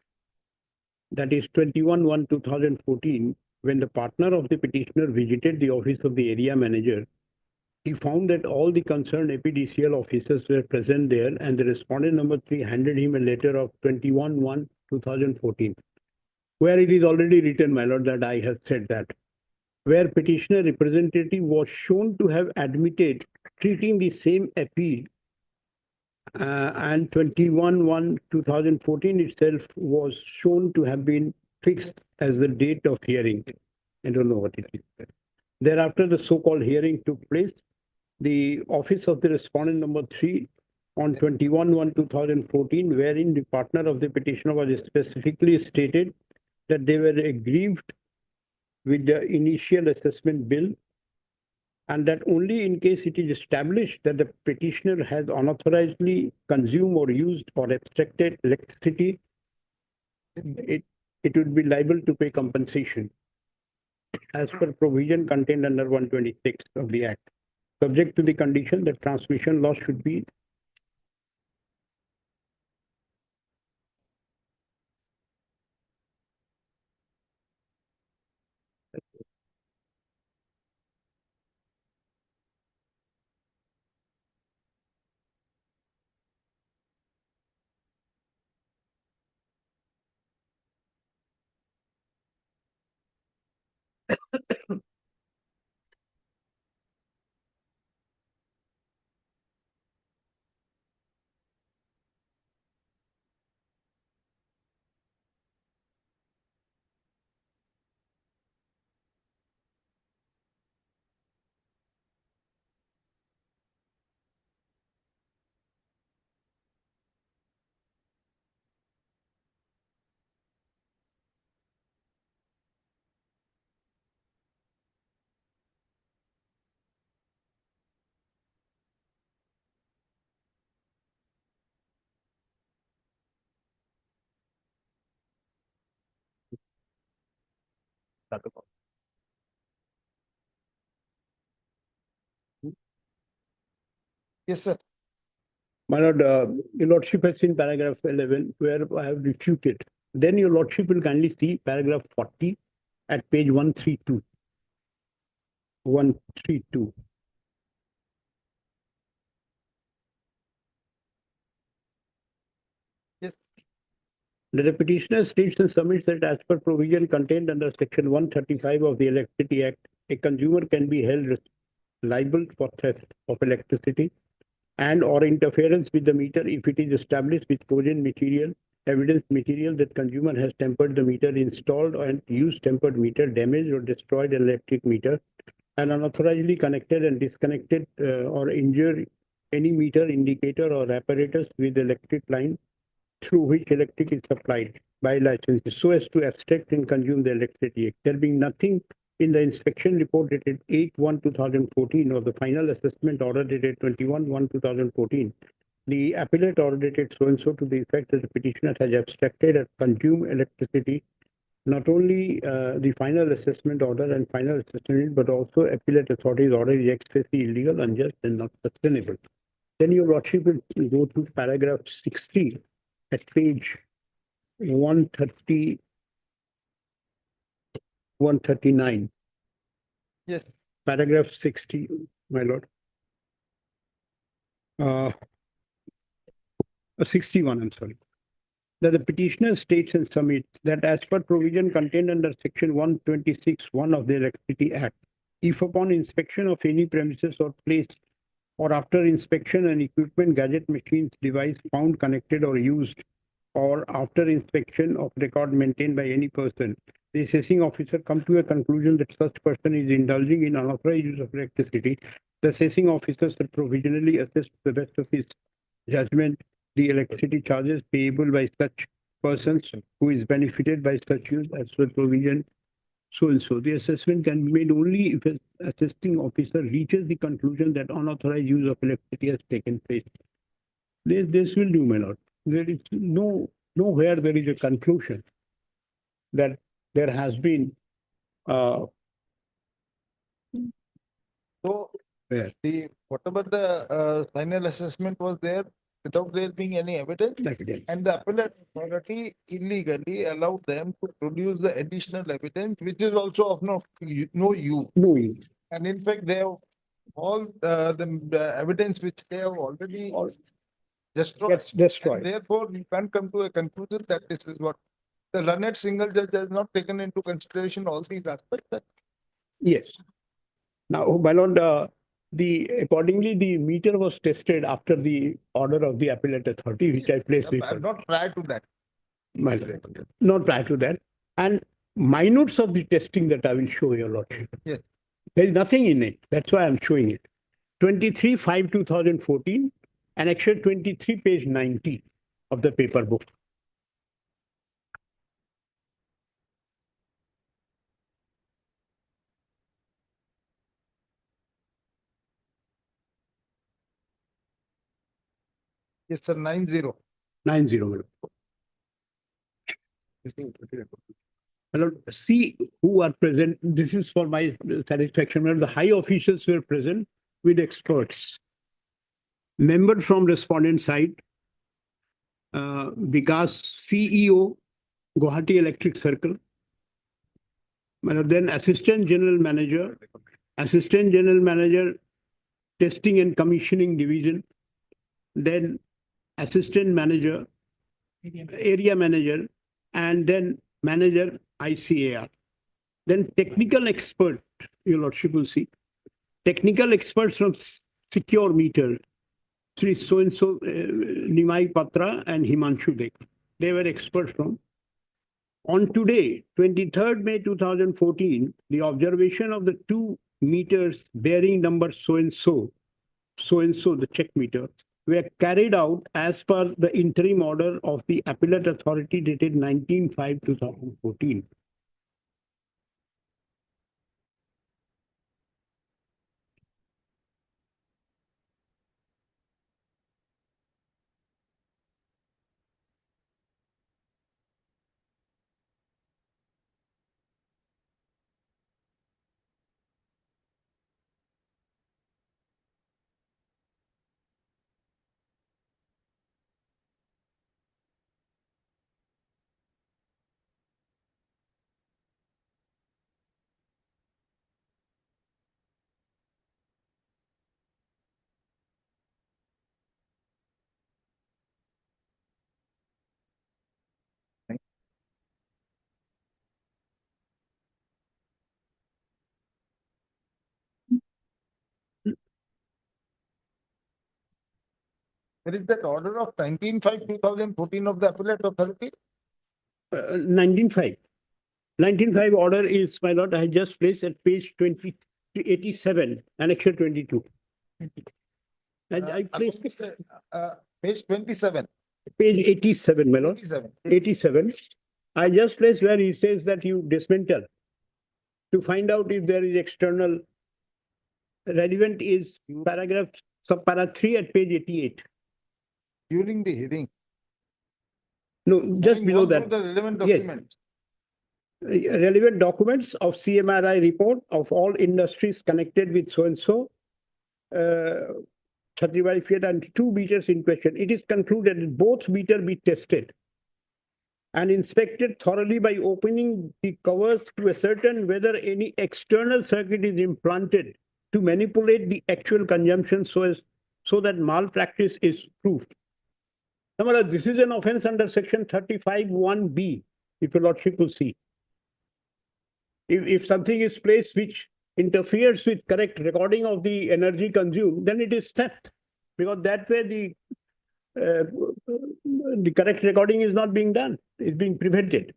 [SPEAKER 11] that is 21/1/2014, when the partner of the petitioner visited the office of the area manager, he found that all the concerned APDCL officers were present there, and the respondent number 3 handed him a letter of 21/1/2014, where it is already written, my lord, that I have said that, where petitioner representative was shown to have admitted treating the same appeal, and 21/1/2014 itself was shown to have been fixed as the date of hearing. I don't know what it is. Thereafter, the so-called hearing took place. The office of the respondent number 3 on 21/1/2014, wherein the partner of the petitioner was specifically stated that they were aggrieved with the initial assessment bill, and that only in case it is established that the petitioner has unauthorizedly consumed or used or abstracted electricity, it would be liable to pay compensation as per provision contained under 126 of the Act, subject to the condition that transmission loss should be
[SPEAKER 2] Yes, sir.
[SPEAKER 11] My lord, your lordship has seen paragraph 11 where I have refuted. Then your lordship will kindly see paragraph 40 at page 132. 132.
[SPEAKER 2] Yes.
[SPEAKER 11] The petitioner states and submits that as per provision contained under section 135 of the Electricity Act, a consumer can be held liable for theft of electricity and or interference with the meter if it is established with cogent material, evidence material that consumer has tempered the meter, installed and used tempered meter, damaged or destroyed an electric meter, and unauthorizedly connected and disconnected or injured any meter, indicator or apparatus with electric line through which electric is supplied by licenses so as to abstract and consume the electricity. There being nothing in the inspection report dated 8/1/2014 or the final assessment order dated 21/1/2014, the appellate order dated so-and-so to the effect that the petitioner has abstracted and consumed electricity, not only the final assessment order and final assessment, but also appellate authority's order is expressly illegal, unjust, and not sustainable. Then your lordship will go to paragraph 60 at page 130, 139.
[SPEAKER 2] Yes.
[SPEAKER 11] Paragraph 60, my lord. 61, I'm sorry. that the petitioner states and submits that as per provision contained under section 126(1) of the Electricity Act, if upon inspection of any premises or place or after inspection an equipment, gadget, machines, device found connected or used, or after inspection of record maintained by any person, the assessing officer come to a conclusion that such person is indulging in unauthorized use of electricity, the assessing officer shall provisionally assess to the best of his judgment the electricity charges payable by such persons who is benefited by such use as per provision so and so. The assessment can be made only if an assessing officer reaches the conclusion that unauthorized use of electricity has taken place. This will do, my lord. There is nowhere there is a conclusion that there has been
[SPEAKER 2] So
[SPEAKER 11] where
[SPEAKER 2] the, whatever the final assessment was there, without there being any evidence, and the appellate authority illegally allowed them to produce the additional evidence, which is also of no use.
[SPEAKER 11] no use.
[SPEAKER 2] And in fact, they have all the evidence which they have already destroyed.
[SPEAKER 11] Gets destroyed.
[SPEAKER 2] And therefore, you can't come to a conclusion that this is what the learned single judge has not taken into consideration all these aspects.
[SPEAKER 11] Yes. Now, my lord, accordingly the meter was tested after the order of the appellate authority, which I placed before.
[SPEAKER 2] Not prior to that.
[SPEAKER 11] My lord, not prior to that. And minutes of the testing that I will show your lordship.
[SPEAKER 2] Yes.
[SPEAKER 11] There is nothing in it. That's why I'm showing it. 23/5/2014, annexure 23, page 90 of the paper book.
[SPEAKER 2] Yes, sir, 90.
[SPEAKER 11] 90, my lord. My lord, see who are present. This is for my satisfaction. My lord, the high officials were present with experts. Member from respondent side, Vikas, CEO, Guwahati Electric Circle. My lord, then Assistant General Manager, Testing and Commissioning Division, then Assistant Manager, Area Manager, and then Manager ICAR. Then technical expert, your lordship will see. Technical experts from Secure Meter, Sri so-and-so Nimai Patra and Himanshu Dek. They were experts from. On today, 23rd May 2014, the observation of the two meters bearing number so-and-so, the check meter, were carried out as per the interim order of the appellate authority dated 19/5/2014.
[SPEAKER 2] There is that order of 19/5/2014 of the appellate authority.
[SPEAKER 11] 19/5. 19/5 order is, my lord, I just placed at page 87, annexure 22. I placed
[SPEAKER 2] Page 27.
[SPEAKER 11] page 87, my lord.
[SPEAKER 2] 87.
[SPEAKER 11] 87. I just placed where he says that you dismantle to find out if there is external relevant is paragraph subpara 3 at page 88.
[SPEAKER 2] During the hearing.
[SPEAKER 11] No, just
[SPEAKER 2] Having
[SPEAKER 11] below
[SPEAKER 2] gone through
[SPEAKER 11] that.
[SPEAKER 2] The relevant
[SPEAKER 11] Yes.
[SPEAKER 2] documents.
[SPEAKER 11] Relevant documents of CMRI report of all industries connected with so-and-so, 35 feet and 2 meters in question. It is concluded that both meter be tested and inspected thoroughly by opening the covers to ascertain whether any external circuit is implanted to manipulate the actual consumption so that malpractice is proved. No, my lord, this is an offence under section 35(1)(b), if your lordship will see. If something is placed which interferes with correct recording of the energy consumed, then it is theft. Because that way the correct recording is not being done, it's being prevented.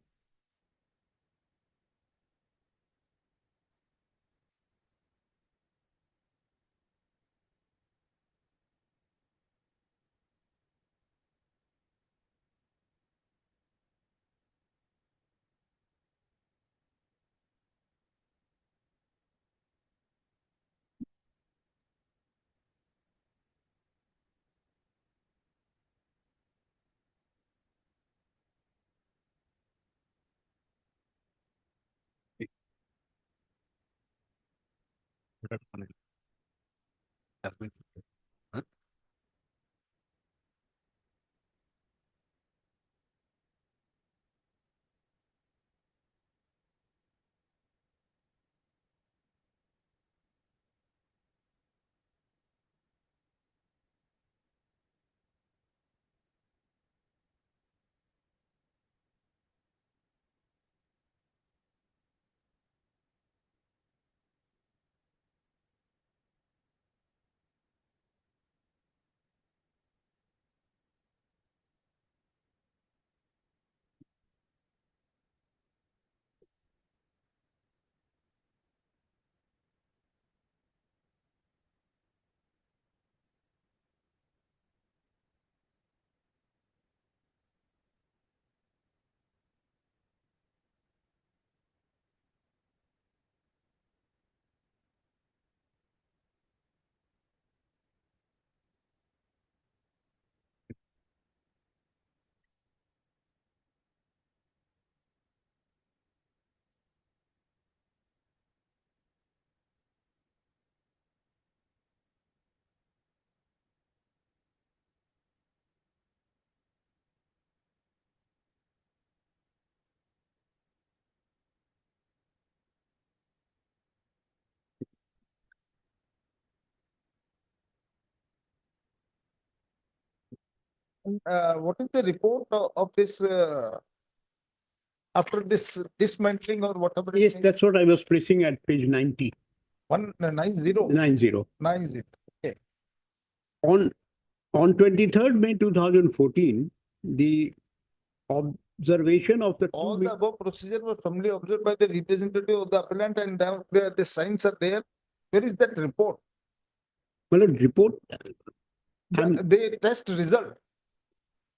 [SPEAKER 2] What is the report of this, after this dismantling or whatever? it
[SPEAKER 11] Yes,
[SPEAKER 2] is?
[SPEAKER 11] that's what I was placing at page 90.
[SPEAKER 2] 190.
[SPEAKER 11] 90.
[SPEAKER 2] 90. Okay.
[SPEAKER 11] On 23rd May 2014, the observation of the
[SPEAKER 2] All
[SPEAKER 11] two.
[SPEAKER 2] the above procedure were firmly observed by the representative of the appellant, and the signs are there. Where is that report?
[SPEAKER 11] Well, report.
[SPEAKER 2] The test result.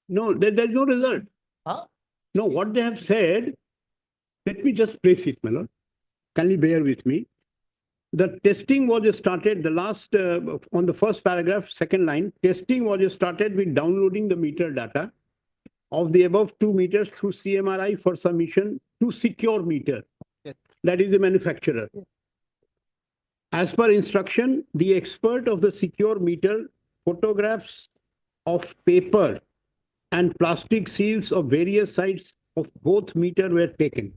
[SPEAKER 11] No, there's no result.
[SPEAKER 2] Huh?
[SPEAKER 11] No, what they have said, let me just place it, my lord. Kindly bear with me. The testing was started, on the first paragraph, second line, testing was started with downloading the meter data of the above 2 meters through CMRI for submission to secure meter.
[SPEAKER 2] Yes.
[SPEAKER 11] That is the manufacturer. As per instruction, the expert of the secure meter photographs of paper and plastic seals of various sides of both meter were taken.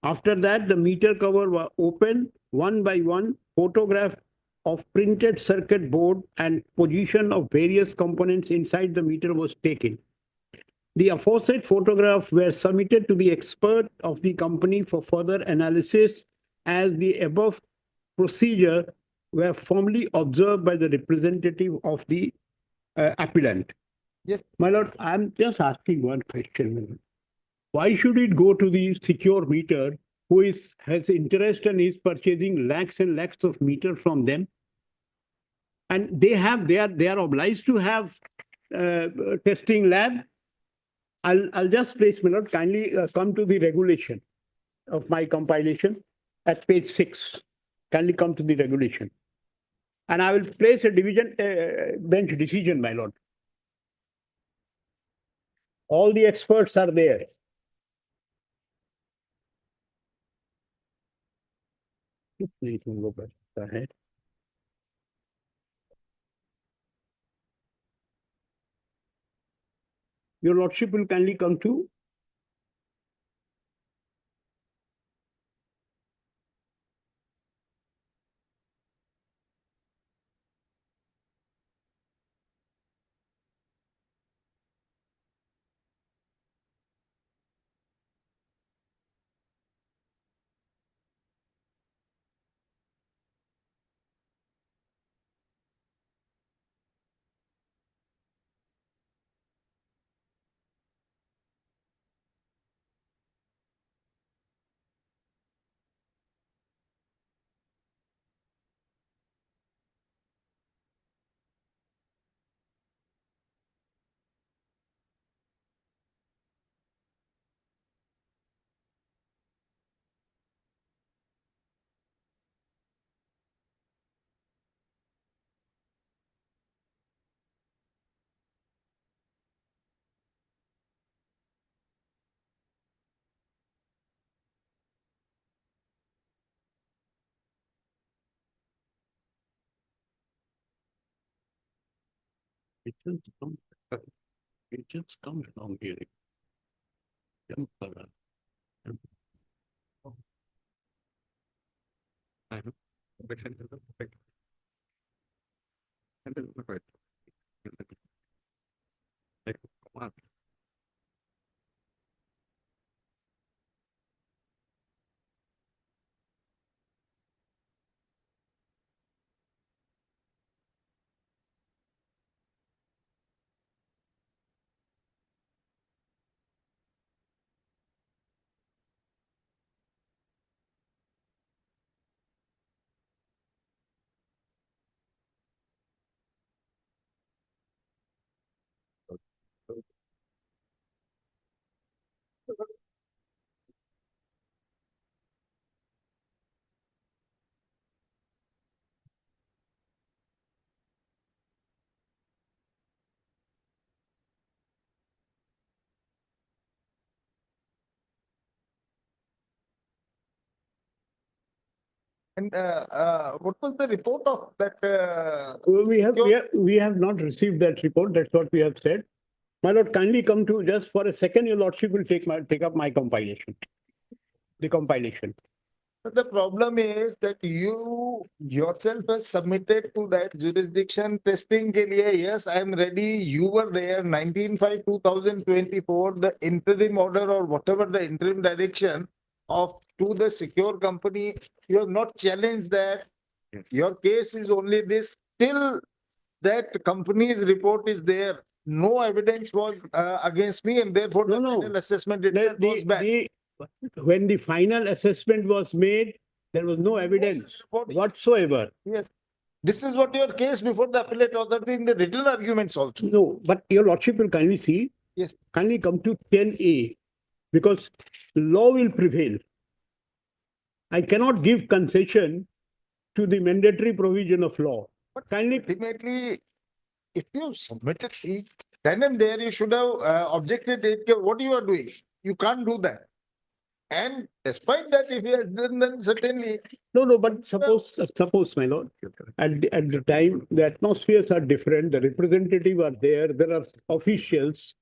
[SPEAKER 11] After that, the meter cover was opened one by one, photograph of printed circuit board and position of various components inside the meter was taken. The aforesaid photographs were submitted to the expert of the company for further analysis, as the above procedure were formally observed by the representative of the appellant.
[SPEAKER 2] Yes.
[SPEAKER 11] My lord, I'm just asking one question. Why should it go to the secure meter who has interest and is purchasing lakhs and lakhs of meter from them? And they are obliged to have testing lab. I'll just place, my lord, kindly come to the regulation of my compilation at page 6. Kindly come to the regulation. And I will place a division bench decision, my lord. All the experts are there. Please go back ahead. Your lordship will kindly come to It just comes along here. Jump around.
[SPEAKER 2] And what was the report of that?
[SPEAKER 11] We have not received that report. That's what we have said. My lord, kindly come to just for a second. Your lordship will take up my compilation. The compilation.
[SPEAKER 2] The problem is that you yourself have submitted to that jurisdiction testing ke liye, yes, I am ready. You were there 19/5/2024, the interim order or whatever the interim direction of to the secure company. You have not challenged that. Your case is only this. Till that company's report is there. No evidence was against me, and therefore the
[SPEAKER 11] No.
[SPEAKER 2] final assessment itself was bad.
[SPEAKER 11] When the final assessment was made, there was no evidence whatsoever.
[SPEAKER 2] Yes. This is what your case before the appellate authority in the written arguments also.
[SPEAKER 11] No, but your lordship will kindly see.
[SPEAKER 2] Yes.
[SPEAKER 11] Kindly come to 10A, because law will prevail. I cannot give concession to the mandatory provision of law.
[SPEAKER 2] But
[SPEAKER 11] Kindly,
[SPEAKER 2] ultimately, if you submitted it, then and there you should have objected it. What you are doing, you can't do that. And despite that, if you have done, then certainly.
[SPEAKER 11] no, but suppose, my lord, at the time, the atmospheres are different, the representative are there are officials.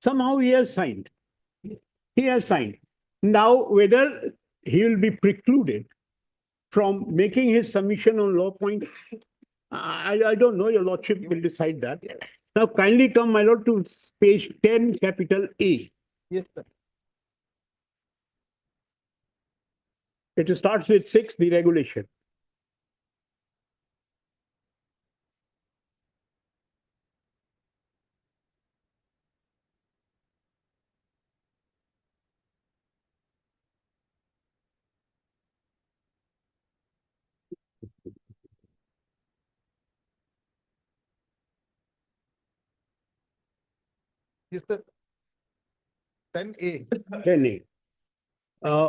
[SPEAKER 11] Somehow he has signed. He has signed. Now, whether he will be precluded from making his submission on law point, I don't know. Your lordship will decide that. Now, kindly come, my lord, to page 10, capital A.
[SPEAKER 2] Yes, sir.
[SPEAKER 11] It starts with 6, the regulation.
[SPEAKER 2] Yes, sir. 10A.
[SPEAKER 11] 10A.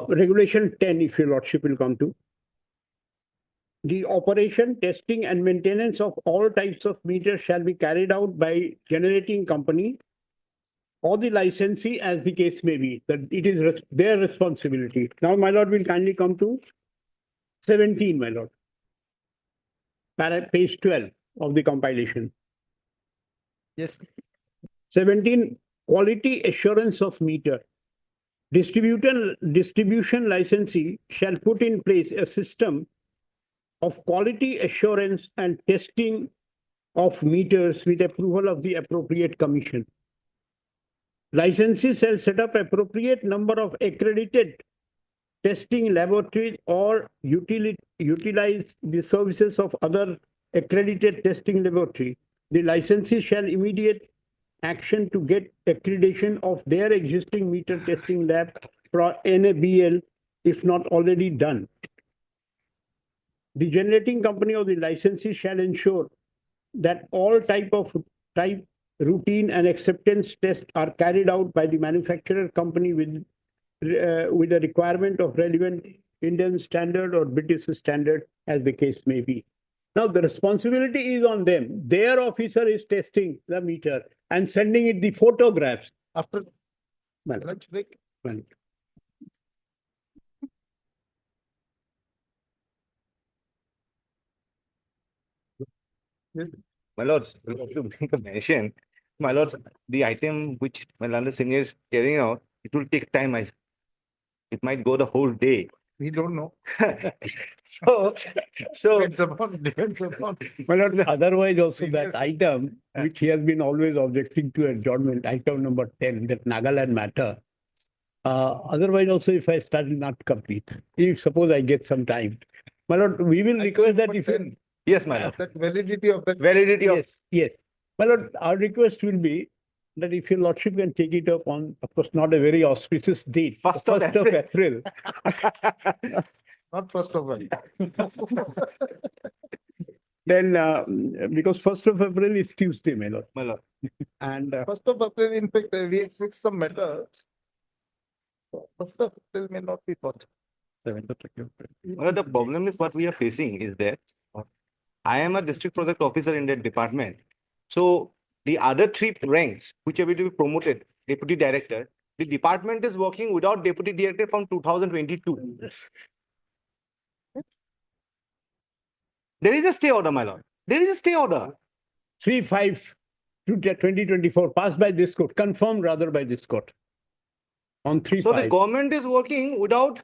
[SPEAKER 11] Regulation 10, if your lordship will come to. The operation, testing and maintenance of all types of meters shall be carried out by generating company or the licensee, as the case may be. That it is their responsibility. Now, my lord will kindly come to 17, my lord. Page 12 of the compilation.
[SPEAKER 2] Yes.
[SPEAKER 11] 17, quality assurance of meter. Distribution licensee shall put in place a system of quality assurance and testing of meters with approval of the appropriate commission. Licensees shall set up appropriate number of accredited testing laboratories or utilize the services of other accredited testing laboratory. The licensee shall immediate action to get accreditation of their existing meter testing lab for NABL if not already done. The generating company or the licensee shall ensure that all type, routine and acceptance tests are carried out by the manufacturer company with a requirement of relevant Indian standard or British standard, as the case may be. Now, the responsibility is on them. Their officer is testing the meter and sending it the photographs.
[SPEAKER 2] After lunch break.
[SPEAKER 12] My
[SPEAKER 13] My lords, we have to make a mention. My lords, the item which my learned senior is carrying out, it will take time. It might go the whole day.
[SPEAKER 2] We don't know.
[SPEAKER 13] So, so
[SPEAKER 2] Depends upon.
[SPEAKER 11] My lord, otherwise also
[SPEAKER 2] Serious.
[SPEAKER 11] that item, which he has been always objecting to adjournment, item number 10, that Nagaland matter. Otherwise also if I start will not complete, if suppose I get some time. My lord, we will request that if you.
[SPEAKER 13] yes, my lord.
[SPEAKER 2] That validity of that.
[SPEAKER 13] Validity of
[SPEAKER 11] Yes, yes. My lord, our request will be that if your lordship can take it up on, of course, not a very auspicious date.
[SPEAKER 13] First
[SPEAKER 11] the
[SPEAKER 13] of
[SPEAKER 11] April.
[SPEAKER 2] Not first of all.
[SPEAKER 11] Then, because 1st of April is Tuesday, my lord.
[SPEAKER 13] My lord.
[SPEAKER 11] And
[SPEAKER 2] First of April, in fact, we have fixed some matters. First of April may not be possible.
[SPEAKER 13] Well, the problem is what we are facing is that I am a district project officer in that department. So the other three ranks, which are to be promoted, deputy director, the department is working without deputy director from 2022. There is a stay order, my lord. There is a stay order.
[SPEAKER 11] 3/5 to 2024 passed by this court, confirmed rather by this court. On 3/5.
[SPEAKER 13] So the government is working without.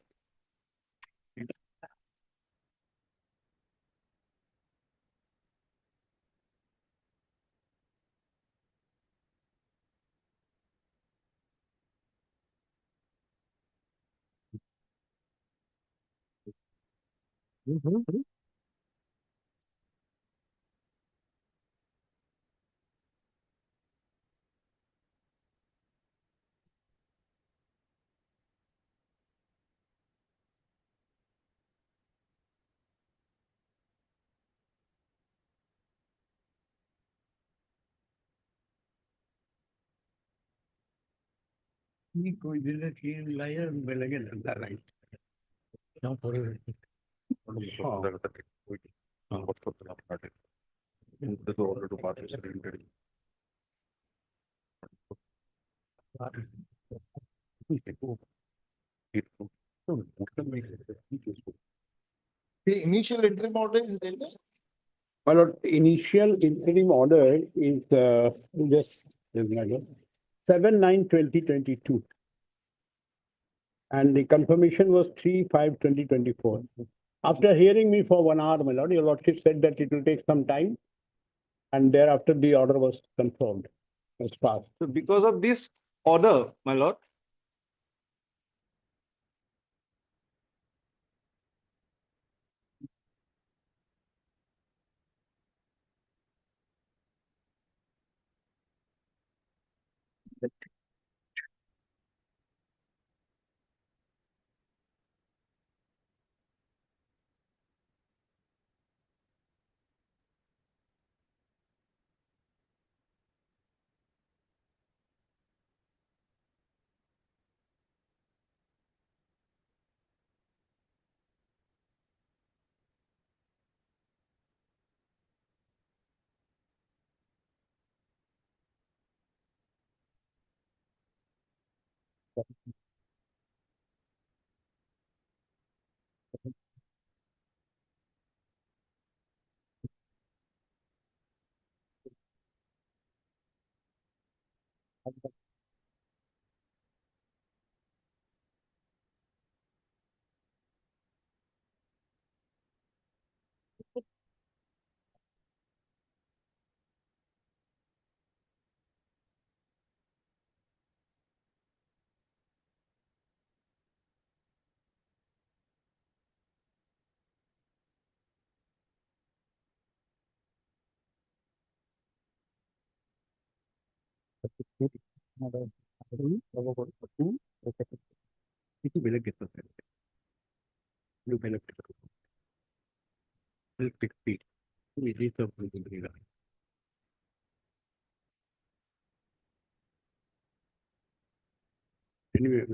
[SPEAKER 11] कोई दिन की लाया बेलगे धंधा लाई क्या पड़े
[SPEAKER 2] The initial interim order is there.
[SPEAKER 11] My lord, initial interim order is just 7/9/2022. And the confirmation was 3/5/2024. After hearing me for 1 hour, my lord, your lordship said that it will take some time. And thereafter the order was confirmed as passed.
[SPEAKER 13] So because of this order, my lord,
[SPEAKER 11] Anyway,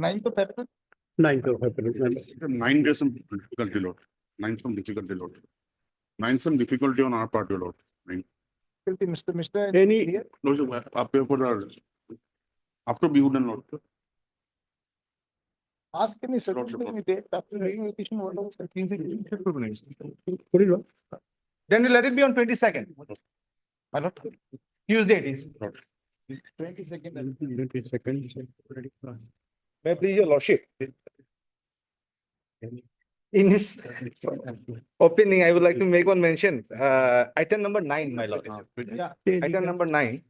[SPEAKER 2] 9th of April.
[SPEAKER 11] 9th of April.
[SPEAKER 7] Nine days some difficulty load. Nine some difficulty load. Nine some difficulty on our part, your lord. Nine.
[SPEAKER 2] Mr.
[SPEAKER 11] Any-
[SPEAKER 2] Here?
[SPEAKER 7] No, so appear for the after we would not.
[SPEAKER 2] Ask any subsequent date after reading petition, what else?
[SPEAKER 11] Put it on.
[SPEAKER 13] Then we let it be on 22nd. My lord, Tuesday it is.
[SPEAKER 2] 22nd.
[SPEAKER 11] 22nd.
[SPEAKER 13] May I please your lordship? In his opening, I would like to make one mention, item number 9, my lord.
[SPEAKER 2] Yeah.
[SPEAKER 13] Item number 9.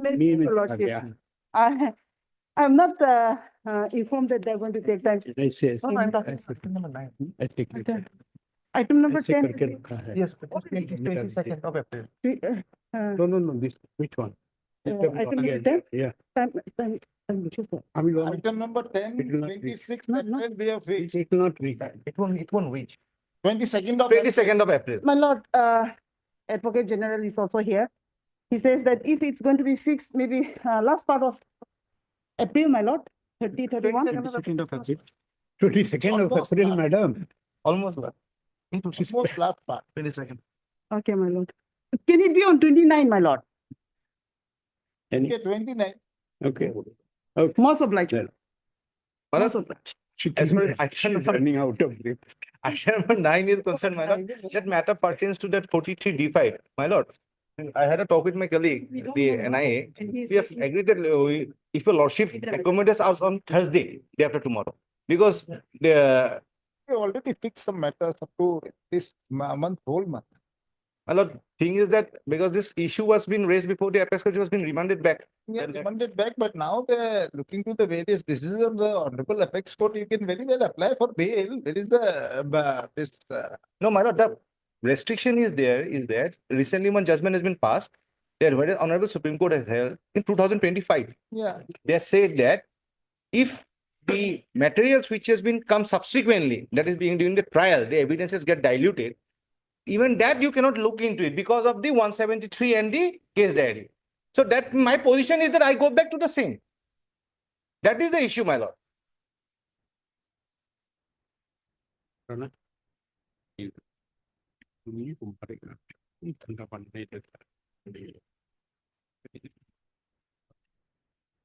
[SPEAKER 11] Me-
[SPEAKER 6] Mr. Lordship,
[SPEAKER 11] yeah.
[SPEAKER 6] I'm not informed that they're going to take time.
[SPEAKER 11] Yes, yes.
[SPEAKER 13] No, no, I'm talking item number 9.
[SPEAKER 11] I take it.
[SPEAKER 6] Item number
[SPEAKER 11] ऐसे
[SPEAKER 6] 10.
[SPEAKER 11] करके रखा है।
[SPEAKER 13] Yes, 22nd of April.
[SPEAKER 11] No, this, which one?
[SPEAKER 6] Item number 10.
[SPEAKER 11] Yeah.
[SPEAKER 6] Just that.
[SPEAKER 11] I mean,
[SPEAKER 2] Item number 10,
[SPEAKER 11] It will not reach.
[SPEAKER 2] 26th
[SPEAKER 6] No,
[SPEAKER 2] April, we have fixed.
[SPEAKER 11] it will not reach.
[SPEAKER 13] It won't reach.
[SPEAKER 2] 22nd of April.
[SPEAKER 13] 22nd of April.
[SPEAKER 6] My lord, Advocate General is also here. He says that if it's going to be fixed, maybe last part of April, my lord, 30, 31.
[SPEAKER 11] 22nd of April. 22nd of
[SPEAKER 2] Almost
[SPEAKER 11] April,
[SPEAKER 2] last.
[SPEAKER 11] madam.
[SPEAKER 13] Almost last.
[SPEAKER 2] Almost last part.
[SPEAKER 13] 22nd.
[SPEAKER 6] Okay, my lord. Can it be on 29, my lord?
[SPEAKER 11] Any,
[SPEAKER 2] Okay, 29.
[SPEAKER 11] okay.
[SPEAKER 6] Most obliged.
[SPEAKER 11] Well,
[SPEAKER 6] Most obliged.
[SPEAKER 13] As far as
[SPEAKER 11] She is running out of breath.
[SPEAKER 13] Item number 9 is concerned, my lord, that matter pertains to that 43D5, my lord. I had a talk with my colleague, the NIA. We have agreed that if your lordship accommodates us on Thursday, day after tomorrow, because the,
[SPEAKER 2] We already fixed some matters up to this month, whole month.
[SPEAKER 13] my lord, thing is that because this issue was being raised before the apex court was being remanded back.
[SPEAKER 2] Yeah, demanded back, but now they're looking to the various decisions of the Honorable Apex Court. You can very well apply for bail. There is the,
[SPEAKER 13] No, my lord, the restriction is that recently one judgment has been passed, that where the Honorable Supreme Court has held in 2025.
[SPEAKER 2] yeah,
[SPEAKER 13] They said that if the materials which has been come subsequently, that is being during the trial, the evidences get diluted, even that you cannot look into it because of the 173 and the case diary. So that my position is that I go back to the same. That is the issue, my lord.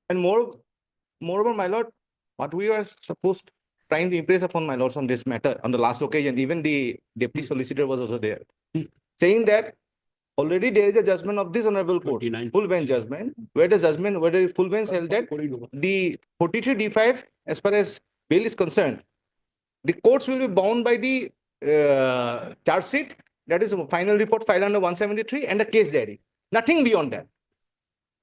[SPEAKER 13] And moreover, my lord, what we were supposed trying to impress upon my lords on this matter on the last occasion, even the deputy solicitor was also there, saying that already there is a judgment of this honorable court,
[SPEAKER 11] 29.
[SPEAKER 13] full bench judgment, where the full bench held that the 43D5, as far as bail is concerned, the courts will be bound by the charge sheet, that is a final report filed under 173 and the case diary. Nothing beyond that.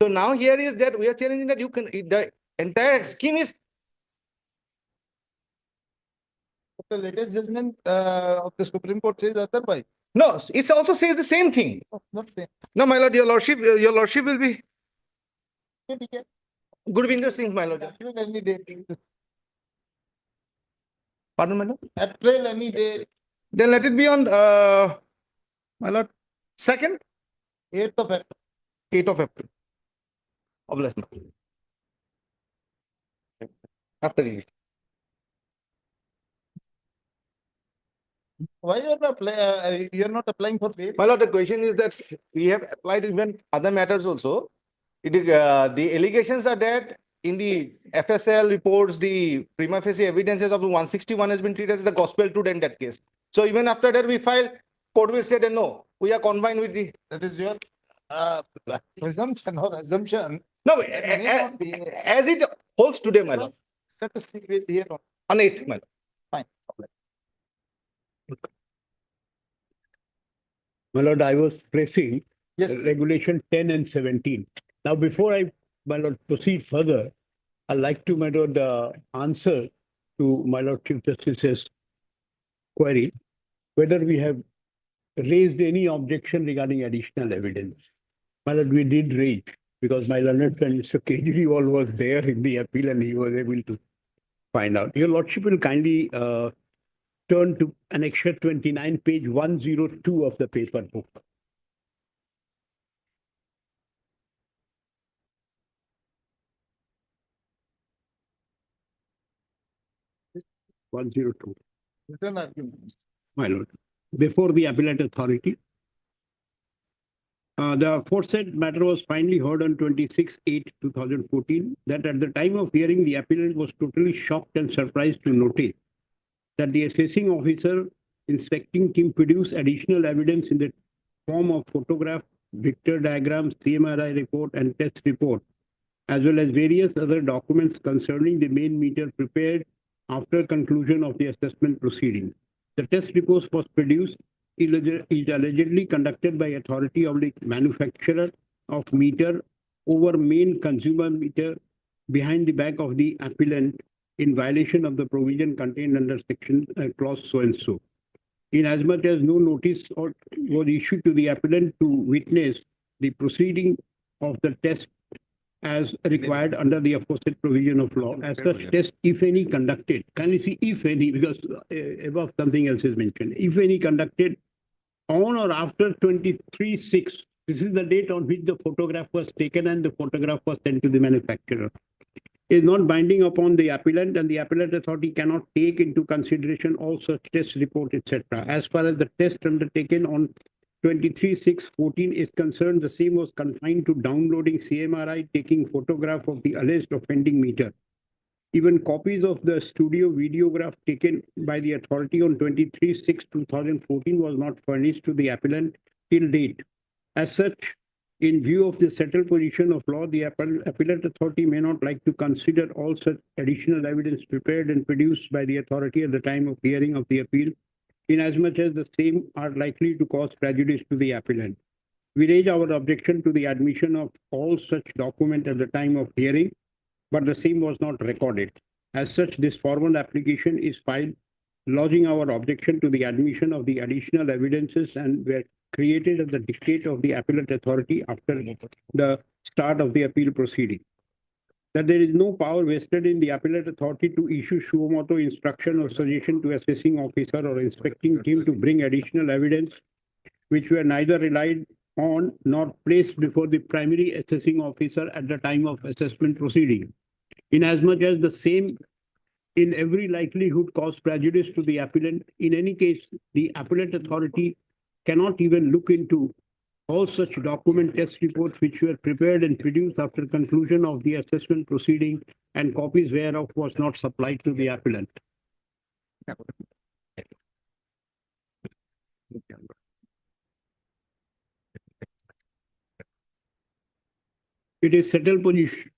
[SPEAKER 13] So now here is that we are challenging that you can, the entire scheme is,
[SPEAKER 2] the latest judgment of the Supreme Court says otherwise.
[SPEAKER 13] no, it also says the same thing.
[SPEAKER 2] Oh, not the-
[SPEAKER 13] No, my lord, your lordship will be
[SPEAKER 2] Okay, okay.
[SPEAKER 13] Gurvinder Singh, my lord.
[SPEAKER 2] April any day.
[SPEAKER 13] Pardon, my lord?
[SPEAKER 2] April any day,
[SPEAKER 13] Then let it be on, my lord, 2nd,
[SPEAKER 2] 8th of April.
[SPEAKER 13] 8th of April. Of last month. After release.
[SPEAKER 2] Why you're not applying for bail?
[SPEAKER 13] My lord, the question is that we have applied even other matters also. It is, the allegations are that in the FSL reports, the prima facie evidences of the 161 has been treated as a gospel truth in that case. So even after that we file, court will say that no, we are confined with the,
[SPEAKER 2] That is your presumption or assumption.
[SPEAKER 13] no,
[SPEAKER 2] May not be.
[SPEAKER 13] as it holds today, my lord,
[SPEAKER 2] Let us see with here on.
[SPEAKER 13] on 8th, my lord.
[SPEAKER 2] Fine.
[SPEAKER 11] My lord, I was pressing
[SPEAKER 2] Yes.
[SPEAKER 11] regulation 10 and 17. Now, before I, my lord, proceed further, I'd like to, my lord, answer to my lord Chief Justice's query, whether we have raised any objection regarding additional evidence. My lord, we did raise, because my learned friend Mr. Kejriwal was there in the appeal and he was able to find out. Your lordship will kindly turn to annexure 29, page 102 of the paper book. 102.
[SPEAKER 2] Written argument.
[SPEAKER 11] My lord, before the appellate authority. The aforesaid matter was finally heard on 26/8/2014. That at the time of hearing, the appellant was totally shocked and surprised to notice that the assessing officer inspecting team produced additional evidence in the form of photograph, Victor diagram, CMRI report, and test report, as well as various other documents concerning the main meter prepared after conclusion of the assessment proceeding. The test report was produced is allegedly conducted by authority of the manufacturer of meter over main consumer meter behind the back of the appellant in violation of the provision contained under section clause so and so. Inasmuch as no notice was issued to the appellant to witness the proceeding of the test as required under the aforesaid provision of law, as such test, if any, conducted. Can you see if any, because above something else is mentioned. If any conducted on or after 23/6, this is the date on which the photograph was taken and the photograph was sent to the manufacturer, is not binding upon the appellant, and the appellate authority cannot take into consideration all such test report, etc. As far as the test undertaken on 23/6/14 is concerned, the same was confined to downloading CMRI, taking photograph of the alleged offending meter. Even copies of the studio videograph taken by the authority on 23/6/2014 was not furnished to the appellant till date. As such, in view of the settled position of law, the appellate authority may not like to consider all such additional evidence prepared and produced by the authority at the time of hearing of the appeal, inasmuch as the same are likely to cause prejudice to the appellant. We raise our objection to the admission of all such document at the time of hearing, but the same was not recorded. As such, this formal application is filed, lodging our objection to the admission of the additional evidences and were created at the dictate of the appellate authority after the start of the appeal proceeding. That there is no power vested in the appellate authority to issue suo motu instruction or suggestion to assessing officer or inspecting team to bring additional evidence which were neither relied on nor placed before the primary assessing officer at the time of assessment proceeding. Inasmuch as the same in every likelihood cause prejudice to the appellant, in any case, the appellate authority cannot even look into all such document test reports which were prepared and produced after conclusion of the assessment proceeding and copies whereof was not supplied to the appellant. It is settled position.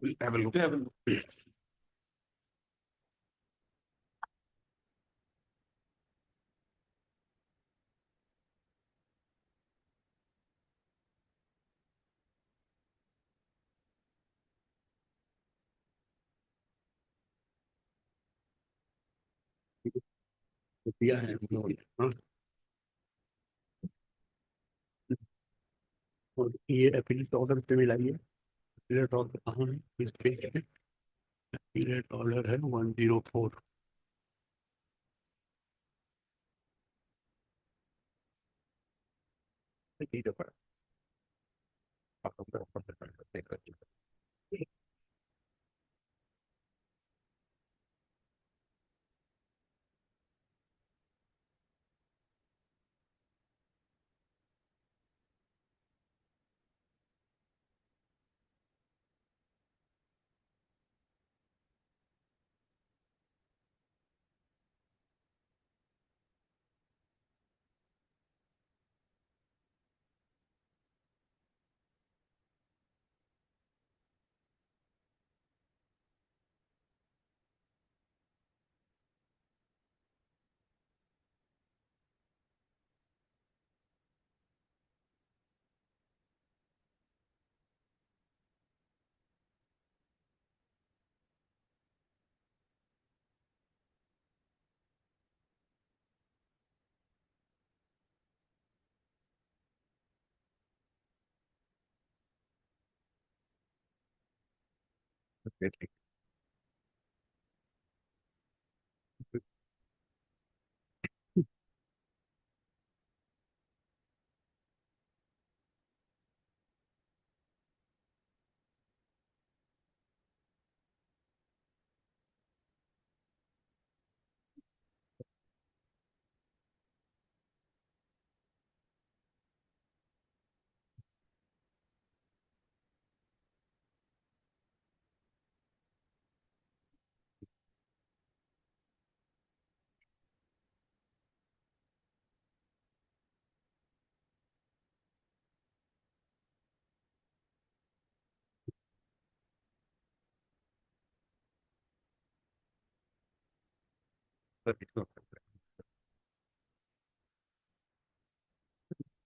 [SPEAKER 11] We'll have a look. दिया है हम लोगों ने, हाँ। और ये affiliate order पे मिलाइए, affiliate order कहाँ है इस पेज पे? एफिलिएट ऑर्डर है 104। ठीक है, पर आप अपना ऑर्डर कर सकते हैं। Definitely.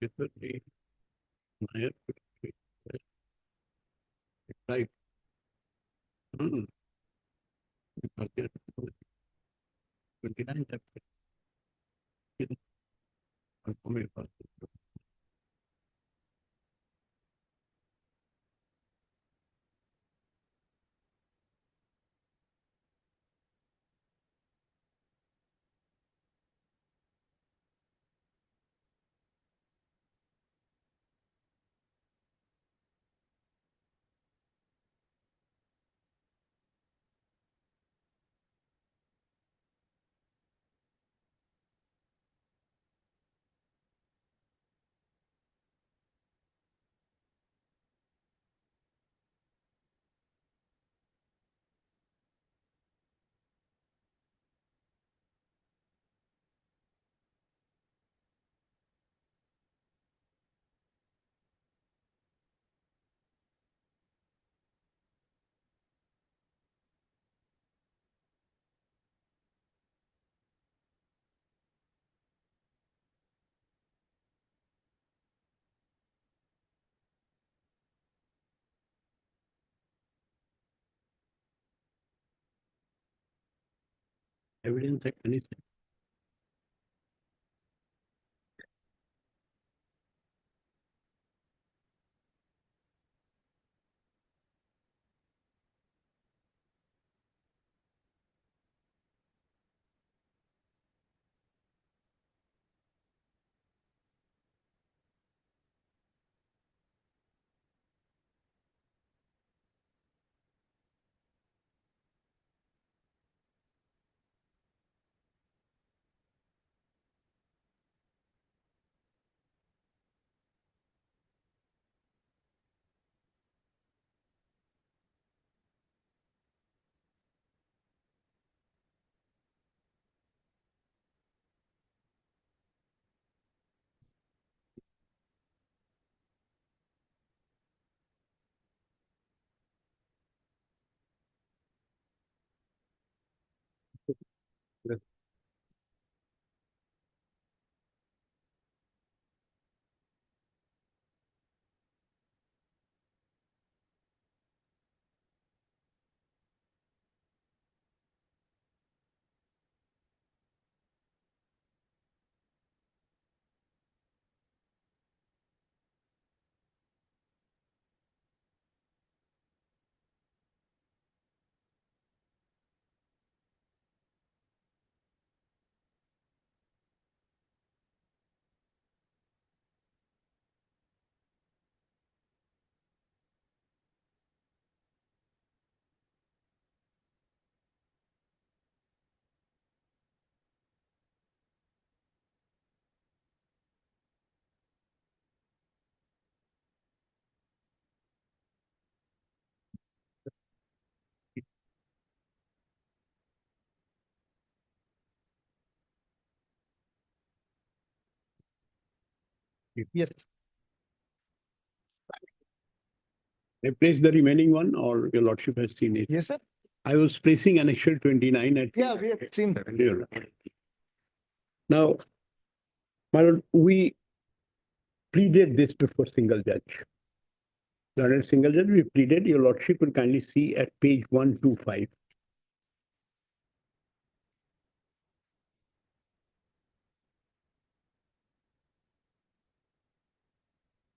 [SPEAKER 11] Definitely. Right. Mm. Okay. 29 chapter. Evidence act anything.
[SPEAKER 2] Yes.
[SPEAKER 11] I place the remaining one, or your lordship has seen it?
[SPEAKER 2] Yes, sir.
[SPEAKER 11] I was placing annexure 29 at.
[SPEAKER 2] Yeah, we have seen that.
[SPEAKER 11] Here. Now, my lord, we pleaded this before single judge. Learned single judge, we pleaded, your lordship will kindly see at page 125.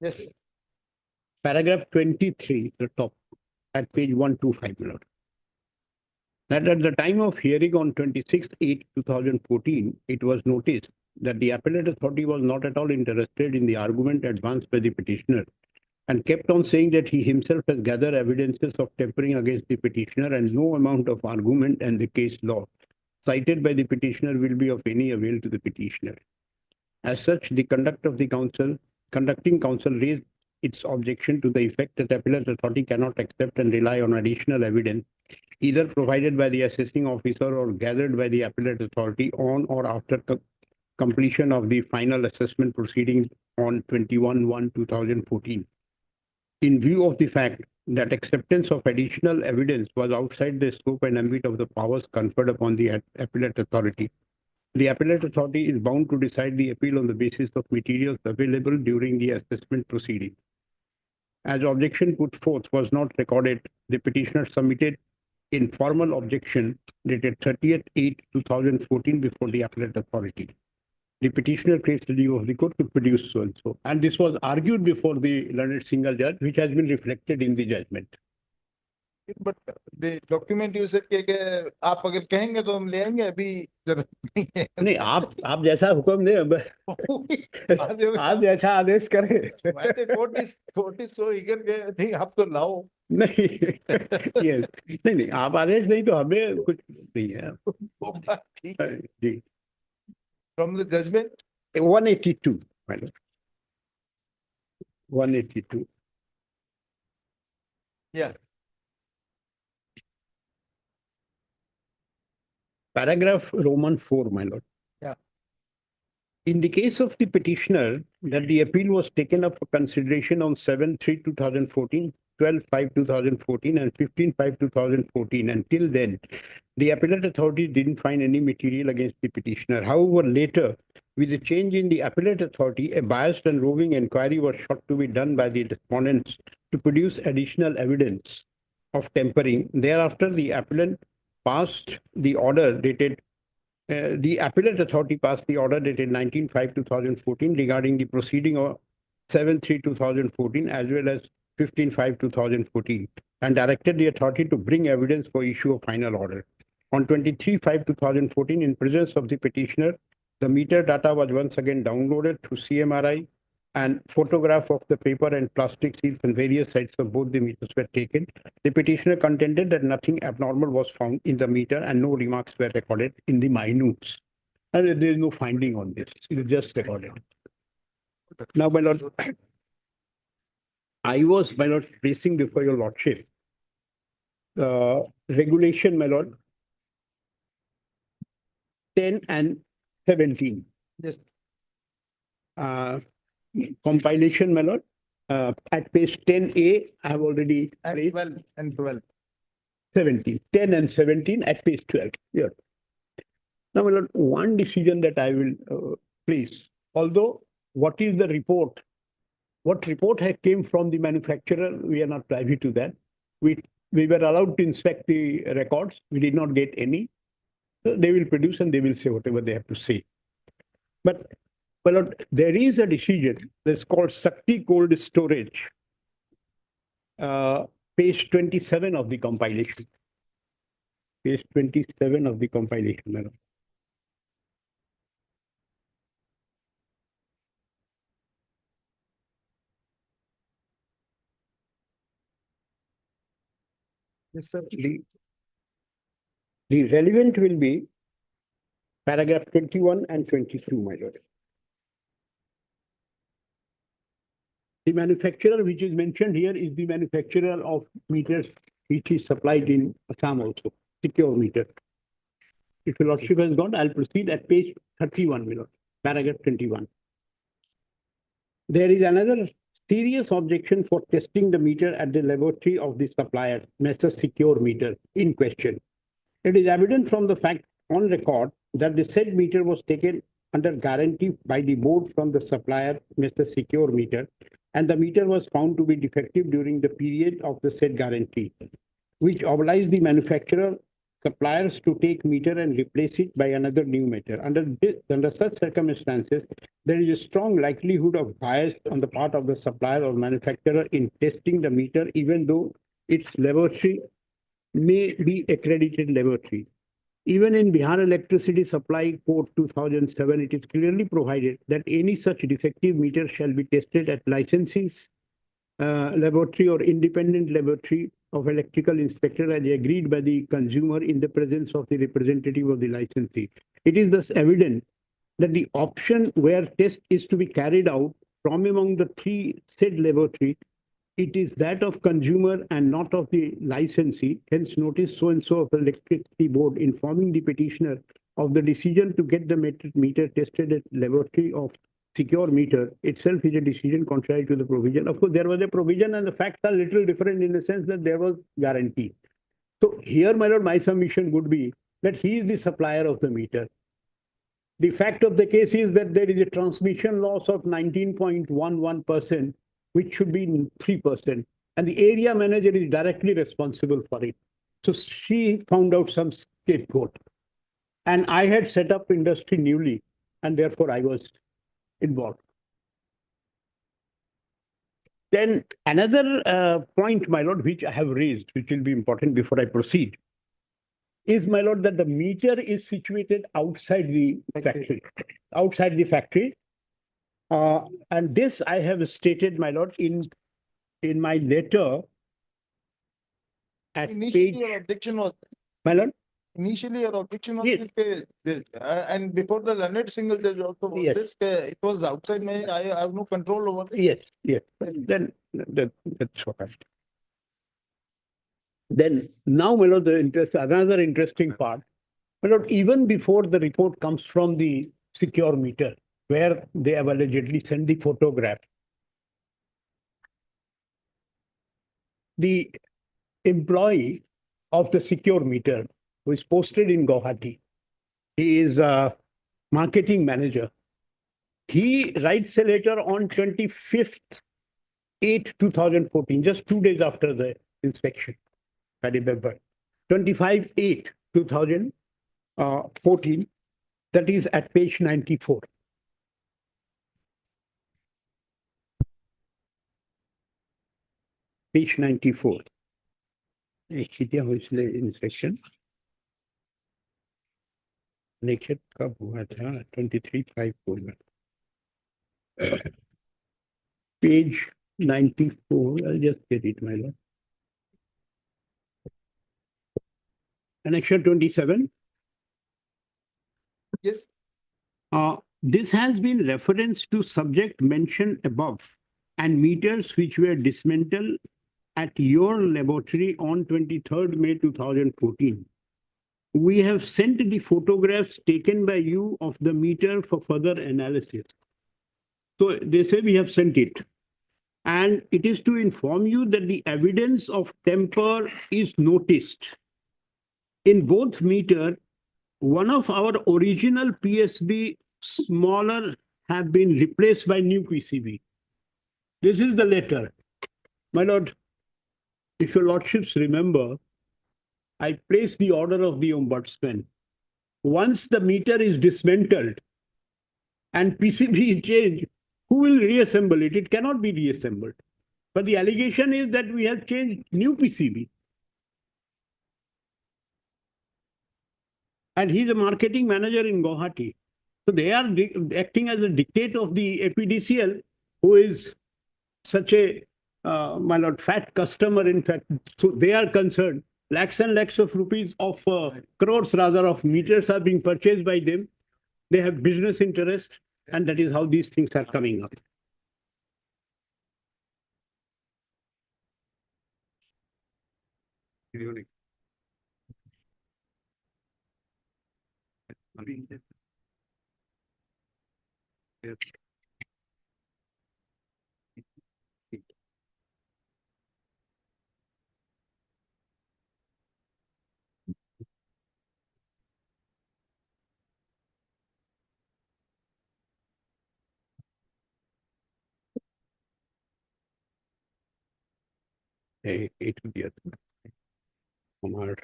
[SPEAKER 2] Yes.
[SPEAKER 11] Paragraph 23, the top. at page 125, my lord. That at the time of hearing on 26/8/2014, it was noticed that the appellate authority was not at all interested in the argument advanced by the petitioner and kept on saying that he himself has gathered evidences of tampering against the petitioner and no amount of argument and the case law cited by the petitioner will be of any avail to the petitioner. As such, the conducting counsel raised its objection to the effect that appellate authority cannot accept and rely on additional evidence either provided by the assessing officer or gathered by the appellate authority on or after completion of the final assessment proceedings on 21/1/2014. In view of the fact that acceptance of additional evidence was outside the scope and ambit of the powers conferred upon the appellate authority, the appellate authority is bound to decide the appeal on the basis of materials available during the assessment proceeding. As objection put forth was not recorded, the petitioner submitted informal objection dated 30th/8/2014 before the appellate authority. The petitioner creates the leave of the court to produce so and so. And this was argued before the learned single judge, which has been reflected in the judgment.
[SPEAKER 2] But the document you said कि आप अगर कहेंगे तो हम ले आएंगे अभी जरूरत नहीं है
[SPEAKER 11] नहीं, आप जैसा हुक्म दें, आप जैसा आदेश करें.
[SPEAKER 2] कोर्ट इज सो ईगर नहीं आप तो लाओ.
[SPEAKER 11] नहीं, yes. नहीं, आप आदेश नहीं तो हमें कुछ नहीं है.
[SPEAKER 2] ठीक है
[SPEAKER 11] जी.
[SPEAKER 2] From the judgment
[SPEAKER 11] 182, my lord. 182.
[SPEAKER 2] Yeah.
[SPEAKER 11] Paragraph Roman 4, my lord.
[SPEAKER 2] Yeah.
[SPEAKER 11] In the case of the petitioner, that the appeal was taken up for consideration on 7/3/2014, 12/5/2014, and 15/5/2014. Until then, the appellate authority didn't find any material against the petitioner. However, later, with the change in the appellate authority, a biased and roving inquiry was sought to be done by the respondents to produce additional evidence of tampering. Thereafter, the appellant passed the order dated the appellate authority passed the order dated 19/5/2014 regarding the proceeding of 7/3/2014 as well as 15/5/2014 and directed the authority to bring evidence for issue of final order. On 23/5/2014, in presence of the petitioner, the meter data was once again downloaded through CMRI and photograph of the paper and plastic seals on various sides of both the meters were taken. The petitioner contended that nothing abnormal was found in the meter and no remarks were recorded in the minutes. And there is no finding on this. It is just recorded. Now, my lord, I was, my lord, placing before your lordship regulation, my lord, 10 and 17.
[SPEAKER 2] Yes.
[SPEAKER 11] Compilation, my lord, at page 10A, I have already
[SPEAKER 2] And 12 and 12.
[SPEAKER 11] 17, 10 and 17 at page 12. Yeah. Now, my lord, one decision that I will place, although what is the report, what report came from the manufacturer, we are not privy to that. We were allowed to inspect the records. We did not get any. So they will produce and they will say whatever they have to say. But well, there is a decision that's called Sakti Cold Storage, page 27 of the compilation. Page 27 of the compilation, madam.
[SPEAKER 2] Yes, sir.
[SPEAKER 11] The relevant will be paragraph 21 and 22, my lord. The manufacturer which is mentioned here is the manufacturer of meters which is supplied in Assam also, secure meter. If your lordship has gone, I'll proceed at page 31, my lord, paragraph 21. There is another serious objection for testing the meter at the laboratory of the supplier, Mr. Secure Meter, in question. It is evident from the fact on record that the said meter was taken under guarantee by the board from the supplier, Mr. Secure Meter, and the meter was found to be defective during the period of the said guarantee, which obliged the manufacturer suppliers to take meter and replace it by another new meter. Under such circumstances, there is a strong likelihood of bias on the part of the supplier or manufacturer in testing the meter, even though its laboratory may be accredited laboratory. Even in Bihar Electricity Supply Code 2007, it is clearly provided that any such defective meter shall be tested at licensee's laboratory or independent laboratory of electrical inspector as agreed by the consumer in the presence of the representative of the licensee. It is thus evident that the option where test is to be carried out from among the three said laboratory, it is that of consumer and not of the licensee. Hence, notice so and so of electricity board informing the petitioner of the decision to get the meter tested at laboratory of secure meter itself is a decision contrary to the provision. Of course, there was a provision and the facts are little different in the sense that there was guarantee. So here, my lord, my submission would be that he is the supplier of the meter. The fact of the case is that there is a transmission loss of 19.11%, which should be 3%. And the area manager is directly responsible for it. So she found out some scapegoat. And I had set up industry newly, and therefore I was involved. Then another point, my lord, which I have raised, which will be important before I proceed, is, my lord, that the meter is situated outside the factory, outside the factory. And this I have stated, my lord, in my letter at
[SPEAKER 2] Initially,
[SPEAKER 11] page,
[SPEAKER 2] your objection was,
[SPEAKER 11] my lord,
[SPEAKER 2] initially your objection was
[SPEAKER 11] Yes.
[SPEAKER 2] and before the learned single, there also was
[SPEAKER 11] Yes.
[SPEAKER 2] this, it was outside my, I have no control over it.
[SPEAKER 11] yes, yes, then that's what I. Then now, my lord, another interesting part, my lord, even before the report comes from the secure meter, where they have allegedly sent the photograph, the employee of the secure meter who is posted in Guwahati, he is a marketing manager. He writes a letter on 25/8/2014, just 2 days after the inspection, I remember. 25/8/2014, that is at page 94. Page 94. Inspection निक्षेप कब हुआ था 23/5 में page 94. I'll just get it, my lord. Annexure 27.
[SPEAKER 2] Yes.
[SPEAKER 11] This has been referenced to subject mentioned above and meters which were dismantled at your laboratory on 23rd May 2014. We have sent the photographs taken by you of the meter for further analysis. So they say we have sent it. And it is to inform you that the evidence of temper is noticed. In both meter, one of our original PSB smaller have been replaced by new PCB. This is the letter. My lord, if your lordships remember, I placed the order of the ombudsman. Once the meter is dismantled and PCB is changed, who will reassemble it? It cannot be reassembled. But the allegation is that we have changed new PCB. And he's a marketing manager in Guwahati. So they are acting as a dictate of the APDCL, who is such a, my lord, fat customer, in fact. So they are concerned. Lakhs and lakhs of rupees of crores rather of meters are being purchased by them. They have business interest, and that is how these things are coming up. It will be हमार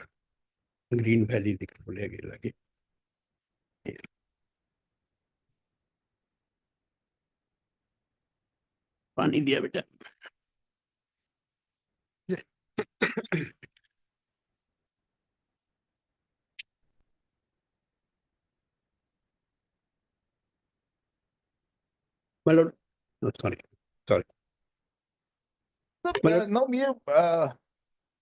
[SPEAKER 11] green valley दिख बोलेगे लगे पानी दिया बेटा My lord, no, sorry.
[SPEAKER 2] So,
[SPEAKER 11] My lord,
[SPEAKER 2] now we have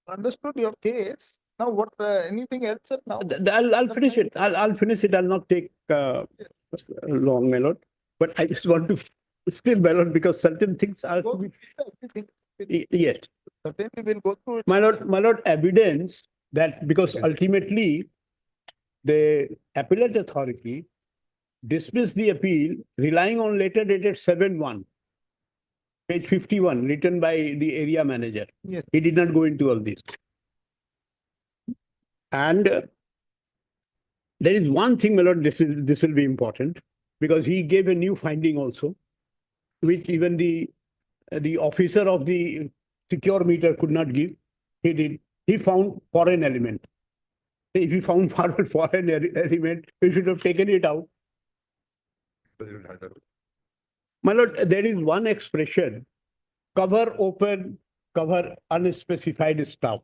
[SPEAKER 2] understood your case. Now what, anything else, sir, now?
[SPEAKER 11] I'll finish it. I'll finish it. I'll not take long, my lord. But I just want to still, my lord, because certain things are to
[SPEAKER 2] Go
[SPEAKER 11] be.
[SPEAKER 2] with everything.
[SPEAKER 11] Yes,
[SPEAKER 2] Certainly we'll go through it.
[SPEAKER 11] my lord, evidence that because ultimately the appellate authority dismissed the appeal relying on letter dated 7/1, page 51, written by the area manager.
[SPEAKER 2] Yes.
[SPEAKER 11] He did not go into all this. And there is one thing, my lord, this will be important because he gave a new finding also, which even the officer of the secure meter could not give. He did. He found foreign element. If he found foreign element, we should have taken it out. My lord, there is one expression: cover open, cover unspecified start.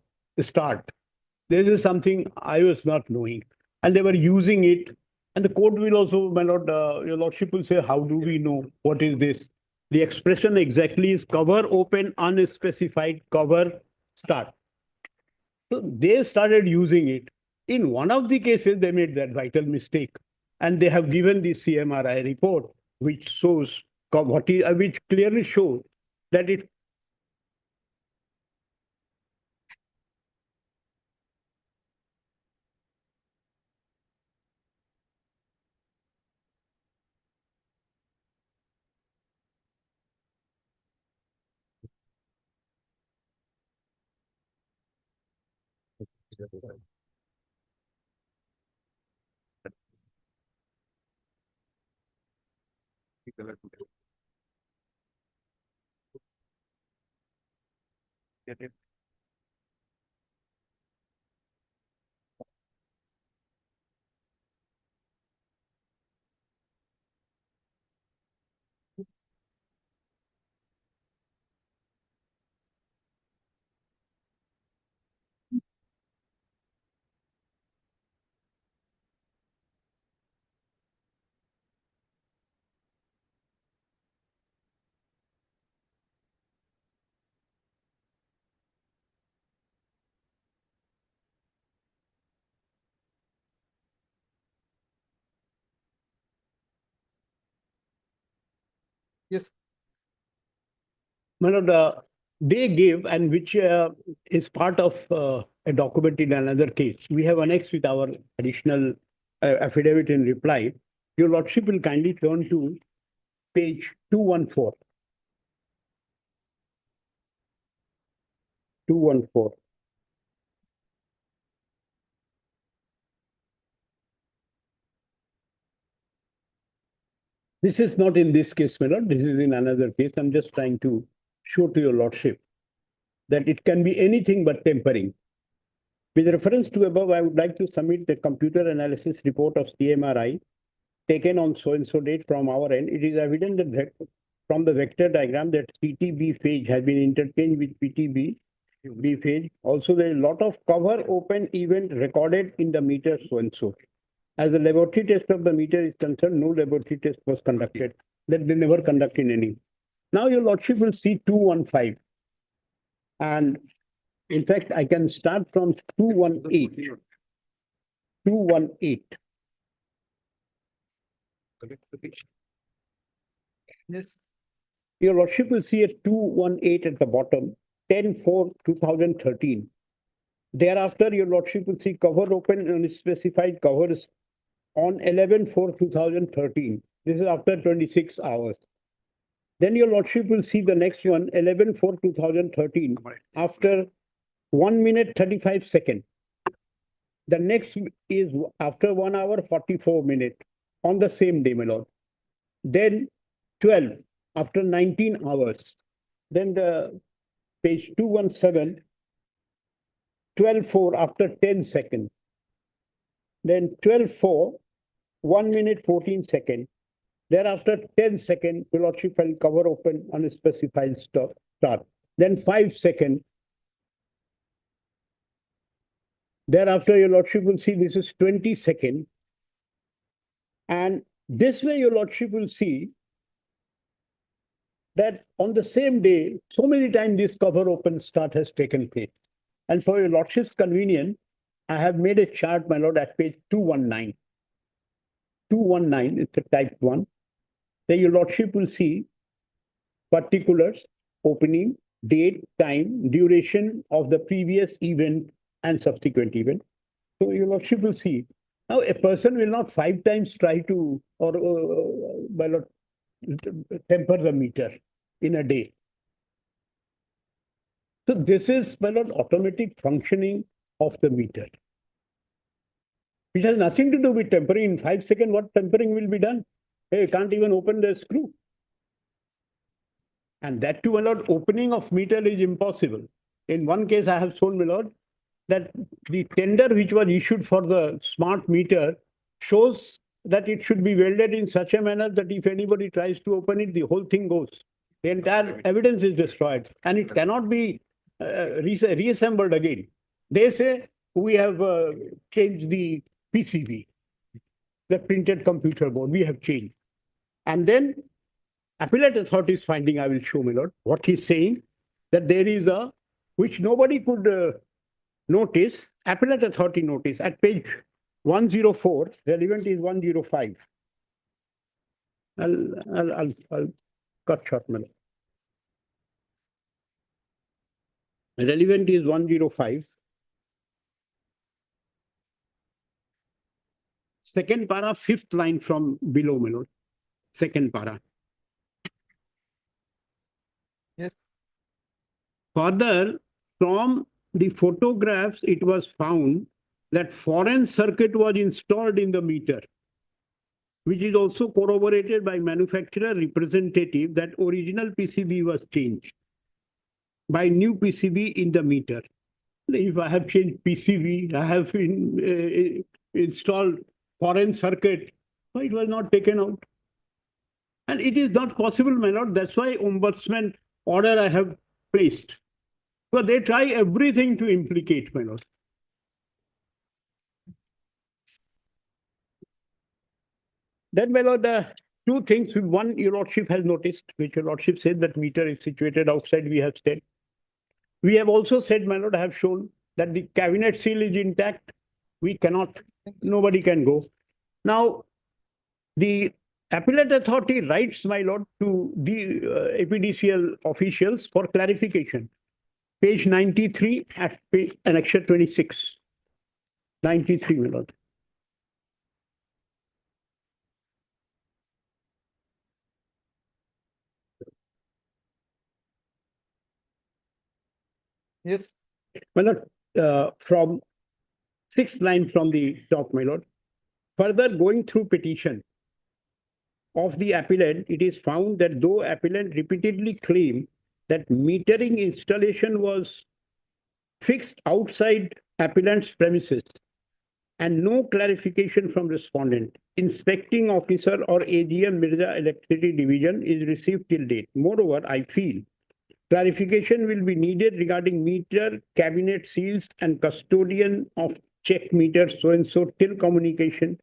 [SPEAKER 11] This is something I was not knowing, and they were using it. And the court will also, my lord, your lordship will say, how do we know what is this? The expression exactly is cover open, unspecified, cover start. So they started using it. In one of the cases, they made that vital mistake, and they have given the CMRI report, which shows which clearly shows that it.
[SPEAKER 2] Yes.
[SPEAKER 11] My lord, they give, and which is part of a document in another case. We have annexed with our additional affidavit in reply. Your lordship will kindly turn to page 214. 214. This is not in this case, my lord. This is in another case. I'm just trying to show to your lordship that it can be anything but tempering. With reference to above, I would like to submit the computer analysis report of CMRI taken on so-and-so date from our end. It is evident that from the vector diagram that CTB phase has been interchanged with PTB B phase. Also, there is a lot of cover open event recorded in the meter so-and-so. As the laboratory test of the meter is concerned, no laboratory test was conducted. That they never conducted any. Now your lordship will see 215. And in fact, I can start from 218. 218.
[SPEAKER 2] Yes.
[SPEAKER 11] Your lordship will see a 218 at the bottom, 10/4/2013. Thereafter, your lordship will see cover open unspecified covers on 11/4/2013. This is after 26 hours. Then your lordship will see the next one, 11/4/2013, after 1 minute 35 seconds. The next is after 1 hour 44 minutes on the same day, my lord. Then 12 after 19 hours. Then the page 217, 12/4 after 10 seconds. Then 12/4, 1 minute 14 seconds. Thereafter 10 seconds, your lordship will cover open unspecified start. Then 5 seconds, Thereafter, your lordship will see this is 22nd. And this way, your lordship will see that on the same day, so many times this cover open start has taken place. And for your lordship's convenience, I have made a chart, my lord, at page 219. 219, it's a type 1. There your lordship will see particulars, opening, date, time, duration of the previous event and subsequent event. So your lordship will see. Now, a person will not 5 times try to, or my lord, temper the meter in a day. So this is, my lord, automatic functioning of the meter, which has nothing to do with tempering. In 5 seconds, what tempering will be done? Hey, you can't even open the screw. And that too, my lord, opening of meter is impossible. In one case, I have shown, my lord, that the tender which was issued for the smart meter shows that it should be welded in such a manner that if anybody tries to open it, the whole thing goes. The entire evidence is destroyed and it cannot be reassembled again. They say we have changed the PCB, the printed computer board, we have changed. And then appellate authority's finding, I will show, my lord, what he's saying, that there is a, which nobody could notice, appellate authority notice at page 104, relevant is 105. I'll cut short, my lord. Relevant is 105. Second para, 5th line from below, my lord. Second para.
[SPEAKER 2] Yes.
[SPEAKER 11] Further, from the photographs, it was found that foreign circuit was installed in the meter, which is also corroborated by manufacturer representative that original PCB was changed by new PCB in the meter. If I have changed PCB, I have installed foreign circuit, so it was not taken out. And it is not possible, my lord. That's why ombudsman order I have placed. So they try everything to implicate, my lord. Then, my lord, two things. One, your lordship has noticed, which your lordship said that meter is situated outside, we have said. We have also said, my lord, I have shown that the cabinet seal is intact. We cannot, nobody can go. Now, the appellate authority writes, my lord, to the APDCL officials for clarification. Page 93 at page annexure 26. 93, my lord.
[SPEAKER 2] Yes.
[SPEAKER 11] My lord, from 6th line from the top, my lord. Further, going through petition of the appellant, it is found that though appellant repeatedly claimed that metering installation was fixed outside appellant's premises and no clarification from respondent, inspecting officer or AGM Mirza Electricity Division is received till date. Moreover, I feel clarification will be needed regarding meter, cabinet seals, and custodian of check meter so-and-so till communication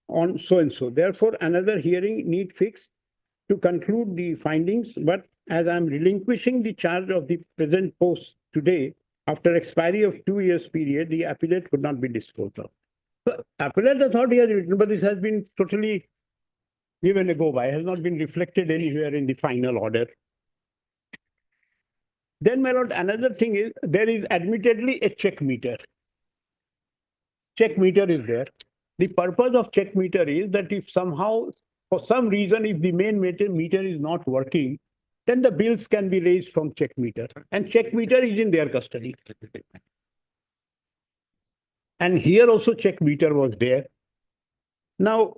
[SPEAKER 11] on so-and-so. Therefore, another hearing need fixed to conclude the findings, but as I'm relinquishing the charge of the present post today, after expiry of 2 years period, the appellate could not be disposed of. So appellate authority has written, but this has been totally given a go by, has not been reflected anywhere in the final order. Then, my lord, another thing is, there is admittedly a check meter. Check meter is there. The purpose of check meter is that if somehow, for some reason, if the main meter is not working, then the bills can be raised from check meter. And check meter is in their custody. And here also check meter was there. Now,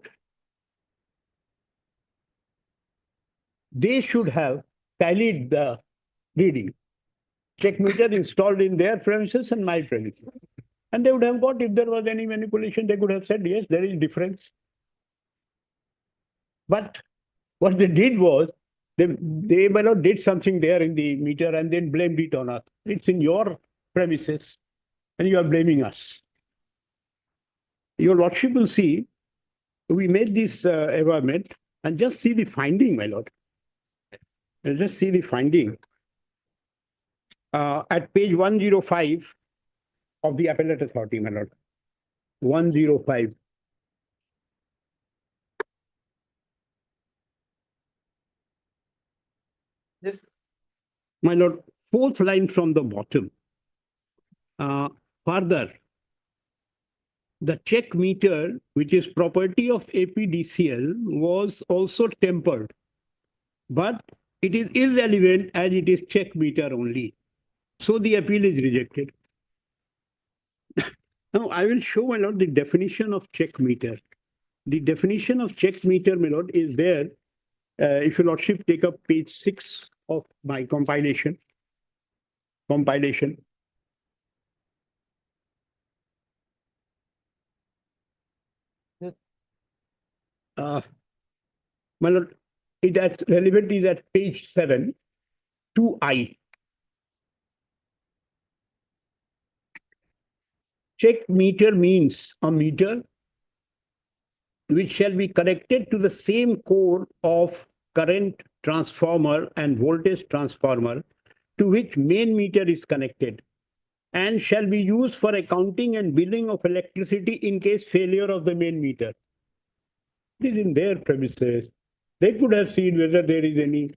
[SPEAKER 11] they should have tallied the reading. Check meter installed in their premises and my premises. And they would have got, if there was any manipulation, they could have said, yes, there is difference. But what they did was, they did something there in the meter and then blamed it on us. It's in your premises and you are blaming us. your lordship will see, we made this environment and just see the finding, my lord. Just see the finding. At page 105 of the appellate authority, my lord. 105.
[SPEAKER 2] Yes.
[SPEAKER 11] My lord, fourth line from the bottom. Further, the check meter, which is property of APDCL, was also tempered, but it is irrelevant as it is check meter only. So the appeal is rejected. Now I will show, my lord, the definition of check meter. The definition of check meter, my lord, is there. If your lordship take up page 6 of my compilation. My lord, it is relevant is at page 7, 2I. Check meter means a meter which shall be connected to the same core of current transformer and voltage transformer to which main meter is connected, and shall be used for accounting and billing of electricity in case failure of the main meter. It is in their premises. They could have seen whether there is any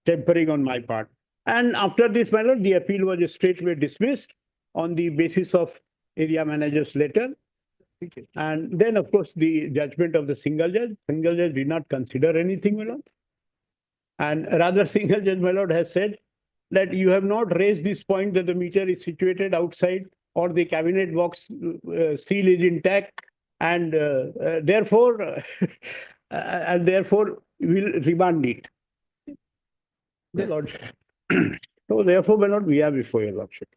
[SPEAKER 11] tempering on my part. And after this matter, the appeal was straightway dismissed on the basis of area manager's letter. And then, of course, the judgment of the single judge did not consider anything, my lord. And rather, single judge, my lord, has said that you have not raised this point that the meter is situated outside or the cabinet box seal is intact, and therefore, will remand it.
[SPEAKER 2] Yes.
[SPEAKER 11] Lord. So therefore, my lord, we are before your lordship.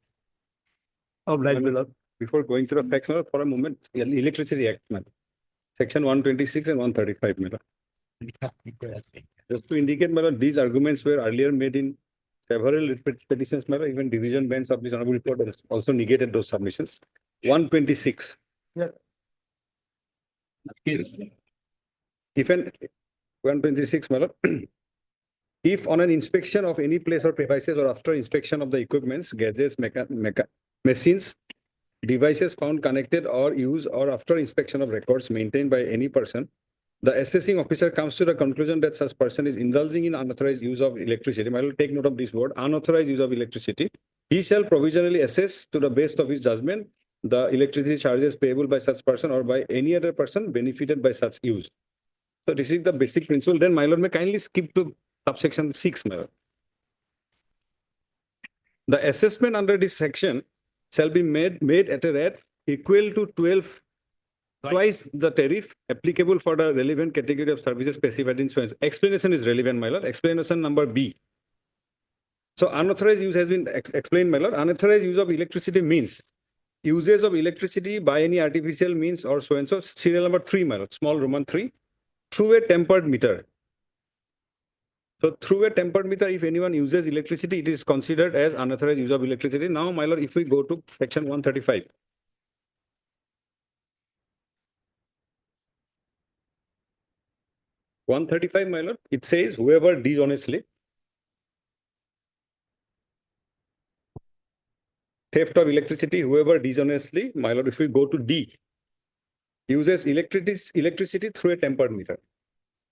[SPEAKER 11] Obliged, my lord.
[SPEAKER 12] Before going to the facts, my lord, for a moment, Electricity Act, man. Section 126 and 135, my lord. Just to indicate, my lord, these arguments were earlier made in several petitions, my lord. Even division bench of this honorable report has also negated those submissions. 126.
[SPEAKER 2] Yeah.
[SPEAKER 12] If an 126, my lord, if on an inspection of any place or premises or after inspection of the equipments, gadgets, machines, devices found connected or used, or after inspection of records maintained by any person, the assessing officer comes to the conclusion that such person is indulging in unauthorized use of electricity. I will take note of this word, unauthorized use of electricity. He shall provisionally assess to the best of his judgment the electricity charges payable by such person or by any other person benefited by such use. So this is the basic principle. Then, my lord, may kindly skip to subsection 6, my lord. The assessment under this section shall be made at a rate equal to 12 twice the tariff applicable for the relevant category of services specified in so. Explanation is relevant, my lord. Explanation number B. So unauthorized use has been explained, my lord. Unauthorized use of electricity means uses of electricity by any artificial means or so and so. Serial number 3, my lord, small Roman 3, through a tempered meter. So through a tempered meter, if anyone uses electricity, it is considered as unauthorized use of electricity. Now, my lord, if we go to section 135. My lord, it says whoever dishonestly theft of electricity, whoever dishonestly, my lord, if we go to D, uses electricity through a tempered meter.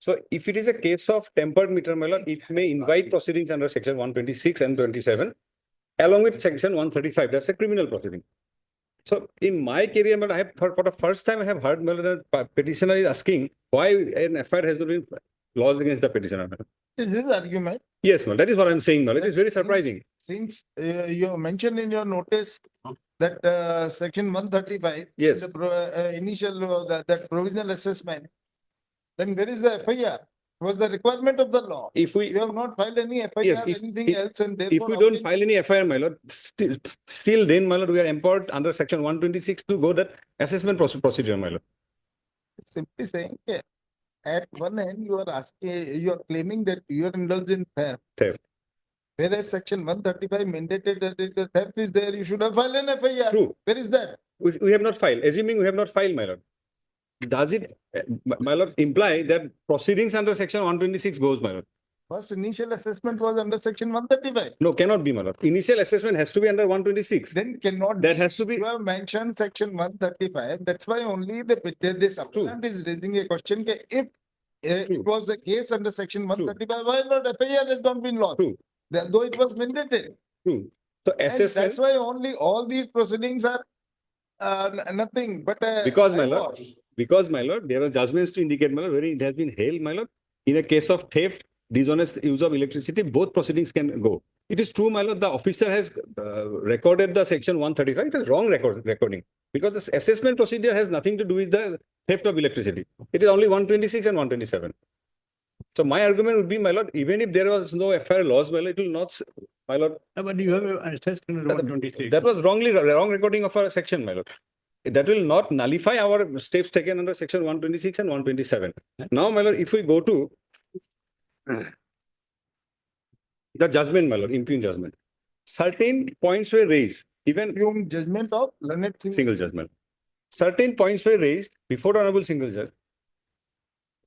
[SPEAKER 12] So if it is a case of tempered meter, my lord, it may invite proceedings under section 126 and 27, along with section 135. That's a criminal proceeding. So in my career, I have for the first time I have heard the petitioner is asking why an FIR has not been lodged against the petitioner.
[SPEAKER 2] Is this argument?
[SPEAKER 12] Yes, that is what I'm saying. It is very surprising.
[SPEAKER 2] Since you mentioned in your notice that section 135,
[SPEAKER 12] Yes.
[SPEAKER 2] the initial that provisional assessment, then there is the FIR. Was the requirement of the law.
[SPEAKER 12] If we
[SPEAKER 2] You have not filed any FIR,
[SPEAKER 12] Yes,
[SPEAKER 2] anything else, and
[SPEAKER 12] if
[SPEAKER 2] therefore
[SPEAKER 12] we don't file any FIR, my lord, still then, my lord, we are empowered under section 126 to go that assessment procedure, my lord.
[SPEAKER 2] Simply saying, yeah, at one end you are asking, you are claiming that you are indulged in theft.
[SPEAKER 12] Theft.
[SPEAKER 2] Whereas section 135 mandated that if the theft is there, you should have filed an FIR.
[SPEAKER 12] True.
[SPEAKER 2] Where is that?
[SPEAKER 12] We have not filed, assuming we have not filed, my lord. Does it, my lord, imply that proceedings under section 126 goes, my lord?
[SPEAKER 2] First initial assessment was under section 135.
[SPEAKER 12] No, cannot be, my lord. Initial assessment has to be under 126.
[SPEAKER 2] Then cannot.
[SPEAKER 12] That
[SPEAKER 2] be.
[SPEAKER 12] has to be.
[SPEAKER 2] You have mentioned section 135. That's why only this applicant is raising a question. If it was a case under section 135, why not FIR has not been lost?
[SPEAKER 12] True.
[SPEAKER 2] Though it was mandated.
[SPEAKER 12] True. So
[SPEAKER 2] And
[SPEAKER 12] assessment.
[SPEAKER 2] that's why only all these proceedings are nothing but a
[SPEAKER 12] Because, my lord,
[SPEAKER 2] eyewash.
[SPEAKER 12] because, my lord, there are judgments to indicate, my lord, where it has been held, my lord. In a case of theft, dishonest use of electricity, both proceedings can go. It is true, my lord, the officer has recorded the section 135. It is wrong recording because the assessment procedure has nothing to do with the theft of electricity. It is only 126 and 127. So my argument would be, my lord, even if there was no FIR loss, my lord, it will not, my lord.
[SPEAKER 11] But you have assessed in 126.
[SPEAKER 12] That was wrong recording of our section, my lord. That will not nullify our steps taken under section 126 and 127. Now, my lord, if we go to the judgment, my lord, impugn judgment, certain points were raised, even
[SPEAKER 2] Impugn judgment of learned
[SPEAKER 12] single judgment. Certain points were raised before the honorable single judge.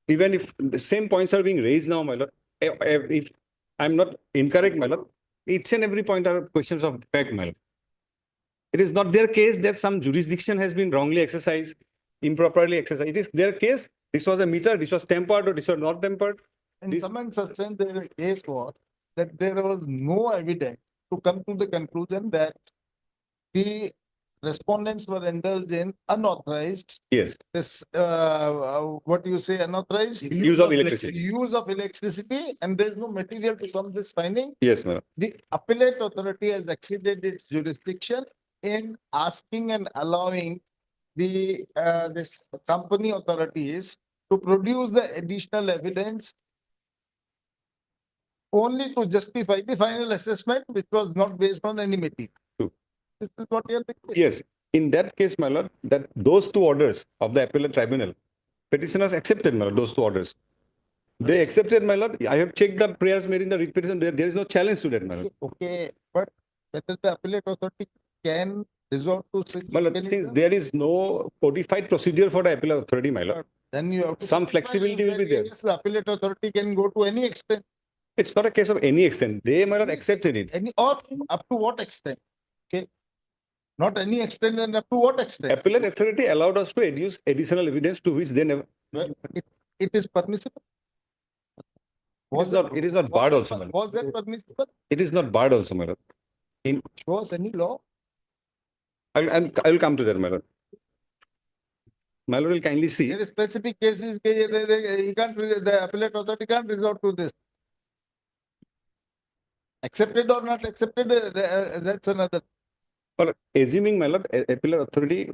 [SPEAKER 12] Even if the same points are being raised now, my lord, if I'm not incorrect, my lord, each and every point are questions of fact, my lord. It is not their case that some jurisdiction has been wrongly exercised, improperly exercised. It is their case. This was a meter, this was tempered or this was not tempered.
[SPEAKER 2] In some and substance, the case was that there was no evidence to come to the conclusion that the respondents were indulged in unauthorized.
[SPEAKER 12] Yes.
[SPEAKER 2] This, what do you say, unauthorized?
[SPEAKER 12] Use of electricity.
[SPEAKER 2] Use of electricity, and there is no material to come this finding.
[SPEAKER 12] Yes, ma'am.
[SPEAKER 2] The appellate authority has exceeded its jurisdiction in asking and allowing the this company authorities to produce the additional evidence only to justify the final assessment, which was not based on any material.
[SPEAKER 12] True.
[SPEAKER 2] This is what you are thinking.
[SPEAKER 12] Yes. In that case, my lord, that those two orders of the appellate tribunal, petitioners accepted, my lord, those two orders. They accepted, my lord. I have checked the prayers made in the writ petition. There is no challenge to that, my lord.
[SPEAKER 2] Okay, but whether the appellate authority can resort to such
[SPEAKER 12] My lord, since there is no codified procedure for the appellate authority, my lord,
[SPEAKER 2] then you have to
[SPEAKER 12] some
[SPEAKER 2] satisfy
[SPEAKER 12] flexibility
[SPEAKER 2] us
[SPEAKER 12] will be
[SPEAKER 2] that
[SPEAKER 12] there.
[SPEAKER 2] yes, the appellate authority can go to any extent.
[SPEAKER 12] It's not a case of any extent. They might have accepted it.
[SPEAKER 2] Any or up to what extent? Okay. Not any extent, then up to what extent?
[SPEAKER 12] Appellate authority allowed us to adduce additional evidence to which they never.
[SPEAKER 2] Well, it is permissible.
[SPEAKER 12] It is not barred also, my lord.
[SPEAKER 2] Was that permissible?
[SPEAKER 12] It is not barred also, my lord.
[SPEAKER 2] Was any law?
[SPEAKER 12] I will come to that, my lord. My lord will kindly see.
[SPEAKER 2] There are specific cases, he can't, the appellate authority can't resort to this. Accepted or not accepted, that's another.
[SPEAKER 12] Well, assuming, my lord, appellate authority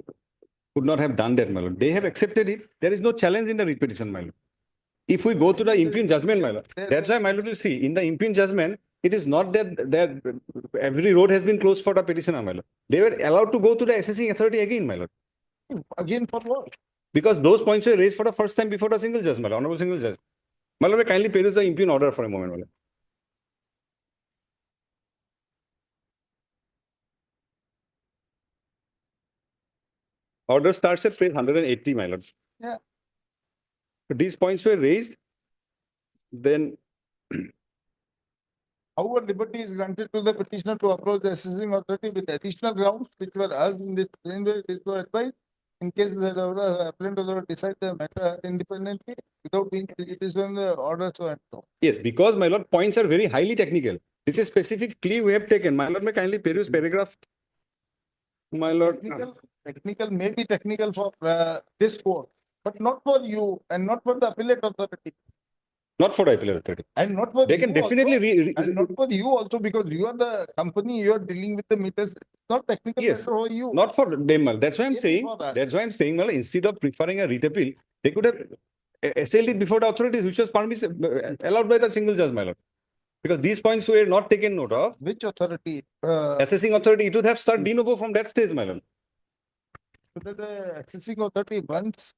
[SPEAKER 12] could not have done that, my lord. They have accepted it. There is no challenge in the writ petition, my lord. If we go to the impugn judgment, my lord, that's why, my lord, will see in the impugn judgment, it is not that every road has been closed for the petitioner, my lord. They were allowed to go to the assessing authority again, my lord.
[SPEAKER 2] Again for what?
[SPEAKER 12] Because those points were raised for the first time before the single judge, my lord, honorable single judge. My lord, may kindly peruse the impugn order for a moment, my lord. Order starts at page 180, my lord.
[SPEAKER 2] Yeah.
[SPEAKER 12] These points were raised, then
[SPEAKER 2] However, liberty is granted to the petitioner to approach the assessing authority with additional grounds which were asked in this same way. It is so advised in cases that the appellant authority decide the matter independently without being it is on the order so and so.
[SPEAKER 12] yes, because, my lord, points are very highly technical. This is specific plea we have taken. My lord, may kindly peruse paragraph. My lord.
[SPEAKER 2] Technical may be technical for this court, but not for you and not for the appellate authority.
[SPEAKER 12] Not for the appellate authority.
[SPEAKER 2] And not for
[SPEAKER 12] They can
[SPEAKER 2] you
[SPEAKER 12] definitely
[SPEAKER 2] also, and not for you also, because you are the company, you are dealing with the meters. It's not technical
[SPEAKER 12] Yes,
[SPEAKER 2] matter for you.
[SPEAKER 12] not for them, mal. That's why I'm
[SPEAKER 2] Even
[SPEAKER 12] saying.
[SPEAKER 2] for us.
[SPEAKER 12] That's why I'm saying, mal, instead of preferring a writ appeal, they could have assailed it before the authorities, which was allowed by the single judge, my lord. Because these points were not taken note of.
[SPEAKER 2] Which authority?
[SPEAKER 12] Assessing authority, it would have started de novo from that stage, my lord.
[SPEAKER 2] The assessing authority, once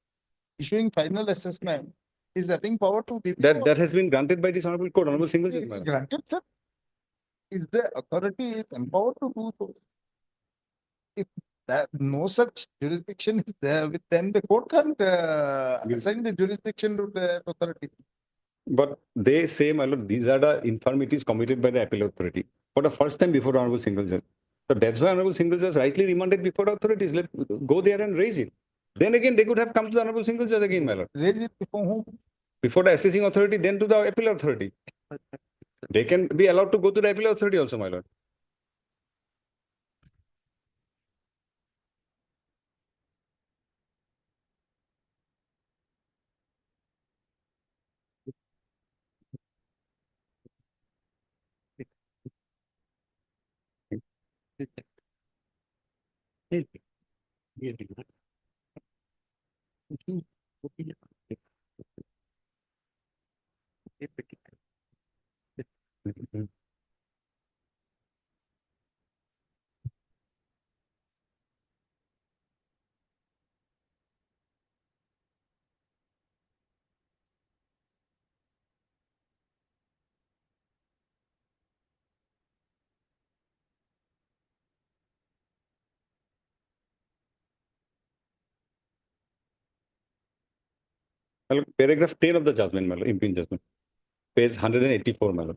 [SPEAKER 2] issuing final assessment, is having power to review.
[SPEAKER 12] That has been granted by this honorable court, honorable single judge, my lord.
[SPEAKER 2] Granted, sir. Is the authority is empowered to do so? If that no such jurisdiction is there, then the court can't assign the jurisdiction to the authority.
[SPEAKER 12] But they say, my lord, these are the infirmities committed by the appellate authority for the first time before the Honorable Single Judge. So that's why Honorable Single Judge rightly remanded before the authorities. Let go there and raise it. Then again, they could have come to the Honorable Single Judge again, my lord.
[SPEAKER 2] Raise it before whom?
[SPEAKER 12] Before the assessing authority, then to the appellate authority. They can be allowed to go to the appellate authority also, my lord. My lord, paragraph 10 of the judgment, my lord, impugned judgment, page 184, my lord.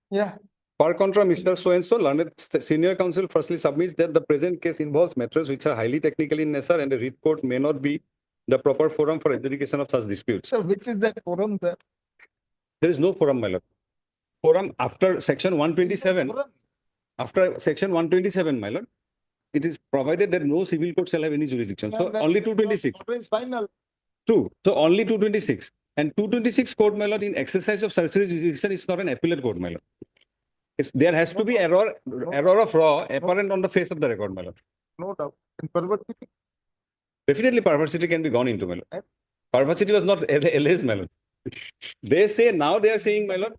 [SPEAKER 2] Yeah.
[SPEAKER 12] Per contra, Mr. So-and-so, learned senior counsel firstly submits that the present case involves matters which are highly technical in nature and the writ court may not be the proper forum for adjudication of such disputes.
[SPEAKER 2] So which is that forum there?
[SPEAKER 12] There is no forum, my lord. Forum after section 127, after section 127, my lord, it is provided that no civil court shall have any jurisdiction. So only 226.
[SPEAKER 2] Order is final.
[SPEAKER 12] True. So only 226. And 226 court, my lord, in exercise of certiorari jurisdiction is not an appellate court, my lord. There has to be error of law apparent on the face of the record, my lord.
[SPEAKER 2] No doubt. And perversity.
[SPEAKER 12] Definitely perversity can be gone into, my lord. Perversity was not alleged, my lord. They say, now they are saying, my lord.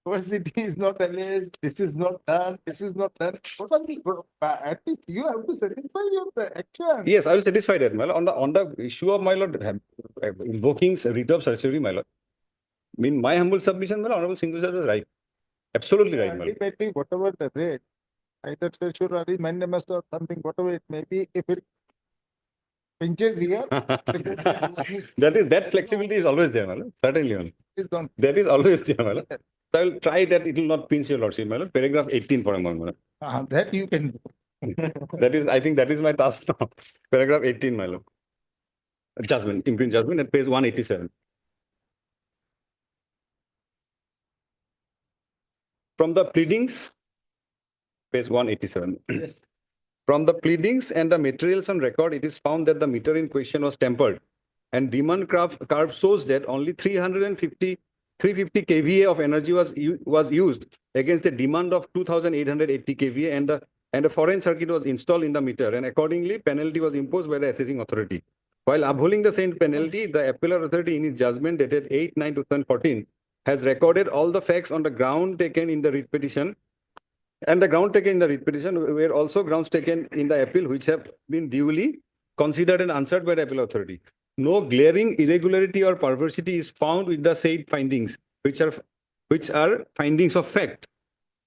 [SPEAKER 2] Perversity is not alleged. This is not done. This is not done. What are the, at least you have to satisfy your action.
[SPEAKER 12] Yes, I will satisfy that, my lord. On the issue of, my lord, invoking writ of certiorari, my lord. I mean, my humble submission, my lord, Honorable Single Judge is right. Absolutely right, my lord.
[SPEAKER 2] Ultimately, whatever the rate, either certiorari, mandamus or something, whatever it may be, if it pinches here,
[SPEAKER 12] that flexibility is always there, my lord. Certainly, my lord.
[SPEAKER 2] is gone.
[SPEAKER 12] That is always there, my lord. So I will try that it will not pinch your lordship, my lord. Paragraph 18 for a moment, my lord.
[SPEAKER 2] That you can do.
[SPEAKER 12] That is, I think that is my task now. Paragraph 18, my lord. Judgment, impugned judgment at page 187. From the pleadings, page 187.
[SPEAKER 2] Yes.
[SPEAKER 12] From the pleadings and the materials on record, it is found that the meter in question was tempered. And demand curve shows that only 350 kVA of energy was used against the demand of 2,880 kVA and a foreign circuit was installed in the meter. And accordingly, penalty was imposed by the assessing authority. While upholding the same penalty, the appellate authority in its judgment dated 8/9/2014 has recorded all the facts on the ground taken in the writ petition. And the ground taken in the writ petition were also grounds taken in the appeal which have been duly considered and answered by the appellate authority. No glaring irregularity or perversity is found with the said findings, which are findings of fact.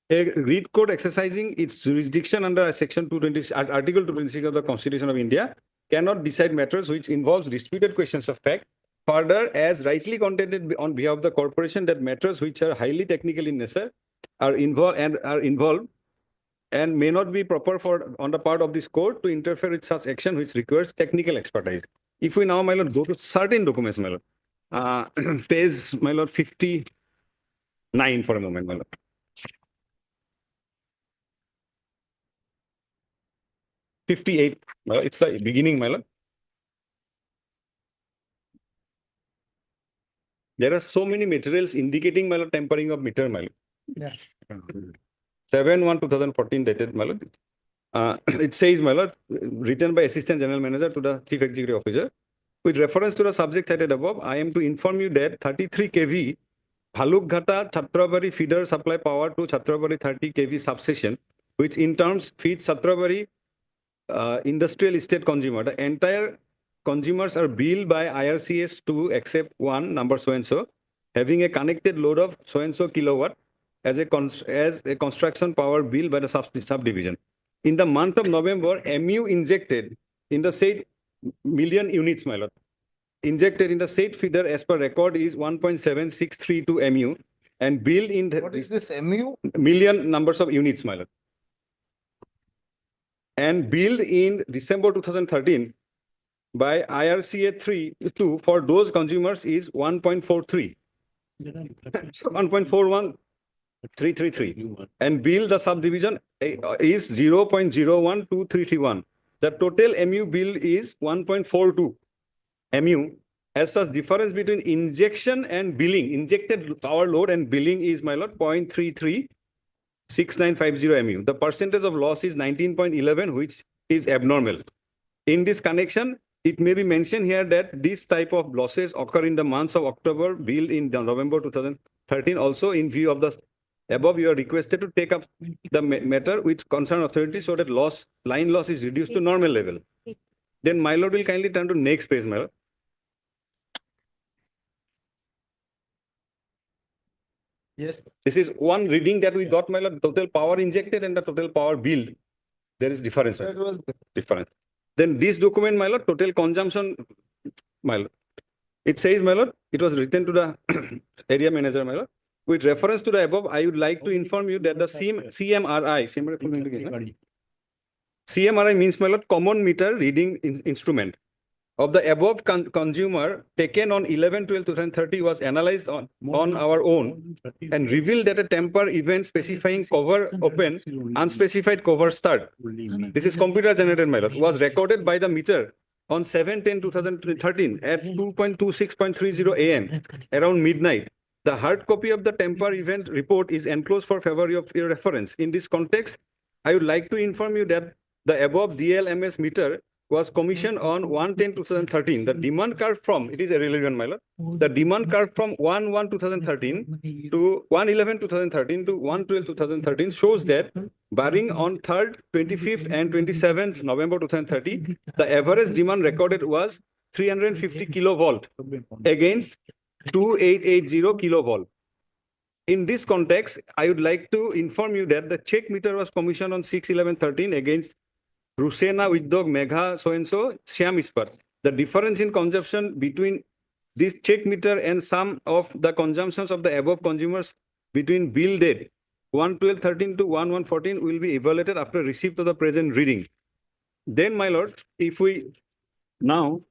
[SPEAKER 12] A writ court exercising its jurisdiction under section 220, article 226 of the Constitution of India cannot decide matters which involves disputed questions of fact. Further, as rightly contended on behalf of the corporation, that matters which are highly technical in nature are involved and may not be proper on the part of this court to interfere with such action which requires technical expertise. If we now, my lord, go to certain documents, my lord, page, my lord, 59 for a moment, my lord. '58, it's the beginning, my lord. There are so many materials indicating, my lord, tempering of meter, my lord.
[SPEAKER 2] Yeah.
[SPEAKER 12] 7/1/2014 dated, my lord. It says, my lord, written by Assistant General Manager to the Chief Executive Officer. With reference to the subject cited above, I am to inform you that 33 kV Bhalukghata Chhatrabari feeder supply power to Chhatrabari 30 kV substation, which in turns feeds Chhatrabari industrial estate consumer. The entire consumers are billed by IRCS to accept one number so and so, having a connected load of so and so kilowatt as a construction power bill by the subdivision. In the month of November, MU injected in the said million units, my lord. Injected in the said feeder as per record is 1.7632 MU and billed in the
[SPEAKER 2] What is this MU?
[SPEAKER 12] million numbers of units, my lord. And billed in December 2013 by IRCA 2 for those consumers is 1.43. 1.41333 and bill the subdivision is 0.012331. The total MU bill is 1.42 MU. As such, difference between injection and billing, injected power load and billing is, my lord, 0.336950 MU. The percentage of loss is 19.11, which is abnormal. In this connection, it may be mentioned here that this type of losses occur in the months of October, billed in November 2013. Also, in view of the above, you are requested to take up the matter with concerned authority so that line loss is reduced to normal level. Then my lord will kindly turn to next page, my lord.
[SPEAKER 2] Yes.
[SPEAKER 12] This is one reading that we got, my lord, total power injected and the total power billed. There is difference.
[SPEAKER 2] That was
[SPEAKER 12] Different. Then this document, my lord, total consumption, my lord. It says, my lord, it was written to the area manager, my lord. With reference to the above, I would like to inform you that the CMRI means, my lord, common meter reading instrument of the above consumer taken on 11/12/2030 was analyzed on our own and revealed that a temper event specifying cover open, unspecified cover start. This is computer generated, my lord, was recorded by the meter on 7/10/2013 at 2.26.30 AM around midnight. The hard copy of the temper event report is enclosed for favor of your reference. In this context, I would like to inform you that the above DLMS meter was commissioned on 1/10/2013. The demand curve from, it is irrelevant, my lord. The demand curve from 1/1/2013 to 1/11/2013 to 1/12/2013 shows that barring on 3rd, 25th and 27th November 2030, the average demand recorded was 350 kilovolt against 2880 kilovolt. In this context, I would like to inform you that the check meter was commissioned on 6/11/13 against Rusena Udyog Megha so-and-so Shyam Ispat. The difference in consumption between this check meter and some of the consumptions of the above consumers between bill date 1/12/13 to 1/1/14 will be evaluated after receipt of the present reading. Then, my lord, if we now,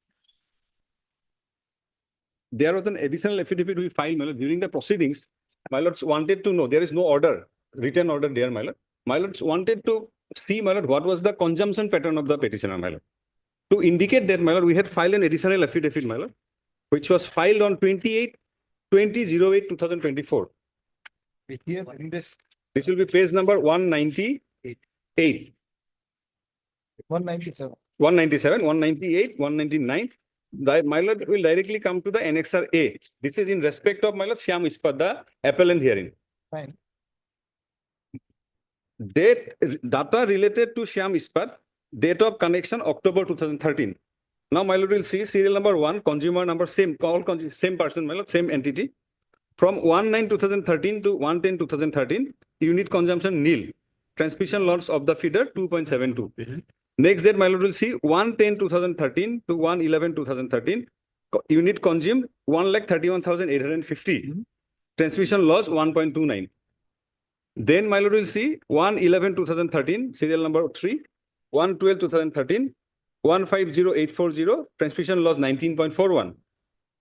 [SPEAKER 12] there was an additional affidavit we filed, my lord, during the proceedings. My lords wanted to know, there is no order, written order there, my lord. My lords wanted to see, my lord, what was the consumption pattern of the petitioner, my lord. To indicate that, my lord, we had filed an additional affidavit, my lord, which was filed on 28/20/2024.
[SPEAKER 2] here in this
[SPEAKER 12] This will be page number 198,
[SPEAKER 2] 197.
[SPEAKER 12] 197, 198, 199. My lord will directly come to the annexer A. This is in respect of, my lord, Shyam Ispat, the appellant herein.
[SPEAKER 2] Fine.
[SPEAKER 12] Data related to Shyam Ispat, date of connection October 2013. Now, my lord will see serial number 1, consumer number same, same person, my lord, same entity. From 1/9/2013 to 1/10/2013, unit consumption nil. Transmission loss of the feeder 2.72. Next date, my lord will see 1/10/2013 to 1/11/2013. Unit consumed 1,31,850. Transmission loss 1.29. Then, my lord will see 1/11/2013, serial number 3, 1/12/2013, 150,840, transmission loss 19.41.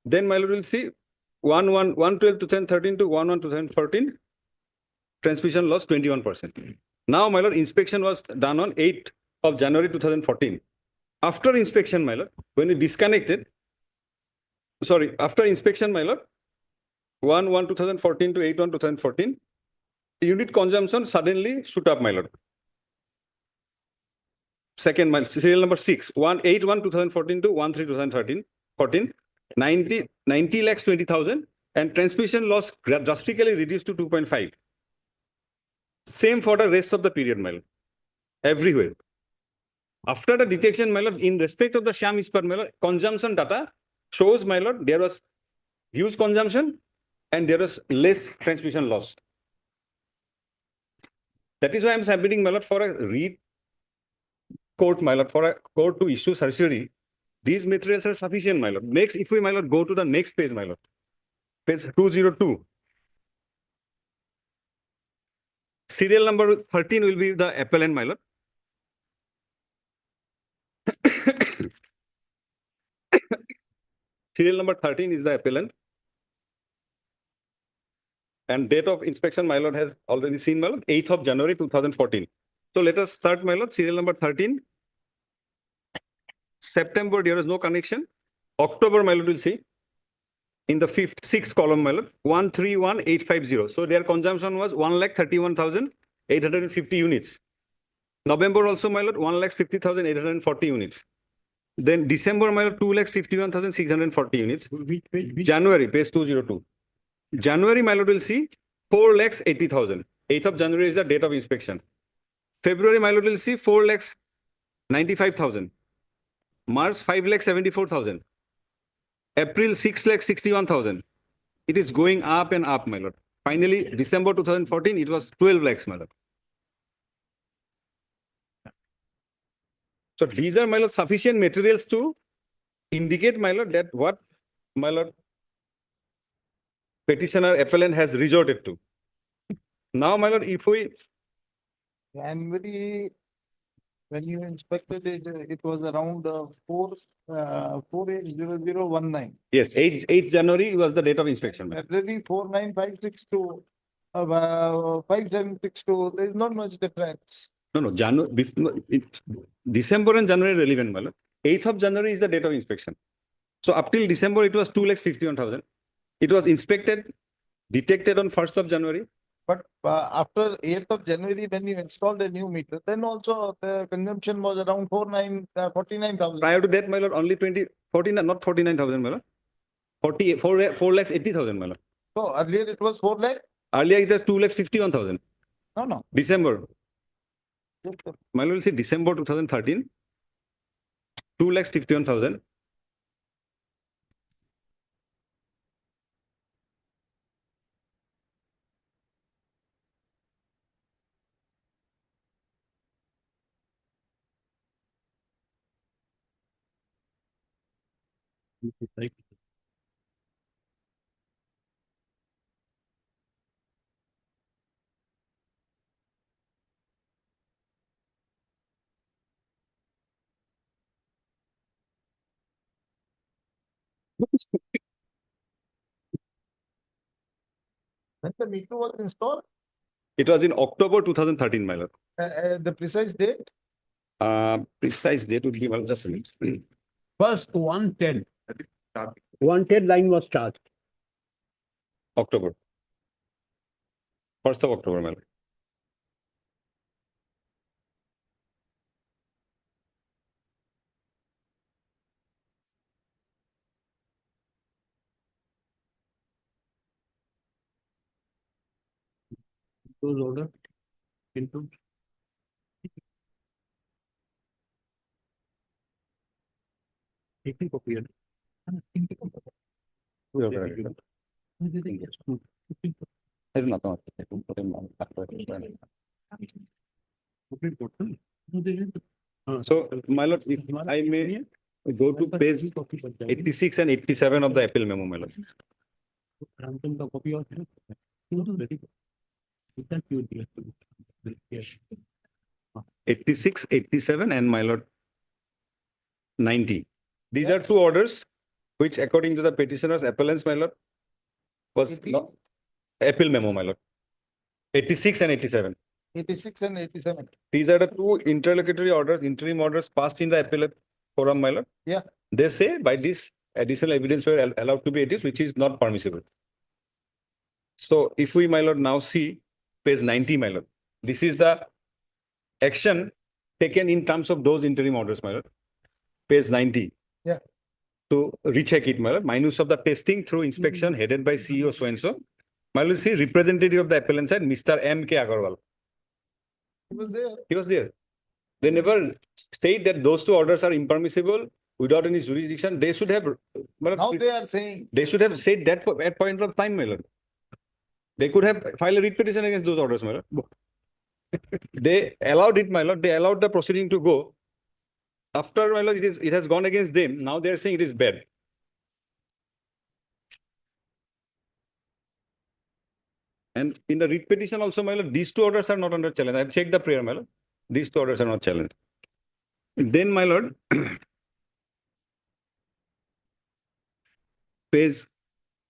[SPEAKER 12] Then, my lord will see 1/12/2013 to 1/1/2014, transmission loss 21%. Now, my lord, inspection was done on 8th of January 2014. After inspection, my lord, when we disconnected, after inspection, my lord, 1/1/2014 to 8/1/2014, unit consumption suddenly shoot up, my lord. Second, my serial number 6, 1/8/1/2014 to 1/3/2013, 90 lakhs 20,000, and transmission loss drastically reduced to 2.5. Same for the rest of the period, my lord, everywhere. After the detection, my lord, in respect of the Shyam Ispat, my lord, consumption data shows, my lord, there was huge consumption and there is less transmission loss. That is why I'm submitting, my lord, for a court, my lord, for a court to issue certiorari. These materials are sufficient, my lord. Next, if we, my lord, go to the next page, my lord, page 202. Serial number 13 will be the appellant, my lord. Serial number 13 is the appellant. And date of inspection, my lord, has already seen, my lord, 8th of January 2014. So let us start, my lord, serial number 13. September, there is no connection. October, my lord, will see. In the sixth column, my lord, 131850. So their consumption was 1,31,850 units. November also, my lord, 1,50,840 units. Then December, my lord, 2,51,640 units. January, page 202. January, my lord, will see 4,80,000. 8th of January is the date of inspection. February, my lord, will see 4,95,000. March, 5,74,000. April, 6,61,000. It is going up and up, my lord. Finally, December 2014, it was 12 lakhs, my lord. So these are, my lord, sufficient materials to indicate, my lord, that what, my lord, petitioner appellant has resorted to. Now, my lord, if we
[SPEAKER 2] January, when you inspected it, it was around 480019.
[SPEAKER 12] yes, 8th January was the date of inspection.
[SPEAKER 2] February 49562, 5762, there is not much difference.
[SPEAKER 12] No, December and January relevant, my lord. 8th of January is the date of inspection. So up till December, it was 2,51,000. It was inspected, detected on 1st of January.
[SPEAKER 2] But after 8th of January, when you installed a new meter, then also the consumption was around 49,000.
[SPEAKER 12] Prior to that, my lord, only 49, not 49,000, my lord. 4,80,000, my lord.
[SPEAKER 2] So earlier it was 4 lakh?
[SPEAKER 12] Earlier it was 2,51,000.
[SPEAKER 2] No.
[SPEAKER 12] December. My lord will see December 2013, 2,51,000.
[SPEAKER 2] When the meter was installed,
[SPEAKER 12] It was in October 2013, my lord.
[SPEAKER 2] the precise date?
[SPEAKER 12] Precise date would be, well, just a minute.
[SPEAKER 11] First 110. 110 line was charged.
[SPEAKER 12] October. 1st of October, my lord.
[SPEAKER 11] Those order into. Taking copy.
[SPEAKER 12] So, my lord, if I may go to page 86 and 87 of the appeal memo, my lord. 86, 87, and my lord, 90. These are two orders which, according to the petitioner's appellants, my lord, was not appeal memo, my lord. 86 and 87.
[SPEAKER 2] 86 and 87.
[SPEAKER 12] These are the two interlocutory orders, interim orders passed in the appellate forum, my lord.
[SPEAKER 2] Yeah.
[SPEAKER 12] They say by this additional evidence were allowed to be adduced, which is not permissible. So if we, my lord, now see page 90, my lord, this is the action taken in terms of those interim orders, my lord. Page 90.
[SPEAKER 2] Yeah.
[SPEAKER 12] To recheck it, my lord. Minus of the testing through inspection headed by CEO so-and-so. My lord, see representative of the appellant side, Mr. M.K. Agarwal.
[SPEAKER 2] He was there.
[SPEAKER 12] He was there. They never state that those two orders are impermissible without any jurisdiction. They should have.
[SPEAKER 2] Now they are saying.
[SPEAKER 12] They should have said that at point of time, my lord. They could have filed a writ petition against those orders, my lord. They allowed it, my lord. They allowed the proceeding to go. After, my lord, it has gone against them. Now they are saying it is bad. And in the writ petition also, my lord, these two orders are not under challenge. I have checked the prayer, my lord. These two orders are not challenged. Then, my lord, page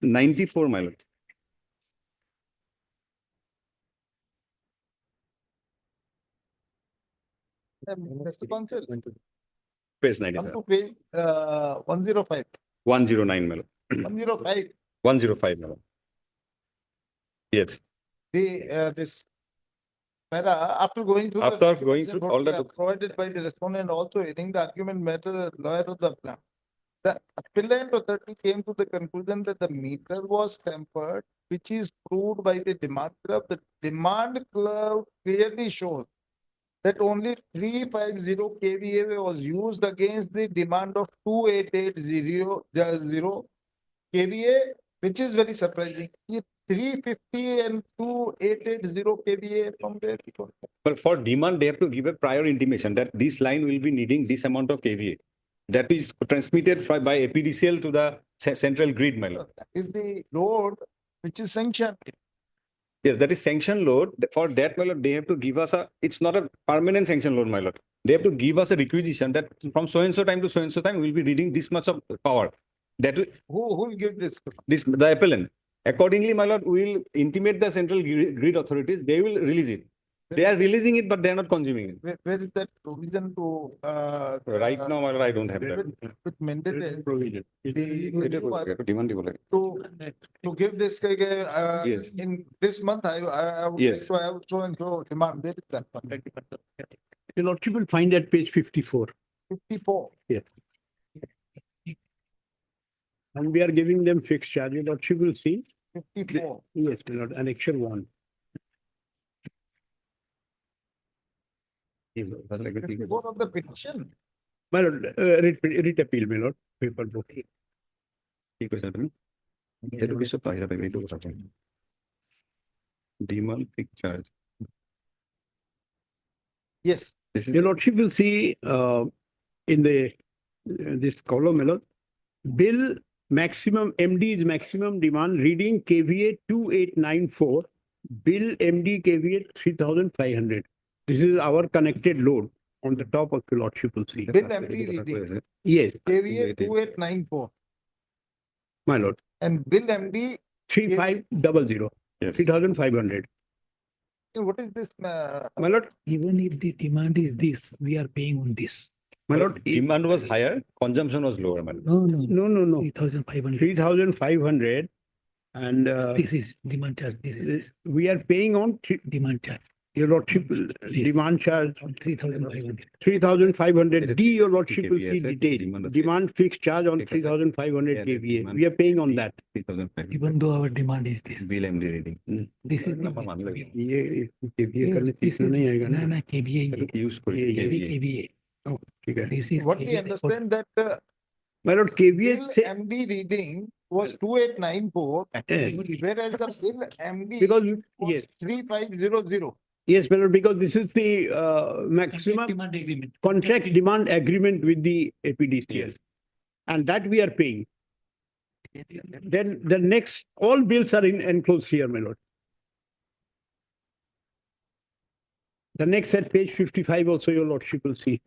[SPEAKER 12] 94, my lord.
[SPEAKER 2] Mr. Council,
[SPEAKER 12] Page
[SPEAKER 2] come
[SPEAKER 12] 97.
[SPEAKER 2] to page 105.
[SPEAKER 12] 109, my lord.
[SPEAKER 2] 105.
[SPEAKER 12] 105, my lord. Yes.
[SPEAKER 2] This para, after going through
[SPEAKER 12] After
[SPEAKER 2] the
[SPEAKER 12] going through all the
[SPEAKER 2] provided by the respondent also, I think the argument matter lawyer of the plan. The appellant authority came to the conclusion that the meter was tampered, which is proved by the demand club. The demand club clearly shows that only 350 kVA was used against the demand of 2880 kVA, which is very surprising. If 350 and 2880 kVA from where it was.
[SPEAKER 12] But for demand, they have to give a prior intimation that this line will be needing this amount of kVA. That is transmitted by APDCL to the central grid, my lord.
[SPEAKER 2] That is the load which is sanctioned.
[SPEAKER 12] Yes, that is sanction load. For that, my lord, they have to give us it's not a permanent sanction load, my lord. They have to give us a requisition that from so and so time to so and so time, we'll be reading this much of power. That will,
[SPEAKER 2] Who will give this?
[SPEAKER 12] the appellant. Accordingly, my lord, we will intimate the central grid authorities. They will release it. They are releasing it, but they are not consuming it.
[SPEAKER 2] Where is that provision to?
[SPEAKER 12] Right now, my lord, I don't have that.
[SPEAKER 2] With mandate
[SPEAKER 11] Provision.
[SPEAKER 12] Demand
[SPEAKER 2] to give this
[SPEAKER 12] Yes.
[SPEAKER 2] in this month, I would like
[SPEAKER 12] Yes.
[SPEAKER 2] to have so and so demand. Where is that?
[SPEAKER 11] Your lordship will find at page 54.
[SPEAKER 2] 54.
[SPEAKER 11] And we are giving them fixed charge. Your lordship will see.
[SPEAKER 2] 54.
[SPEAKER 11] Yes, my lord, annexure 1.
[SPEAKER 2] 54 of the petition.
[SPEAKER 11] My lord, writ appeal, my lord, paper book.
[SPEAKER 12] Demand fixed charge.
[SPEAKER 2] Yes.
[SPEAKER 12] This is
[SPEAKER 11] Your lordship will see in the this column, my lord, bill maximum MD is maximum demand reading kVA 2894, bill MD kVA 3500. This is our connected load on the top of your lordship will see.
[SPEAKER 2] Bill MD reading.
[SPEAKER 11] Yes,
[SPEAKER 2] KVA 2894
[SPEAKER 11] my lord,
[SPEAKER 2] and bill MD.
[SPEAKER 11] 3500,
[SPEAKER 12] Yes.
[SPEAKER 11] 3500.
[SPEAKER 2] What is this?
[SPEAKER 11] My lord,
[SPEAKER 3] Even if the demand is this, we are paying on this.
[SPEAKER 11] my lord,
[SPEAKER 12] demand was higher, consumption was lower, my lord.
[SPEAKER 3] No.
[SPEAKER 11] no.
[SPEAKER 3] 3,500.
[SPEAKER 11] 3500 and
[SPEAKER 3] This is demand charge. This is
[SPEAKER 11] we are paying on
[SPEAKER 3] demand charge.
[SPEAKER 11] your lordship demand charge
[SPEAKER 3] 3,500.
[SPEAKER 11] 3500 D. Your lordship will see
[SPEAKER 12] KVA,
[SPEAKER 11] detail. Demand fixed charge on 3500
[SPEAKER 12] Yeah,
[SPEAKER 11] kVA.
[SPEAKER 12] demand
[SPEAKER 11] We are paying on that.
[SPEAKER 12] 3,500.
[SPEAKER 3] Even though our demand is this.
[SPEAKER 12] Bill MD reading.
[SPEAKER 3] This is the.
[SPEAKER 11] ये KVA
[SPEAKER 3] Yes,
[SPEAKER 11] करने
[SPEAKER 3] this
[SPEAKER 11] सीखना
[SPEAKER 3] is
[SPEAKER 11] नहीं आएगा ना.
[SPEAKER 3] no, KVA.
[SPEAKER 12] Use
[SPEAKER 3] KVA.
[SPEAKER 11] Oh, ठीक है.
[SPEAKER 3] This is
[SPEAKER 2] What we
[SPEAKER 3] KVA.
[SPEAKER 2] understand that the
[SPEAKER 11] My lord, KVA
[SPEAKER 2] bill
[SPEAKER 11] say
[SPEAKER 2] MD reading was 2894,
[SPEAKER 11] yes,
[SPEAKER 2] whereas the bill MD
[SPEAKER 11] because
[SPEAKER 2] was
[SPEAKER 11] yes,
[SPEAKER 2] 3500.
[SPEAKER 11] yes, my lord, because this is the maximum
[SPEAKER 3] Demand agreement.
[SPEAKER 11] contract demand agreement with the APDCL,
[SPEAKER 12] Yes.
[SPEAKER 11] and that we are paying. Then the next all bills are enclosed here, my lord. The next at page 55 also your lordship will see.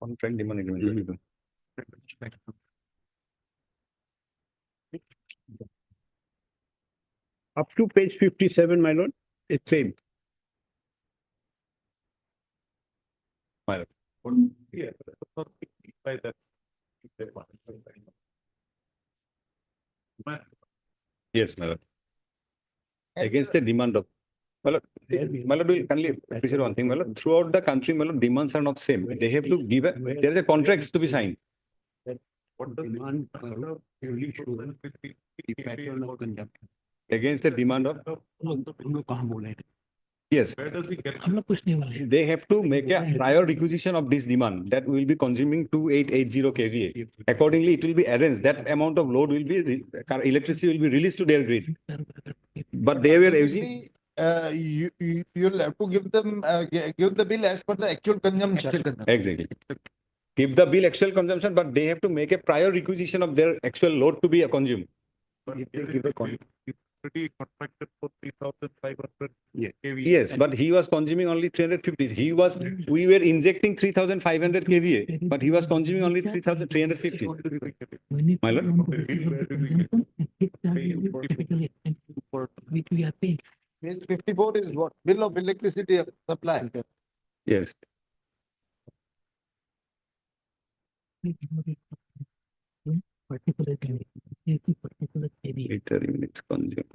[SPEAKER 12] Contract demand agreement.
[SPEAKER 11] Up to page 57, my lord, it's same.
[SPEAKER 12] My lord. Yes, my lord. Against the demand of. My lord, will kindly appreciate one thing, my lord. Throughout the country, my lord, demands are not same. They have to give there is a contracts to be signed.
[SPEAKER 11] What does demand really show the pattern of consumption?
[SPEAKER 12] Against the demand of.
[SPEAKER 11] हम लोग कहाँ बोले?
[SPEAKER 12] Yes. They have to make a prior requisition of this demand that will be consuming 2880 kVA. Accordingly, it will be arranged. That amount of load will be, electricity will be released to their grid. But they were using.
[SPEAKER 2] You'll have to give them, give the bill as per the actual consumption.
[SPEAKER 12] Exactly. Give the bill actual consumption, but they have to make a prior requisition of their actual load to be consumed.
[SPEAKER 13] Pretty contracted for 3,500.
[SPEAKER 12] Yes, but he was consuming only 350. We were injecting 3,500 kVA, but he was consuming only 3,350. My lord?
[SPEAKER 1] Which we are paying.
[SPEAKER 2] Page 54 is what? Bill of electricity supply.
[SPEAKER 12] Yes.
[SPEAKER 1] Particular area.
[SPEAKER 12] Liter units consumed.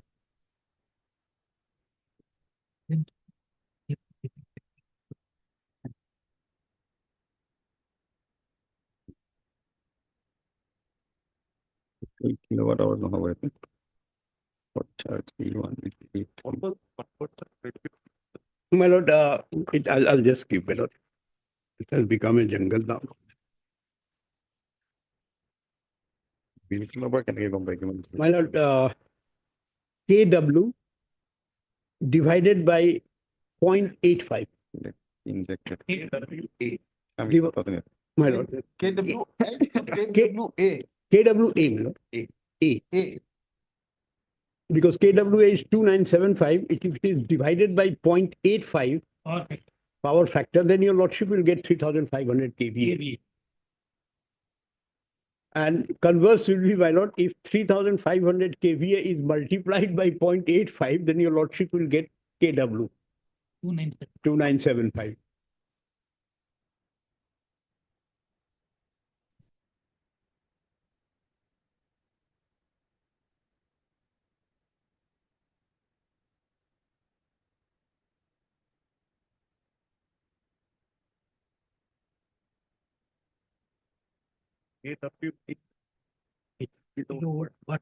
[SPEAKER 12] Kilowatt hour no hour. What charge E1?
[SPEAKER 11] My lord, I'll just keep, my lord. It has become a jungle now. My lord, KW divided by 0.85.
[SPEAKER 12] Injected.
[SPEAKER 11] My lord.
[SPEAKER 2] KWA.
[SPEAKER 11] KWA, my lord. A. Because KWA is 2975. If it is divided by 0.85 power factor, then your lordship will get 3,500 kVA. And converse will be, my lord, if 3,500 kVA is multiplied by 0.85, then your lordship will get KW. 2975.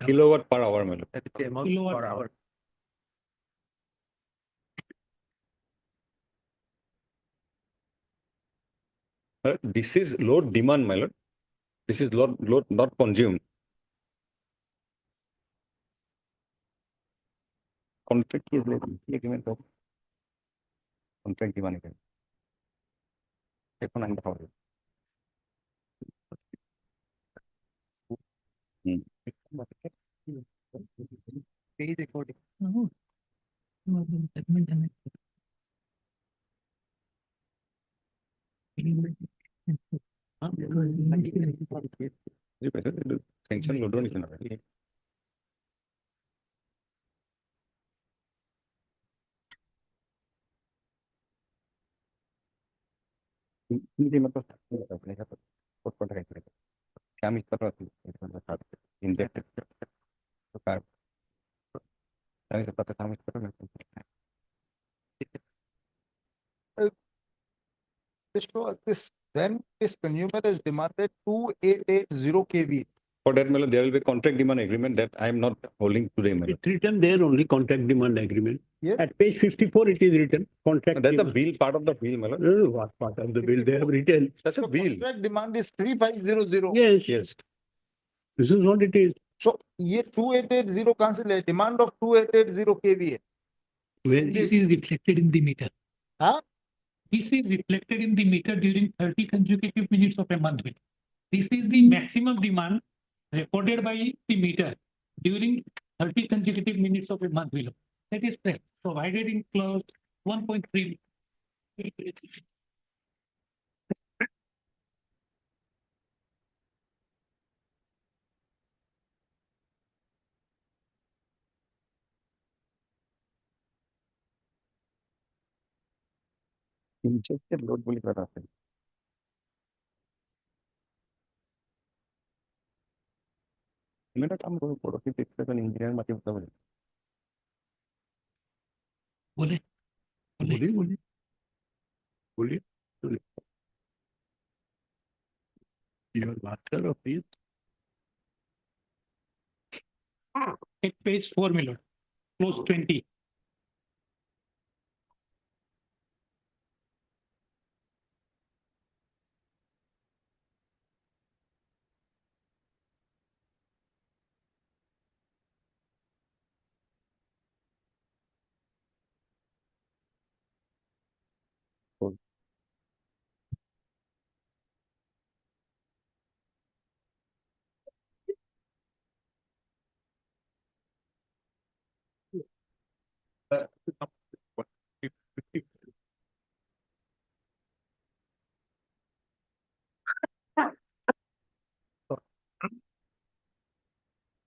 [SPEAKER 12] Kilowatt per hour, my lord.
[SPEAKER 1] That is the amount per hour.
[SPEAKER 12] This is load demand, my lord. This is load not consumed. Contract is load. Contract demand.
[SPEAKER 1] Page recording. No. No, the segment and
[SPEAKER 12] Sanction load donation. Hindi मतलब क्या miss कर रहा थी inject तो car नहीं सकता था miss कर रहा
[SPEAKER 2] Then this consumer has demanded 2880 kV.
[SPEAKER 12] For that, Melo, there will be contract demand agreement that I am not holding today, Melo.
[SPEAKER 11] It's written there only, contract demand agreement.
[SPEAKER 2] Yes.
[SPEAKER 11] At page 54, it is written, contract.
[SPEAKER 12] That's a
[SPEAKER 11] demand.
[SPEAKER 12] bill, part of the bill, Melo.
[SPEAKER 11] What part of the bill they have written?
[SPEAKER 12] That's a
[SPEAKER 2] So
[SPEAKER 12] bill.
[SPEAKER 2] contract demand is 3500.
[SPEAKER 11] Yes.
[SPEAKER 12] Yes.
[SPEAKER 11] This is what it is.
[SPEAKER 2] So ये 2880 cancel है, demand of 2880 kVA.
[SPEAKER 1] this is reflected in the meter.
[SPEAKER 2] Huh?
[SPEAKER 1] This is reflected in the meter during 30 consecutive minutes of a month. This is the maximum demand recorded by the meter during 30 consecutive minutes of a month below. That is provided in clause 1.3.
[SPEAKER 12] Injected load बोली कर रहा था मेरा काम करो पड़ोसी देखते तो इंजीनियर मत होता बोले
[SPEAKER 1] बोले
[SPEAKER 11] बोलिए बोलिए बोलिए बोलिए ये बात करो please
[SPEAKER 1] at page 4 million, clause 20.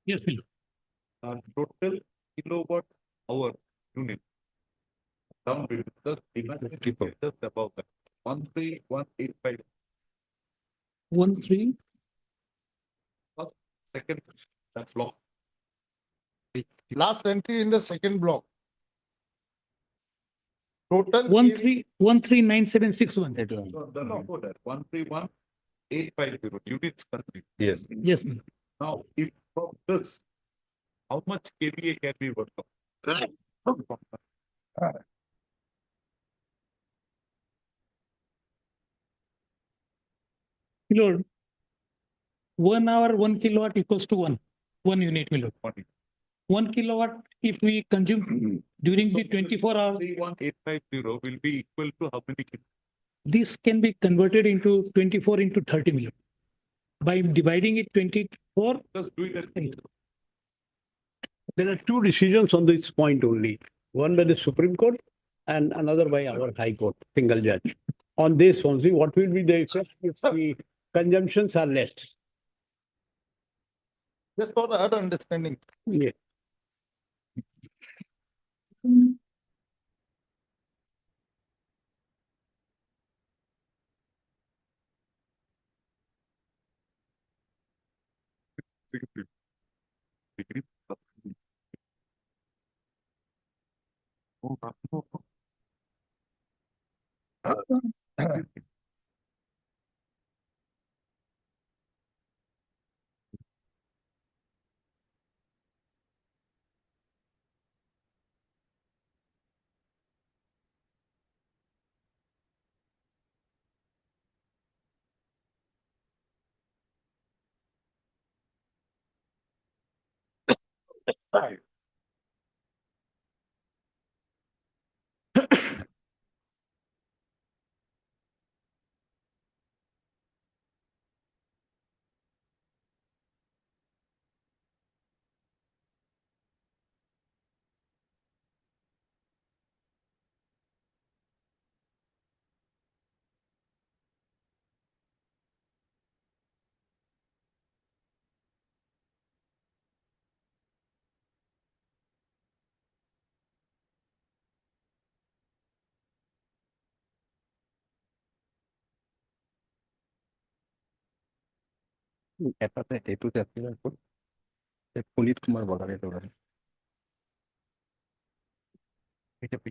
[SPEAKER 1] Yes, my lord.
[SPEAKER 5] Total kilowatt hour unit. Some just above that. 13185.
[SPEAKER 1] 13.
[SPEAKER 5] Second, that block.
[SPEAKER 2] Last entry in the second block. Total.
[SPEAKER 1] 13,139,761.
[SPEAKER 5] No, go there. 131,850 units country.
[SPEAKER 4] Yes.
[SPEAKER 1] Yes, my lord.
[SPEAKER 5] Now, if from this, how much KVA can we work on?
[SPEAKER 1] My lord, 1 hour, 1 kilowatt equals to 1 unit, my lord. 1 kilowatt if we consume during the 24 hours,
[SPEAKER 5] 31850 will be equal to how many?
[SPEAKER 1] this can be converted into 24 into 30 million. By dividing it 24,
[SPEAKER 5] Just do it at
[SPEAKER 11] There are two decisions on this point only. One by the Supreme Court and another by our High Court, single judge. On this only, what will be the effect if the consumptions are less?
[SPEAKER 2] Just for our understanding.
[SPEAKER 11] Yeah.
[SPEAKER 5] degree.
[SPEAKER 12] এটাতে এইটোতে আছিল আকৌ পুনিত কুমাৰ বগাৰে দৰে এইটোতে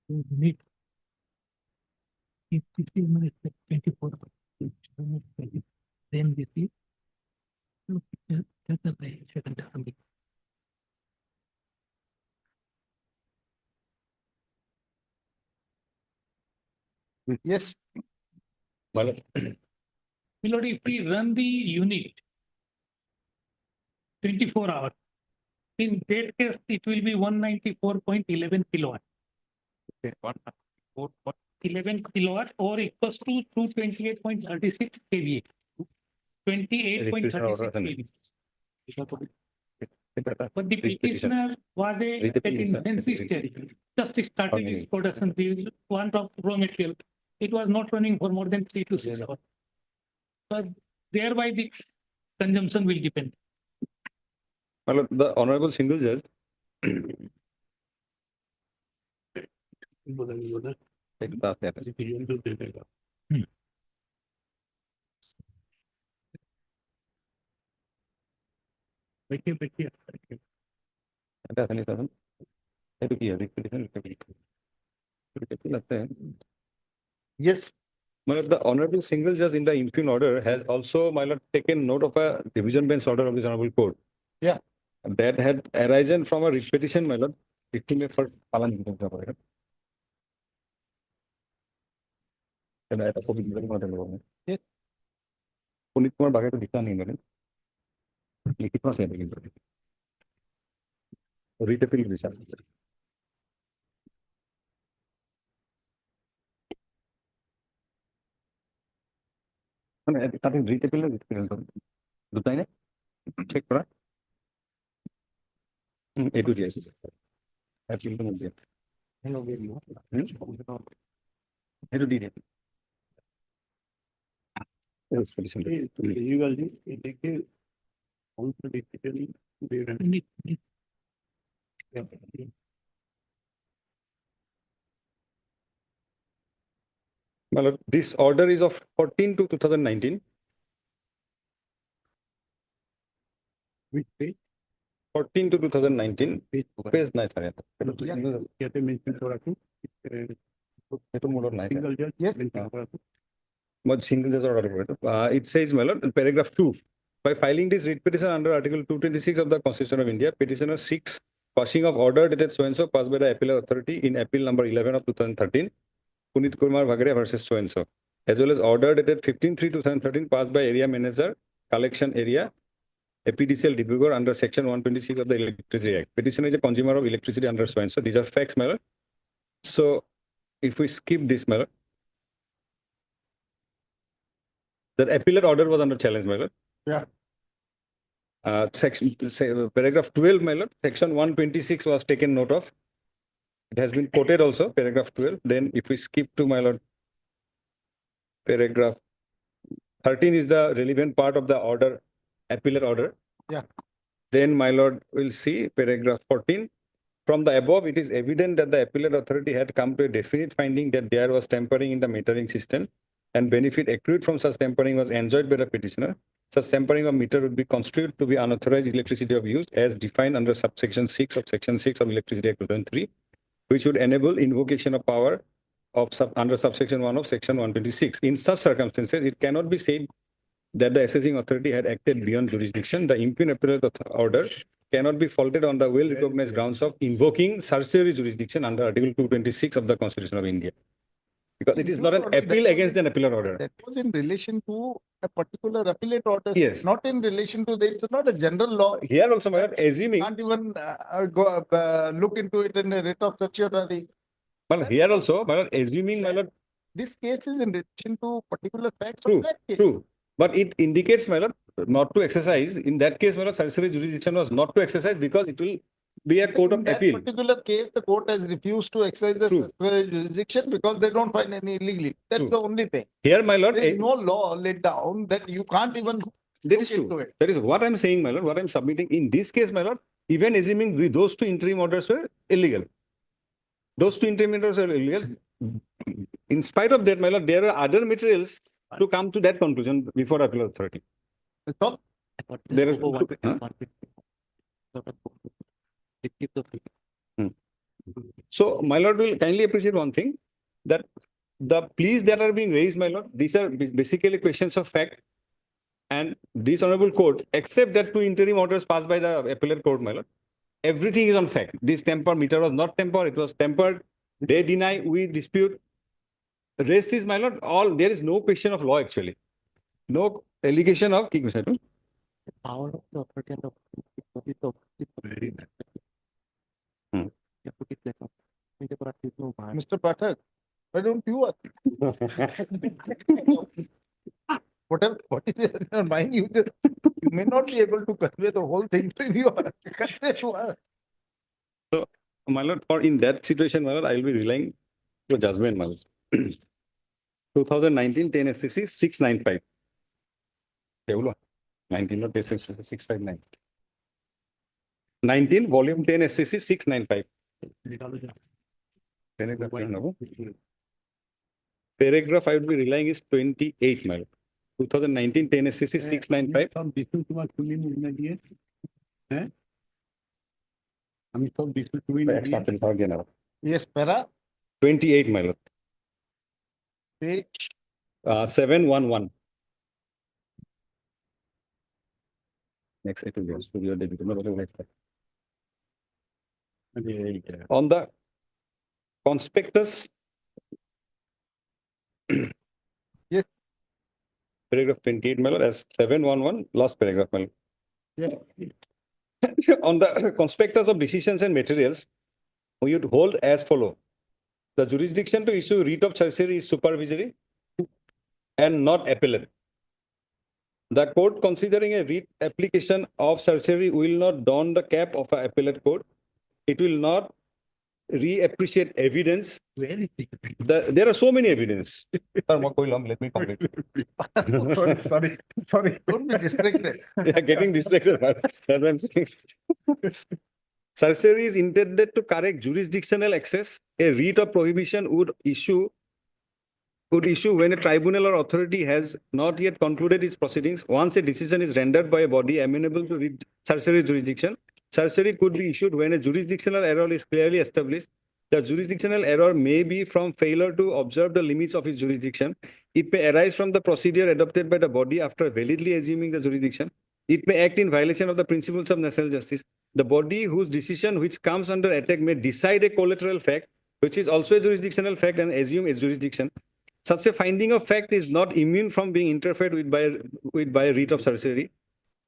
[SPEAKER 1] unit. If this is my 24, then this is. Look, that's the second assembly.
[SPEAKER 2] Yes.
[SPEAKER 1] My lord, if we run the unit 24 hours, in that case, it will be 194.11 kilowatt. 11 kilowatt or equals to 228.36 kVA. 28.36 kVA. But the petitioner was a at intensive stage, just started its production, the want of raw material. It was not running for more than 3 to 6 hours. But thereby the consumption will depend.
[SPEAKER 12] Well, the honorable single judge एक साथ है। এটা আছে নি তখন? এটা কি হবে? এটা लगता है।
[SPEAKER 2] Yes,
[SPEAKER 12] Well, the honorable single judge in the impugned order has also, my lord, taken note of a division bench order of this honorable court.
[SPEAKER 2] Yeah.
[SPEAKER 12] That had arisen from a writ petition, my lord, 15 for Palan.
[SPEAKER 2] Yes.
[SPEAKER 12] Puneet Kumar बागे तो दिखता नहीं मैंने लिखित में से है लेकिन रीट अपील दिशा मैंने ताकि रीट अपील दुताई ने चेक करा ए टू जी अपील तो नहीं दिया ए टू डी डी मतलब this order is of 14 to 2019. Which page? 14 to 2019. Page नहीं था क्या तो mention हो रहा है ये तो मोड़ नहीं था
[SPEAKER 2] yes.
[SPEAKER 12] But single judge order it says my lord paragraph 2 by filing this writ petition under article 226 of the Constitution of India petitioner seeks passing of order dated so and so passed by the appellate authority in appeal number 11 of 2013 Punit Kumar Bhagare versus so and so as well as order dated 15/3/2013 passed by area manager collection area APDCL Dibrugarh under section 126 of the Electricity Act. Petitioner is a consumer of electricity under so and so. These are facts, my lord. So if we skip this, my lord, the appellate order was under challenge, my lord.
[SPEAKER 2] Yeah.
[SPEAKER 12] Paragraph 12, my lord, section 126 was taken note of. It has been quoted also, paragraph 12. Then if we skip to, my lord, paragraph 13 is the relevant part of the order, appellate order.
[SPEAKER 2] Yeah.
[SPEAKER 12] Then, my lord, will see paragraph 14. From the above, it is evident that the appellate authority had come to a definite finding that there was tampering in the metering system and benefit accrued from such tampering was enjoyed by the petitioner. Such tampering of meter would be construed to be unauthorized electricity of use as defined under subsection 6 of section 6 of Electricity Act 2003, which would enable invocation of power of under subsection 1 of section 126. In such circumstances, it cannot be said that the assessing authority had acted beyond jurisdiction. The impugned appellate order cannot be faulted on the well-recognized grounds of invoking certiorari jurisdiction under Article 226 of the Constitution of India. Because it is not an appeal against an appellate order.
[SPEAKER 2] That was in relation to a particular appellate order.
[SPEAKER 12] Yes.
[SPEAKER 2] Not in relation to the, it's not a general law.
[SPEAKER 12] Here also, my lord, assuming,
[SPEAKER 2] Can't even look into it in a writ of certiorari.
[SPEAKER 12] but here also, my lord, assuming, my lord,
[SPEAKER 2] This case is in relation to particular facts
[SPEAKER 12] true,
[SPEAKER 2] of that case.
[SPEAKER 12] true. But it indicates, my lord, not to exercise. In that case, my lord, certiorari jurisdiction was not to exercise because it will be a court
[SPEAKER 2] In
[SPEAKER 12] of
[SPEAKER 2] that
[SPEAKER 12] appeal.
[SPEAKER 2] particular case, the court has refused to exercise the
[SPEAKER 12] True.
[SPEAKER 2] certiorari jurisdiction because they don't find any illegality. That's
[SPEAKER 12] True.
[SPEAKER 2] the only thing.
[SPEAKER 12] Here, my lord,
[SPEAKER 2] There is no law laid down that you can't even
[SPEAKER 12] that is
[SPEAKER 2] look into
[SPEAKER 12] true.
[SPEAKER 2] it.
[SPEAKER 12] That is what I'm saying, my lord, what I'm submitting. In this case, my lord, even assuming those two interim orders were illegal. Those two interim orders are illegal. In spite of that, my lord, there are other materials to come to that conclusion before appellate authority.
[SPEAKER 2] That's all.
[SPEAKER 12] There is, huh? So, my lord will kindly appreciate one thing, that the pleas that are being raised, my lord, these are basically questions of fact. And this honorable court, except that two interim orders passed by the appellate court, my lord, everything is on fact. This tempered meter was not tempered, it was tempered. They deny, we dispute. The rest is, my lord, all, there is no question of law actually. No allegation of
[SPEAKER 4] Power of the authority and the very
[SPEAKER 2] Mr. Pathak, why don't you? Whatever, what is in your mind, you may not be able to convey the whole thing to you.
[SPEAKER 12] So, my lord, or in that situation, my lord, I will be relying to judgment, my lord. 2019 10 SCC 695. 19 not 659. 19 volume 10 SCC 695. paragraph I would be relying is 28, my lord. 2019 10 SCC 695.
[SPEAKER 11] সব বিষ্ণু কুমার তুমি না দিয়ে হ্যাঁ আমি সব বিষ্ণু তুমি না দিয়ে
[SPEAKER 2] Yes, para,
[SPEAKER 12] 28, my lord.
[SPEAKER 2] page,
[SPEAKER 12] 711. Next, it will be studio debut. On the conspectus.
[SPEAKER 2] Yes.
[SPEAKER 12] Paragraph 28, my lord, as 711, last paragraph, my lord.
[SPEAKER 2] yeah,
[SPEAKER 12] On the conspectus of decisions and materials, we would hold as follow. The jurisdiction to issue writ of certiorari is supervisory and not appellate. The court considering a writ application of certiorari will not don the cap of an appellate court. It will not reappreciate evidence. There are so many evidence. Sir, let me complete.
[SPEAKER 2] sorry, don't be distracted.
[SPEAKER 12] Yeah, getting distracted. That's what I'm saying. Certiorari is intended to correct jurisdictional access. A writ of prohibition would issue when a tribunal or authority has not yet concluded its proceedings. Once a decision is rendered by a body amenable to certiorari jurisdiction, certiorari could be issued when a jurisdictional error is clearly established. The jurisdictional error may be from failure to observe the limits of its jurisdiction. It may arise from the procedure adopted by the body after validly assuming the jurisdiction. It may act in violation of the principles of natural justice. The body whose decision which comes under attack may decide a collateral fact, which is also a jurisdictional fact, and assume its jurisdiction. Such a finding of fact is not immune from being interfered with by a writ of certiorari.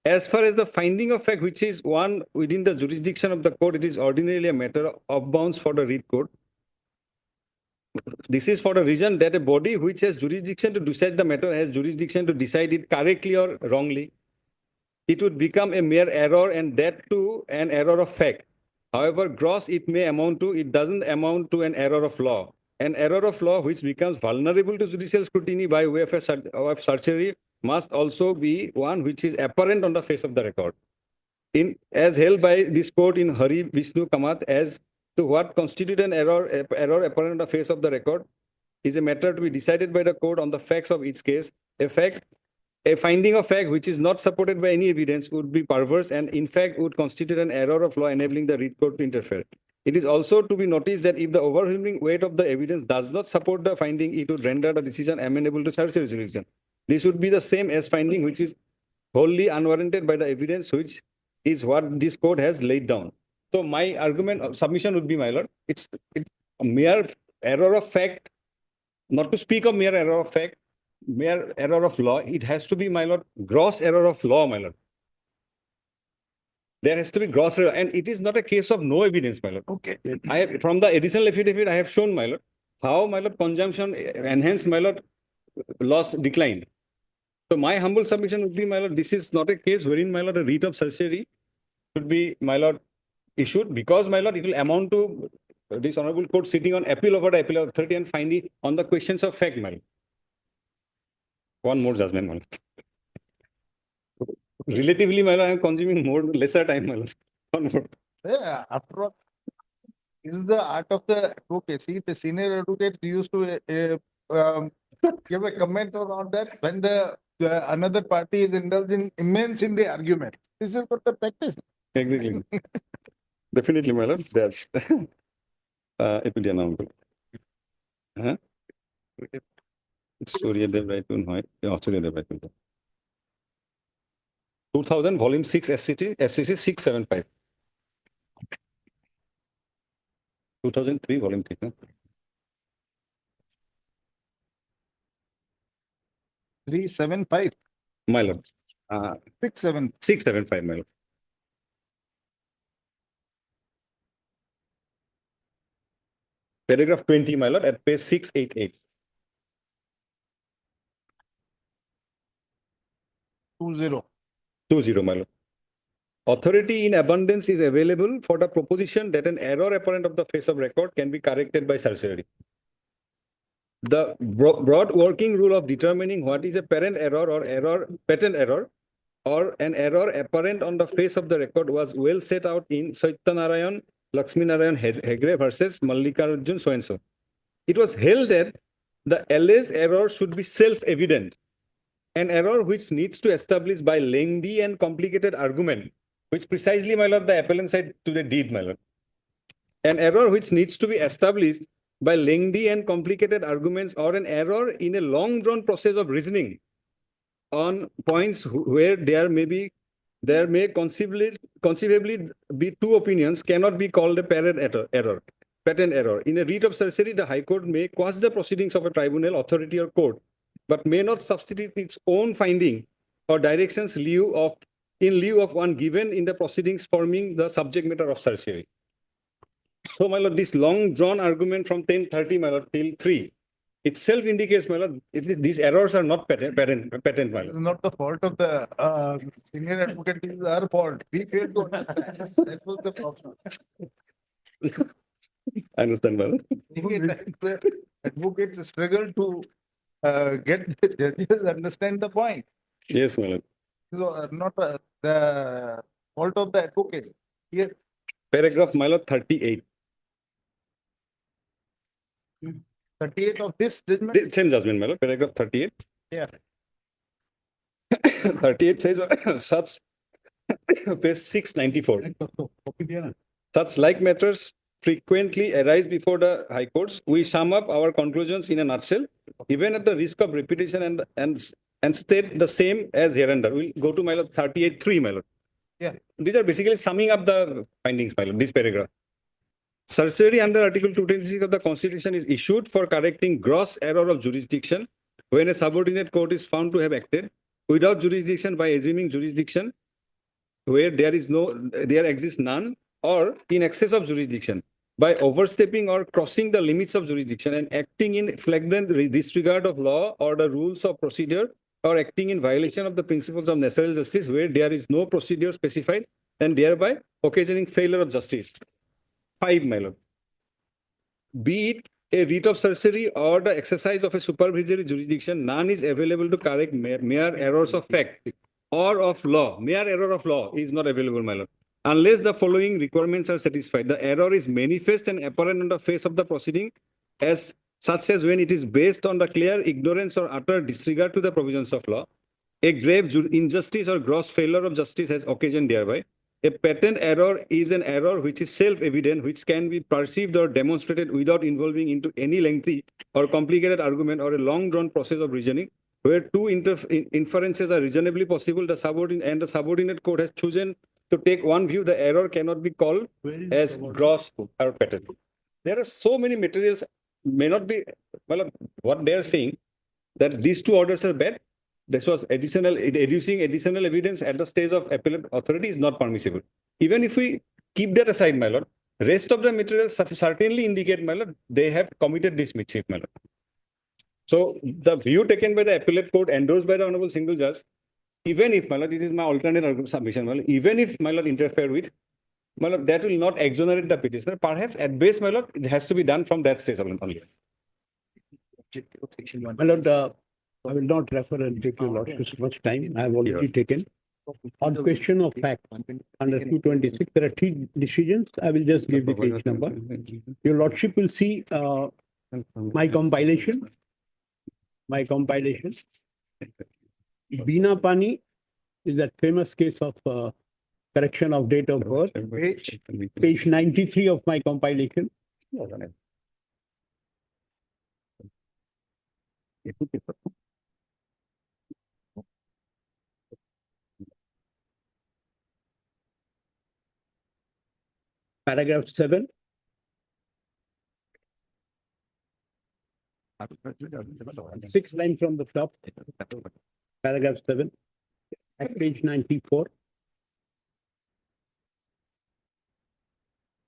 [SPEAKER 12] As far as the finding of fact, which is one within the jurisdiction of the court, it is ordinarily a matter of bounds for the writ court. This is for the reason that a body which has jurisdiction to decide the matter has jurisdiction to decide it correctly or wrongly. It would become a mere error, and that too an error of fact. However gross it may amount to, it doesn't amount to an error of law. An error of law which becomes vulnerable to judicial scrutiny by way of certiorari must also be one which is apparent on the face of the record. As held by this court in Hari Vishnu Kamath, as to what constitutes an error apparent on the face of the record is a matter to be decided by the court on the facts of each case. A finding of fact which is not supported by any evidence would be perverse and in fact would constitute an error of law enabling the writ court to interfere. It is also to be noticed that if the overwhelming weight of the evidence does not support the finding, it would render the decision amenable to certiorari jurisdiction. This would be the same as finding which is wholly unwarranted by the evidence, which is what this court has laid down. So my argument submission would be, my lord, it's a mere error of fact, not to speak of mere error of fact, mere error of law. It has to be, my lord, gross error of law, my lord. There has to be gross error, and it is not a case of no evidence, my lord.
[SPEAKER 2] Okay.
[SPEAKER 12] From the additional affidavit, I have shown, my lord, how, my lord, consumption enhanced, my lord, loss declined. So my humble submission would be, my lord, this is not a case wherein, my lord, a writ of certiorari should be, my lord, issued, because, my lord, it will amount to this honorable court sitting on appeal over the appeal authority and finding on the questions of fact, my lord. One more judgment, my lord. Relatively, my lord, I am consuming lesser time, my lord. One more.
[SPEAKER 2] Yeah, after all, this is the art of the advocacy. The senior advocates used to give a comment on that when the another party is indulging immense in the argument. This is what the practice.
[SPEAKER 12] Exactly. Definitely, my lord. That it will be announced. Huh? Suryadev right to Hoy. Suryadev right to 2000 volume 6 SCC 675. 2003 volume 3. No?
[SPEAKER 2] 375,
[SPEAKER 12] My lord. 675, my lord. Paragraph 20, my lord, at page 688. 20, my lord. Authority in abundance is available for the proposition that an error apparent of the face of record can be corrected by certiorari. The broad working rule of determining what is a patent error or an error apparent on the face of the record was well set out in Satyanarayan Lakshmi Narayan Hegre versus Mallikarjun so and so. It was held that the alleged error should be self-evident. An error which needs to establish by lengthy and complicated argument, which precisely, my lord, the appellant side to the deed, my lord. An error which needs to be established by lengthy and complicated arguments, or an error in a long-drawn process of reasoning on points where there may conceivably be two opinions, cannot be called a patent error. In a writ of certiorari, the High Court may quash the proceedings of a tribunal, authority, or court, but may not substitute its own finding or directions in lieu of one given in the proceedings forming the subject matter of certiorari. So, my lord, this long drawn argument from 10:30, my lord, till 3 itself indicates, my lord, these errors are not patent, my
[SPEAKER 2] This
[SPEAKER 12] lord.
[SPEAKER 2] is not the fault of the senior advocate, this is our fault. We failed to understand. That was the problem.
[SPEAKER 12] I understand, my lord.
[SPEAKER 2] The advocates struggle to get the judges understand the point.
[SPEAKER 12] Yes, my lord.
[SPEAKER 2] So not the fault of the advocate. Here,
[SPEAKER 12] Paragraph, my lord, 38.
[SPEAKER 2] 38 of this judgment.
[SPEAKER 12] Same judgment, my lord. Paragraph 38.
[SPEAKER 2] Yeah.
[SPEAKER 12] 38 says, such, page 694. Such like matters frequently arise before the High Courts. We sum up our conclusions in a nutshell, even at the risk of repetition, and state the same as hereunder. We'll go to, my lord, 38.3, my lord.
[SPEAKER 2] Yeah.
[SPEAKER 12] These are basically summing up the findings, my lord, this paragraph. Certiorari under Article 226 of the Constitution is issued for correcting gross error of jurisdiction when a subordinate court is found to have acted without jurisdiction by assuming jurisdiction where there exists none, or in excess of jurisdiction by overstepping or crossing the limits of jurisdiction and acting in flagrant disregard of law or the rules of procedure, or acting in violation of the principles of natural justice where there is no procedure specified and thereby occasioning failure of justice. 5, my lord. Be it a writ of certiorari or the exercise of a supervisory jurisdiction, none is available to correct mere errors of fact or of law. Mere error of law is not available, my lord, unless the following requirements are satisfied. The error is manifest and apparent on the face of the proceeding, as such as when it is based on the clear ignorance or utter disregard to the provisions of law. A grave injustice or gross failure of justice has occasioned thereby. A patent error is an error which is self-evident, which can be perceived or demonstrated without involving into any lengthy or complicated argument or a long-drawn process of reasoning, where two inferences are reasonably possible. The subordinate court has chosen to take one view. The error cannot be called as gross or patent. There are so many materials, may not be, well, what they are saying, that these two orders are bad. This was adducing additional evidence at the stage of appellate authority is not permissible. Even if we keep that aside, my lord, rest of the materials certainly indicate, my lord, they have committed this mischief, my lord. So the view taken by the appellate court, endorsed by the Honorable Single Judge, even if, my lord, this is my alternate submission, my lord, even if, my lord, interfere with, my lord, that will not exonerate the petitioner. Perhaps at base, my lord, it has to be done from that stage only.
[SPEAKER 11] My lord, I will not refer and take your lordship's much time. I have already taken. On question of fact, under 226, there are 3 decisions. I will just give the page number. Your lordship will see my compilation. Bina Pani is that famous case of correction of date of birth. Page 93 of my compilation. Paragraph 7. Six lines from the top. Paragraph 7. At page 94.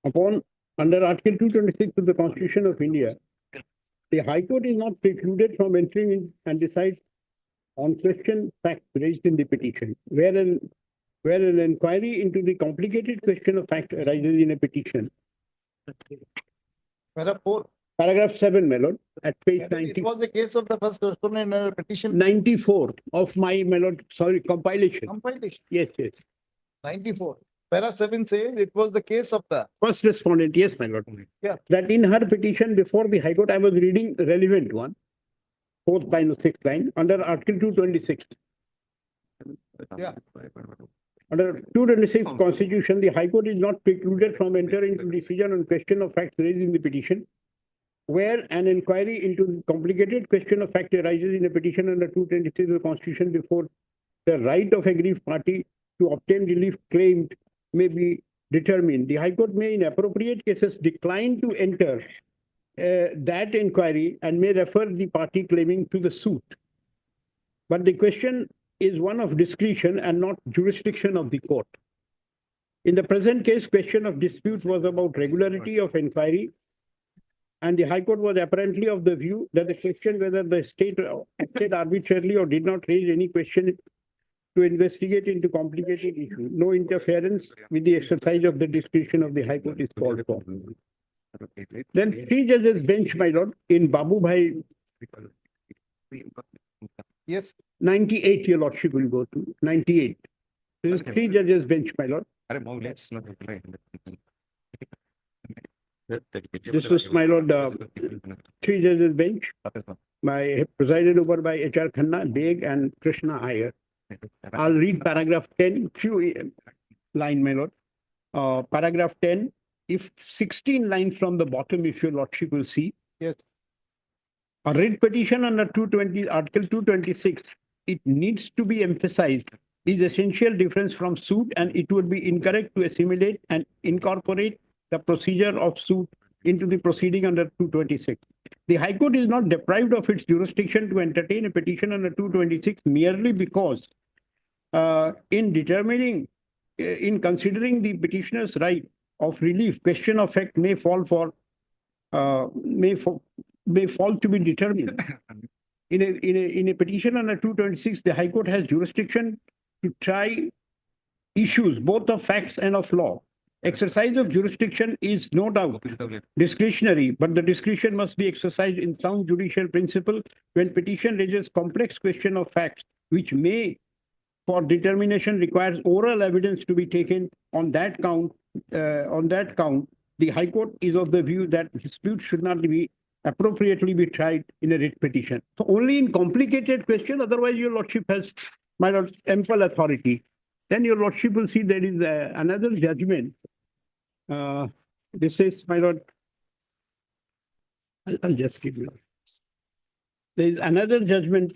[SPEAKER 11] Under Article 226 of the Constitution of India, the High Court is not precluded from entering in and decide on question facts raised in the petition, where an inquiry into the complicated question of fact arises in a petition. Paragraph 7, my lord, at page 90.
[SPEAKER 2] It was the case of the first respondent in a petition.
[SPEAKER 11] 94 of my lord, sorry, compilation.
[SPEAKER 2] Compilation.
[SPEAKER 11] Yes.
[SPEAKER 2] 94. Para 7 says it was the case of the
[SPEAKER 11] First respondent, yes, my lord.
[SPEAKER 2] Yeah.
[SPEAKER 11] That in her petition before the High Court, I was reading relevant one. fourth line or sixth line, under Article 226.
[SPEAKER 2] Yeah.
[SPEAKER 11] Under 226 Constitution, the High Court is not precluded from entering into decision on question of fact raised in the petition, where an inquiry into the complicated question of fact arises in a petition under 226 of the Constitution before the right of aggrieved party to obtain relief claimed may be determined. The High Court may, in appropriate cases, decline to enter that inquiry and may refer the party claiming to the suit. But the question is one of discretion and not jurisdiction of the court. In the present case, question of dispute was about regularity of inquiry, and the High Court was apparently of the view that the question whether the state acted arbitrarily or did not raise any question to investigate into complicated issue. No interference with the exercise of the discretion of the High Court is called for. Then 3 judges bench, my lord, in Babu Bhai.
[SPEAKER 2] Yes.
[SPEAKER 11] 98, your lordship will go to 98. This is 3 judges bench, my lord. This was, my lord, 3 judges bench, presided over by H.R. Khanna, Beg, and Krishna Iyer. I'll read paragraph 10, few line, my lord. Paragraph 10, if 16 lines from the bottom, if your lordship will see.
[SPEAKER 2] Yes.
[SPEAKER 11] A writ petition under 220, Article 226, it needs to be emphasized, is essential difference from suit, and it would be incorrect to assimilate and incorporate the procedure of suit into the proceeding under 226. The High Court is not deprived of its jurisdiction to entertain a petition under 226 merely because in considering the petitioner's right of relief, question of fact may fall to be determined. In a petition under 226, the High Court has jurisdiction to try issues both of facts and of law. Exercise of jurisdiction is no doubt discretionary, but the discretion must be exercised in sound judicial principle when petition raises complex question of facts, which may, for determination, requires oral evidence to be taken on that count. The High Court is of the view that dispute should not be appropriately be tried in a writ petition. So only in complicated question, otherwise your lordship has, my lord, ample authority. Then your lordship will see there is another judgment. This is, my lord, I'll just give you. There is another judgment,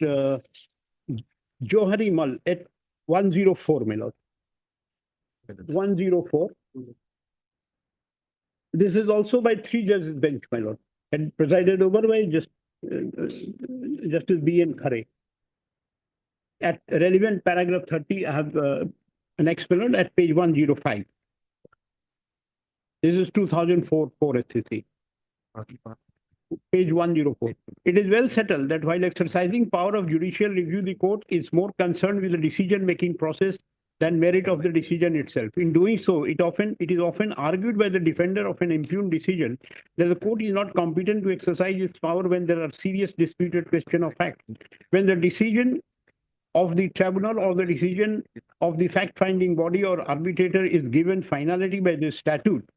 [SPEAKER 11] Johari Mal at 104, my lord. 104. This is also by 3 judges bench, my lord, and presided over by Justice B. N. Khare. At relevant paragraph 30, I have an explanation at page 105. This is 2004 SCC. Page 104. It is well settled that while exercising power of judicial review, the court is more concerned with the decision-making process than merit of the decision itself. In doing so, it is often argued by the defender of an impugned decision that the court is not competent to exercise its power when there are serious disputed question of fact. When the decision of the tribunal or the decision of the fact-finding body or arbitrator is given finality by the statute,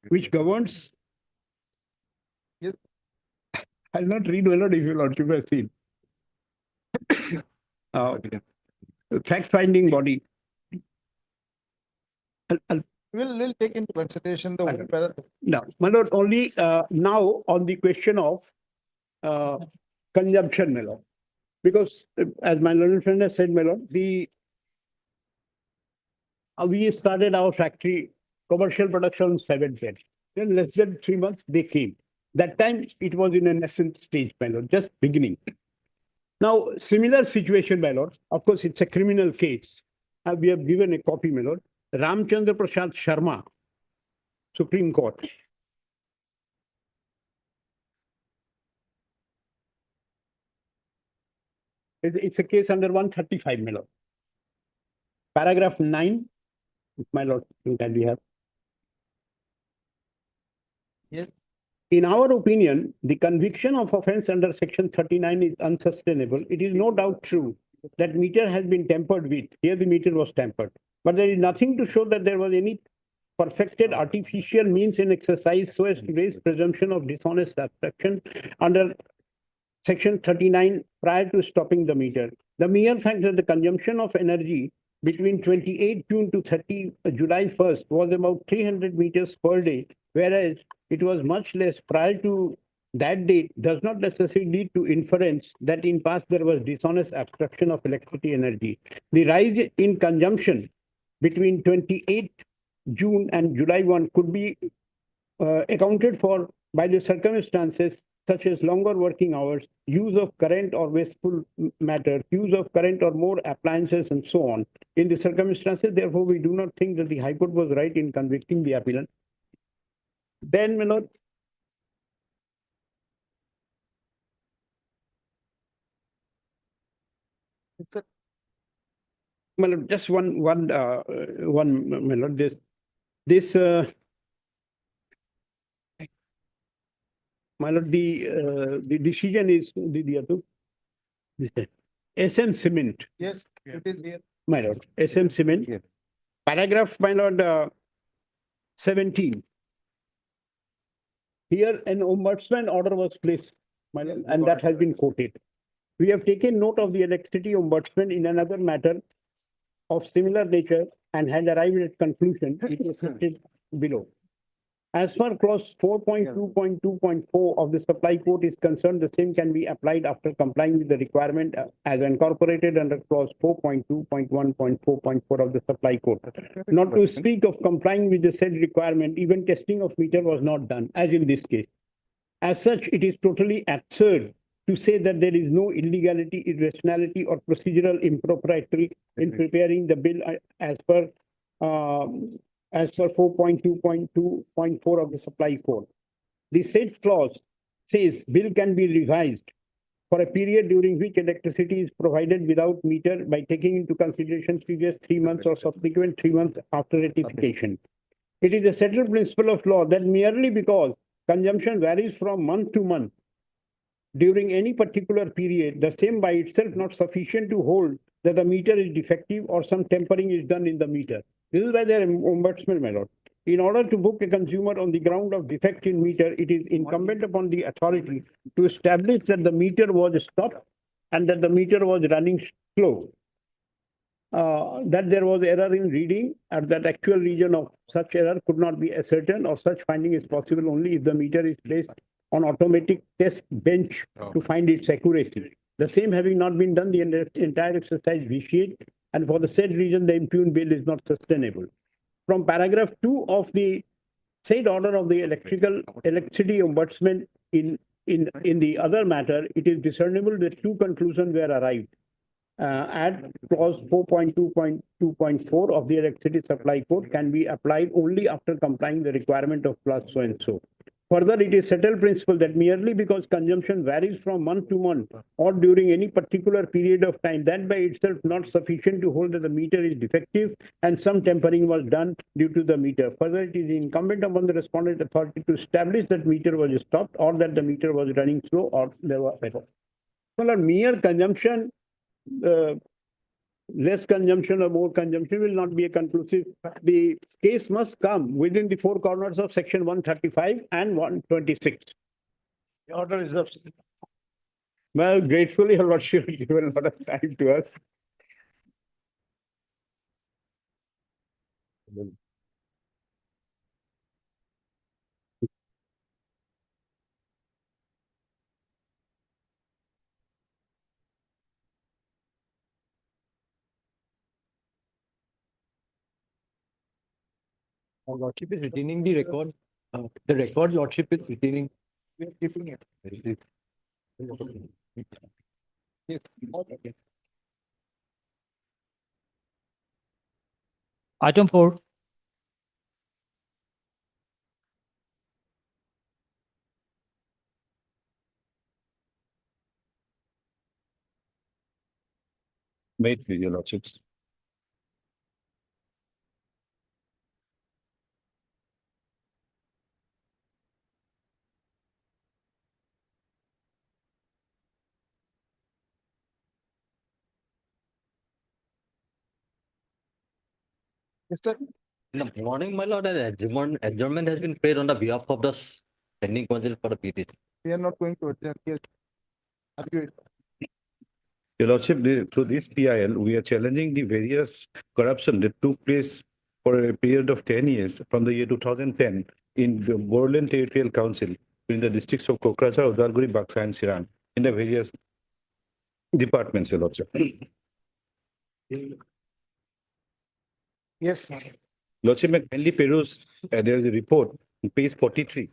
[SPEAKER 11] which governs. Yes. I'll not read well if you lordship has seen. Fact-finding body.
[SPEAKER 2] We'll take into consideration the whole paragraph.
[SPEAKER 11] No, my lord, only now on the question of consumption, my lord. Because as my learned friend has said, my lord, we started our factory commercial production 7-10. Then less than 3 months, they came. That time it was in a nascent stage, my lord, just beginning. Now, similar situation, my lord, of course, it's a criminal case. We have given a copy, my lord. Ramchandra Prasad Sharma, Supreme Court. It's a case under 135, my lord. Paragraph 9, my lord, can we have?
[SPEAKER 2] Yes.
[SPEAKER 11] In our opinion, the conviction of offense under section 39 is unsustainable. It is no doubt true that meter has been tampered with. Here the meter was tampered. But there is nothing to show that there was any perfected artificial means in exercise so as to raise presumption of dishonest subtraction under section 39 prior to stopping the meter. The mere fact that the consumption of energy between 28 June to 30 July 1st was about 300 meters per day, whereas it was much less prior to that date, does not necessarily lead to inference that in past there was dishonest abstraction of electricity energy. The rise in consumption between 28 June and July 1 could be accounted for by the circumstances such as longer working hours, use of current or wasteful matter, use of current or more appliances, and so on. In the circumstances, therefore, we do not think that the High Court was right in convicting the appellant. Then, my lord, my lord, just one, my lord, my lord, the decision is the other. SM Cement.
[SPEAKER 2] Yes, it is here.
[SPEAKER 11] My lord, SM Cement. Paragraph, my lord, 17. Here an ombudsman order was placed, my lord, and that has been quoted. We have taken note of the electricity ombudsman in another matter of similar nature and had arrived at conclusion it is stated below. As far clause 4.2.2.4 of the supply code is concerned, the same can be applied after complying with the requirement as incorporated under clause 4.2.1.4.4 of the supply code. Not to speak of complying with the said requirement, even testing of meter was not done, as in this case. As such, it is totally absurd to say that there is no illegality, irrationality, or procedural impropriety in preparing the bill as per 4.2.2.4 of the supply code. The said clause says bill can be revised for a period during which electricity is provided without meter by taking into consideration previous 3 months or subsequent 3 months after ratification. It is a settled principle of law that merely because consumption varies from month to month during any particular period, the same by itself not sufficient to hold that the meter is defective or some tampering is done in the meter. This is why they are ombudsman, my lord. In order to book a consumer on the ground of defect in meter, it is incumbent upon the authority to establish that the meter was stopped and that the meter was running slow. That there was error in reading and that actual region of such error could not be ascertained, or such finding is possible only if the meter is placed on automatic test bench to find its accuracy. The same having not been done, the entire exercise vitiates, and for the said reason, the impugned bill is not sustainable. From paragraph 2 of the said order of the electricity ombudsman in the other matter, it is discernible that two conclusions were arrived. At clause 4.2.2.4 of the electricity supply code can be applied only after complying the requirement of clause so and so. Further, it is settled principle that merely because consumption varies from month to month or during any particular period of time, that by itself not sufficient to hold that the meter is defective and some tampering was done due to the meter. Further, it is incumbent upon the respondent authority to establish that meter was stopped or that the meter was running slow or there was error. Well, mere consumption, less consumption or more consumption will not be a conclusive. The case must come within the four corners of section 135 and 126.
[SPEAKER 3] The order is absolute.
[SPEAKER 11] Well, gratefully, Your Lordship, you given a lot of time to us.
[SPEAKER 13] Lordship is retaining the record. The record Lordship is retaining.
[SPEAKER 2] We are keeping it. Yes.
[SPEAKER 10] Item 4.
[SPEAKER 12] Wait, your Lordships.
[SPEAKER 2] Yes, sir.
[SPEAKER 13] In the morning, my lord, an adjournment has been paid on the behalf of the pending counsel for the petition.
[SPEAKER 2] We are not going to adjourn. Yes. argue it.
[SPEAKER 12] Your Lordship, through this PIL, we are challenging the various corruption that took place for a period of 10 years from the year 2010 in the Borderland Territorial Council in the districts of Kokrajhar, Udalguri, Baksa and Siran in the various departments, Your Lordship.
[SPEAKER 2] Yes,
[SPEAKER 12] Lordship, may kindly peruse, there is a report on page 43.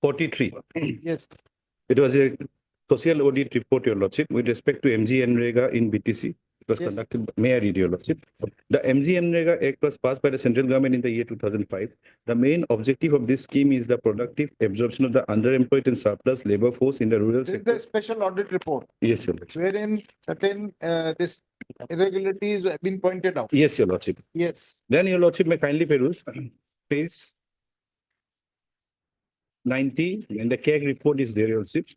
[SPEAKER 12] 43.
[SPEAKER 2] yes.
[SPEAKER 12] It was a social audit report, Your Lordship, with respect to MGNREGA in BTC. It was
[SPEAKER 2] Yes.
[SPEAKER 12] conducted, may I read, Your Lordship? The MGNREGA Act was passed by the central government in the year 2005. The main objective of this scheme is the productive absorption of the underemployed and surplus labor force in the rural
[SPEAKER 2] This is
[SPEAKER 12] sector.
[SPEAKER 2] the special audit report
[SPEAKER 12] Yes, Your Lordship.
[SPEAKER 2] wherein certain this irregularities have been pointed out.
[SPEAKER 12] Yes, Your Lordship.
[SPEAKER 2] Yes,
[SPEAKER 12] Then, Your Lordship, may kindly peruse page 90, and the CAG report is there, Your Lordship.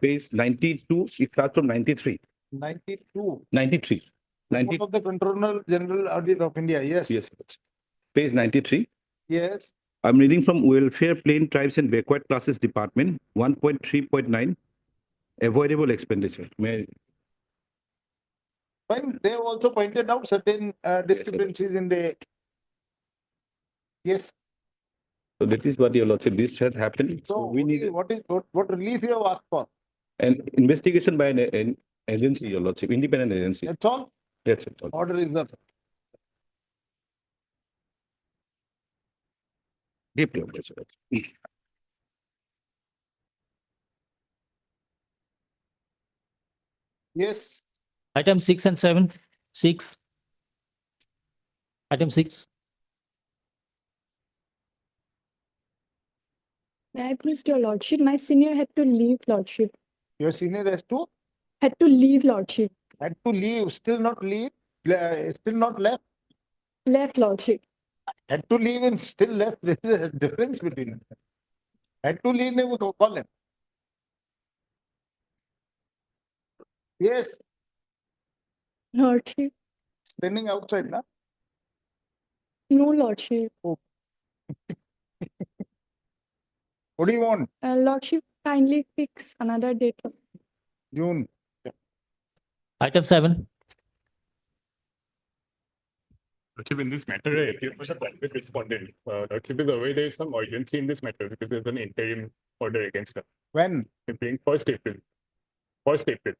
[SPEAKER 12] Page 92, it starts from 93.
[SPEAKER 2] 92.
[SPEAKER 12] 93. 90,
[SPEAKER 2] Report of the Controller General Audit of India. Yes.
[SPEAKER 12] yes, page 93.
[SPEAKER 2] Yes.
[SPEAKER 12] I'm reading from Welfare, Plain Tribes and Backward Classes Department, 1.3.9, avoidable expenditure. May I-
[SPEAKER 2] Fine. They have also pointed out certain discrepancies in the. Yes.
[SPEAKER 12] So that is what, Your Lordship, this has happened.
[SPEAKER 2] So
[SPEAKER 12] So we need
[SPEAKER 2] what relief you have asked for?
[SPEAKER 12] an investigation by an agency, Your Lordship, independent agency.
[SPEAKER 2] That's all.
[SPEAKER 12] That's it.
[SPEAKER 2] Order is not.
[SPEAKER 12] Deep, Your Lordship.
[SPEAKER 2] Yes.
[SPEAKER 10] Item 6 and 7. 6. Item 6.
[SPEAKER 8] May I please, your lordship, my senior had to leave lordship.
[SPEAKER 2] Your senior
[SPEAKER 8] Had to leave lordship.
[SPEAKER 2] had to leave, still not leave, still not left.
[SPEAKER 8] Left lordship.
[SPEAKER 2] Had to leave and still left. There is a difference between them. Had to leave, they would call him. Yes,
[SPEAKER 8] Lordship.
[SPEAKER 2] standing outside now.
[SPEAKER 8] No lordship.
[SPEAKER 2] What do you want?
[SPEAKER 8] Lordship, kindly fix another date.
[SPEAKER 2] June.
[SPEAKER 10] Item 7.
[SPEAKER 14] Lordship, in this matter, I appeal was a private respondent. Lordship is aware there is some urgency in this matter because there's an interim order against her.
[SPEAKER 2] When?
[SPEAKER 14] We're paying 1st April. 1st April.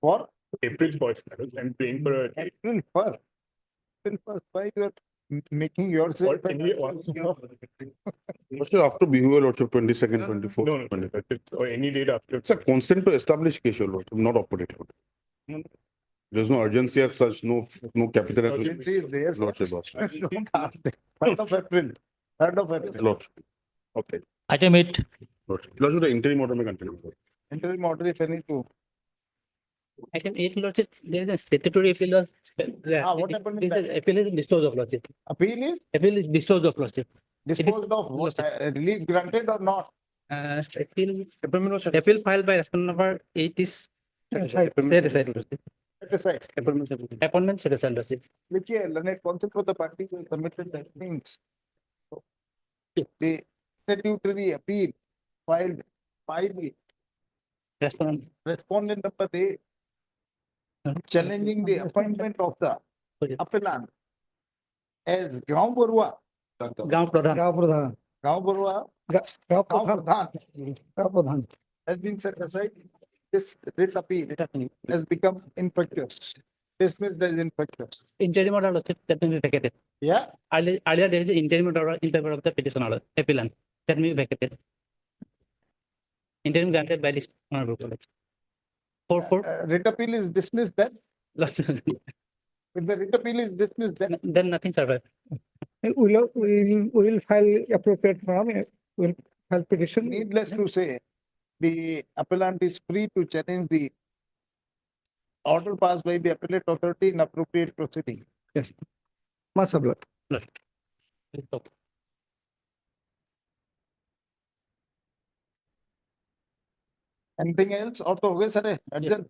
[SPEAKER 2] For?
[SPEAKER 14] April 1st. I'm paying for a.
[SPEAKER 2] April 1st. April 1st. Why you are making yourself?
[SPEAKER 14] Or any-
[SPEAKER 7] Lordship, after behavior, Lordship, 22nd, 24th.
[SPEAKER 14] No, or any date after.
[SPEAKER 7] It's a consent to establish case, Your Lordship, not operate. There's no urgency as such, no capital.
[SPEAKER 2] Urgency is there. sir.
[SPEAKER 7] Lordship.
[SPEAKER 2] Don't ask them. 3rd of April. 3rd of April.
[SPEAKER 7] Lordship.
[SPEAKER 14] Okay.
[SPEAKER 10] Item 8.
[SPEAKER 7] Lordship, the interim order may continue.
[SPEAKER 2] Interim order if any to.
[SPEAKER 9] Item 8, Lordship, there is a statutory appeal was.
[SPEAKER 2] What happened with that?
[SPEAKER 9] Appeal is disposed of, Lordship.
[SPEAKER 2] Appeal is
[SPEAKER 9] Appeal is disposed of, Lordship.
[SPEAKER 2] disposed of what? Relief granted or not?
[SPEAKER 9] Appeal filed by respondent number 8 is. Set aside, Lordship.
[SPEAKER 2] Set aside.
[SPEAKER 9] Appointment set aside, Lordship.
[SPEAKER 2] Which learned counsel for the parties who submitted that means. The statutory appeal filed by the respondent number 8 challenging the appointment of the appellant as Gaon Barua.
[SPEAKER 9] Gaon Pradhan.
[SPEAKER 2] Gaon Barua. Gaon Pradhan has been set aside. This writ appeal has become infectious, dismissed as infectious.
[SPEAKER 9] Interim order, Lordship, that may be vacated.
[SPEAKER 2] Yeah,
[SPEAKER 9] Earlier there is an interim order in favor of the petition order, appellant, that may be vacated. Interim granted by this honorable college. 4.
[SPEAKER 2] writ appeal is dismissed then.
[SPEAKER 9] Lordship,
[SPEAKER 2] If the writ appeal is dismissed then.
[SPEAKER 9] then nothing survived.
[SPEAKER 3] We will file appropriate form, we'll file petition.
[SPEAKER 2] Needless to say, the appellant is free to challenge the order passed by the appellate authority in appropriate proceeding.
[SPEAKER 3] Yes. Much obliged.
[SPEAKER 2] Anything else? और तो हो गए सारे adjourn?